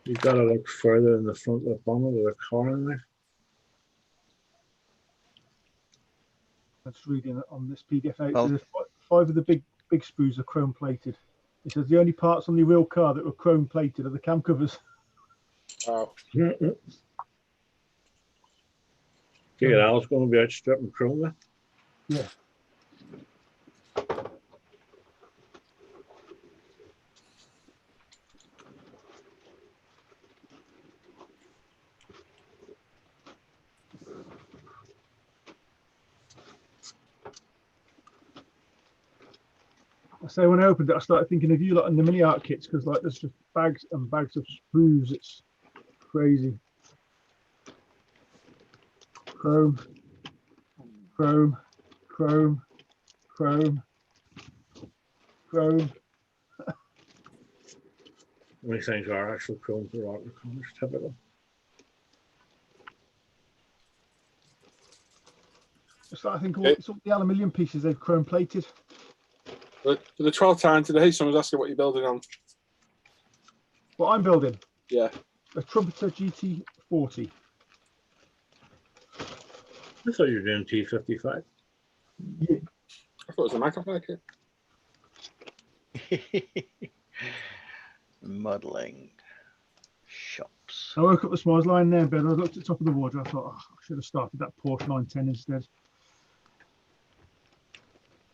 You've got to look further in the front of the bonnet of the car in there. That's reading on this PDF out. Well- There's 5 of the big sprues are chrome plated. It says the only parts on the real car that were chrome plated are the cam covers. Wow. Figured I was going to be out stripping chrome there. Yeah. So when I opened it, I started thinking of you lot and the mini art kits because like there's just bags and bags of sprues. It's crazy. Chrome, chrome, chrome, chrome, chrome. How many things are actual chrome for rock corners typical? I started thinking it's all the aluminium pieces they've chrome plated. For the 12th time today, someone's asking what you're building on. What I'm building? Yeah. A Trumpeter GT40. I thought you were doing T55. Yeah. I thought it was a microphone kit. Modelling shops. I woke up this morning, I was lying there in bed, and I looked at the top of the wardrobe. I thought, oh, I should have started that Porsche 910 instead.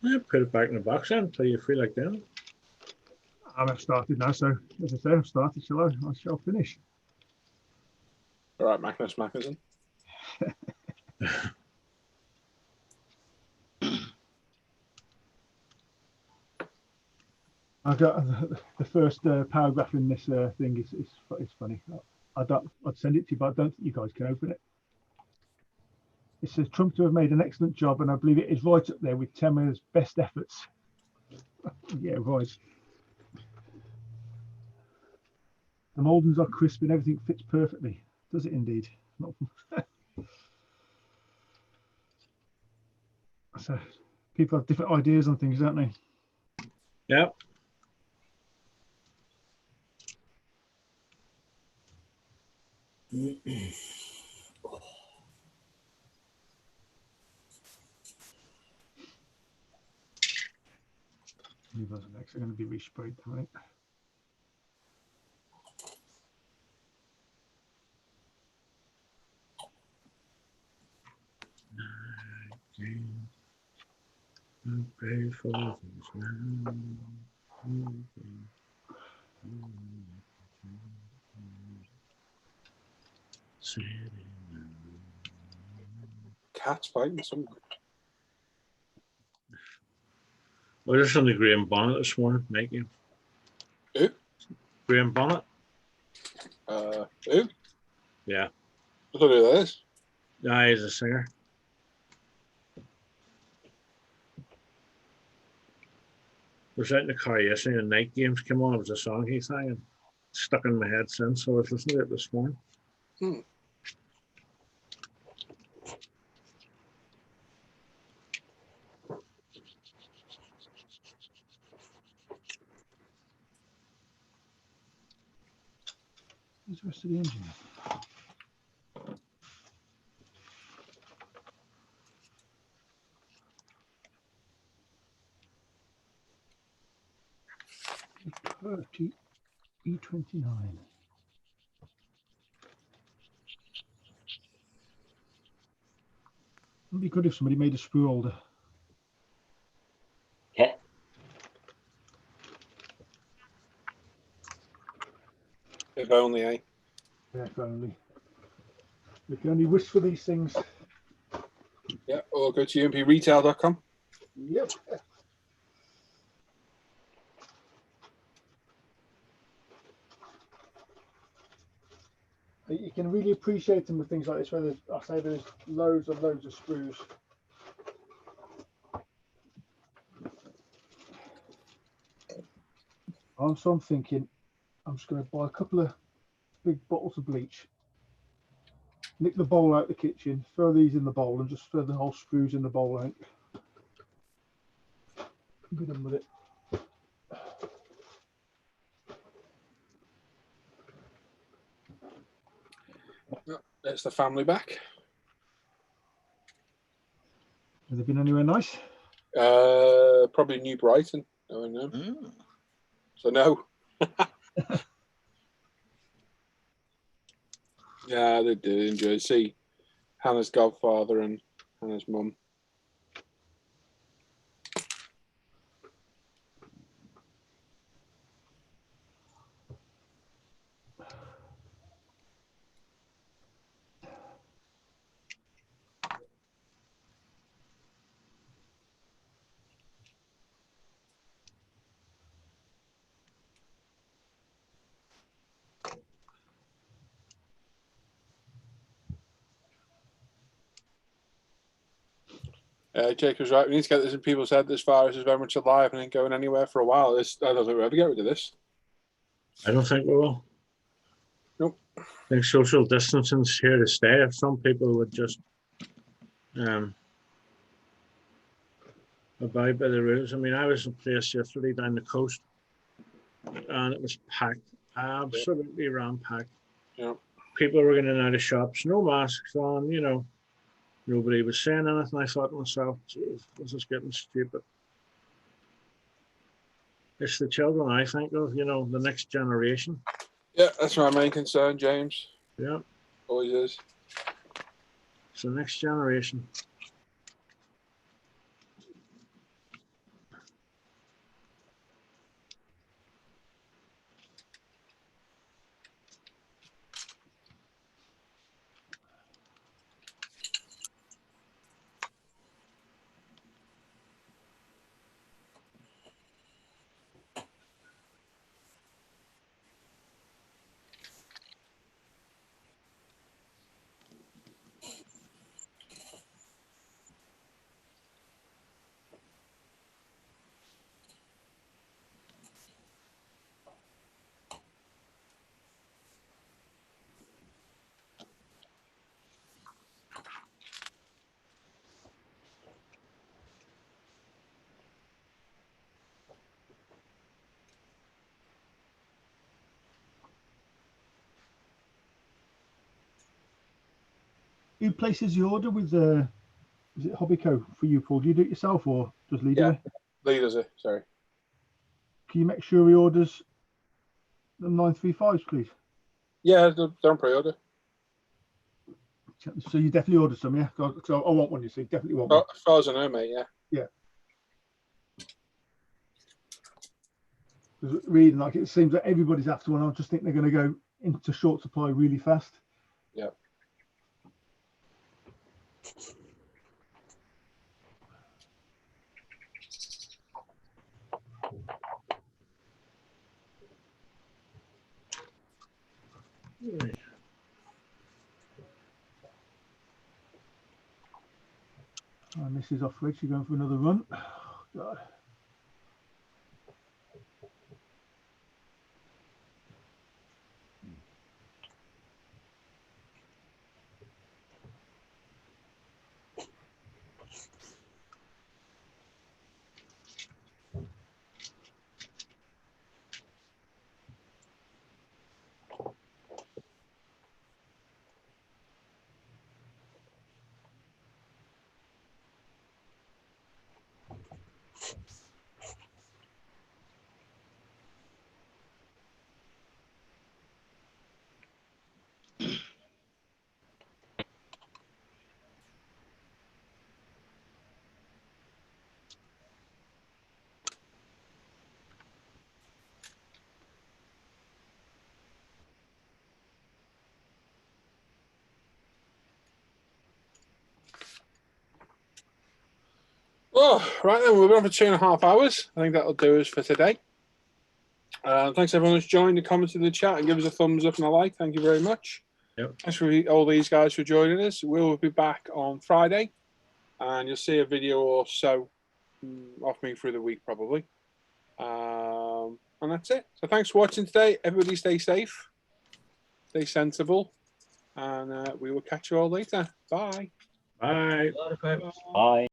Yeah, put it back in the box then until you feel like doing it. I've started now, so as I say, I've started. I shall finish. All right, Magnus Magnuson. I got the first paragraph in this thing is funny. I'd send it to you, but I don't think you guys can open it. It says Trump to have made an excellent job, and I believe it is right up there with Tema's best efforts. Yeah, right. The mouldings are crisp and everything fits perfectly. Does it indeed? Not so people have different ideas on things, don't they? Yeah. Those next are going to be resprayed, right? Cat's biting somewhere. I was just on the Graham Bonnet this morning, making. Who? Graham Bonnet? Who? Yeah. I don't know who that is. Yeah, he's a singer. I was out in the car yesterday and Night Games came on. It was a song he sang and stuck in my head since, so I was listening to it this morning. Where's the rest of the engine? E29. It'd be good if somebody made a sprue holder. Yeah. If only, eh? Yeah, if only. We can only wish for these things. Yeah, or go to umpretail.com. Yep. You can really appreciate them with things like this, where there's, I say there's loads and loads of sprues. So I'm thinking I'm just going to buy a couple of big bottles of bleach, nick the bowl out the kitchen, throw these in the bowl, and just throw the whole sprues in the bowl. I think. Be done with it. There's the family back. Have they been anywhere nice? Probably New Brighton. No, no. Mm. So no. Yeah, they did enjoy. See Hannah's godfather and Hannah's mum. Jacob's right. We need to get this in people's head. This virus is very much alive and ain't going anywhere for a while. I don't think we'll ever get rid of this. I don't think we will. Nope. I think social distancing is here to stay. If some people would just abide by the rules. I mean, I was in a place yesterday down the coast, and it was packed, absolutely ram-packed. Yeah. People were getting out of shops, no masks on, you know. Nobody was saying anything. I thought to myself, geez, this is getting stupid. It's the children, I think, of, you know, the next generation. Yeah, that's my main concern, James. Yeah. Always is. It's the next generation. Who places the order with is it Hobbyco for you, Paul? Do you do it yourself or does Lee do it? Lee does it, sorry. Can you make sure he orders the 935s, please? Yeah, they're on pre-order. So you definitely ordered some, yeah? Because I want one, you see. Definitely want one. As far as I know, mate, yeah. Yeah. Because reading, like, it seems that everybody's after one. I just think they're going to go into short supply really fast. Yeah. Right. And this is off red. She's going for another run. Oh, God. Oh, right then, we've been on for 2.5 hours. I think that'll do us for today. Thanks everyone who's joined and commented in the chat and give us a thumbs up and a like. Thank you very much. Yep. Thanks for all these guys for joining us. We'll be back on Friday, and you'll see a video or so off me through the week probably. And that's it. So thanks for watching today. Everybody stay safe, stay sensible, and we will catch you all later. Bye. Bye. Bye.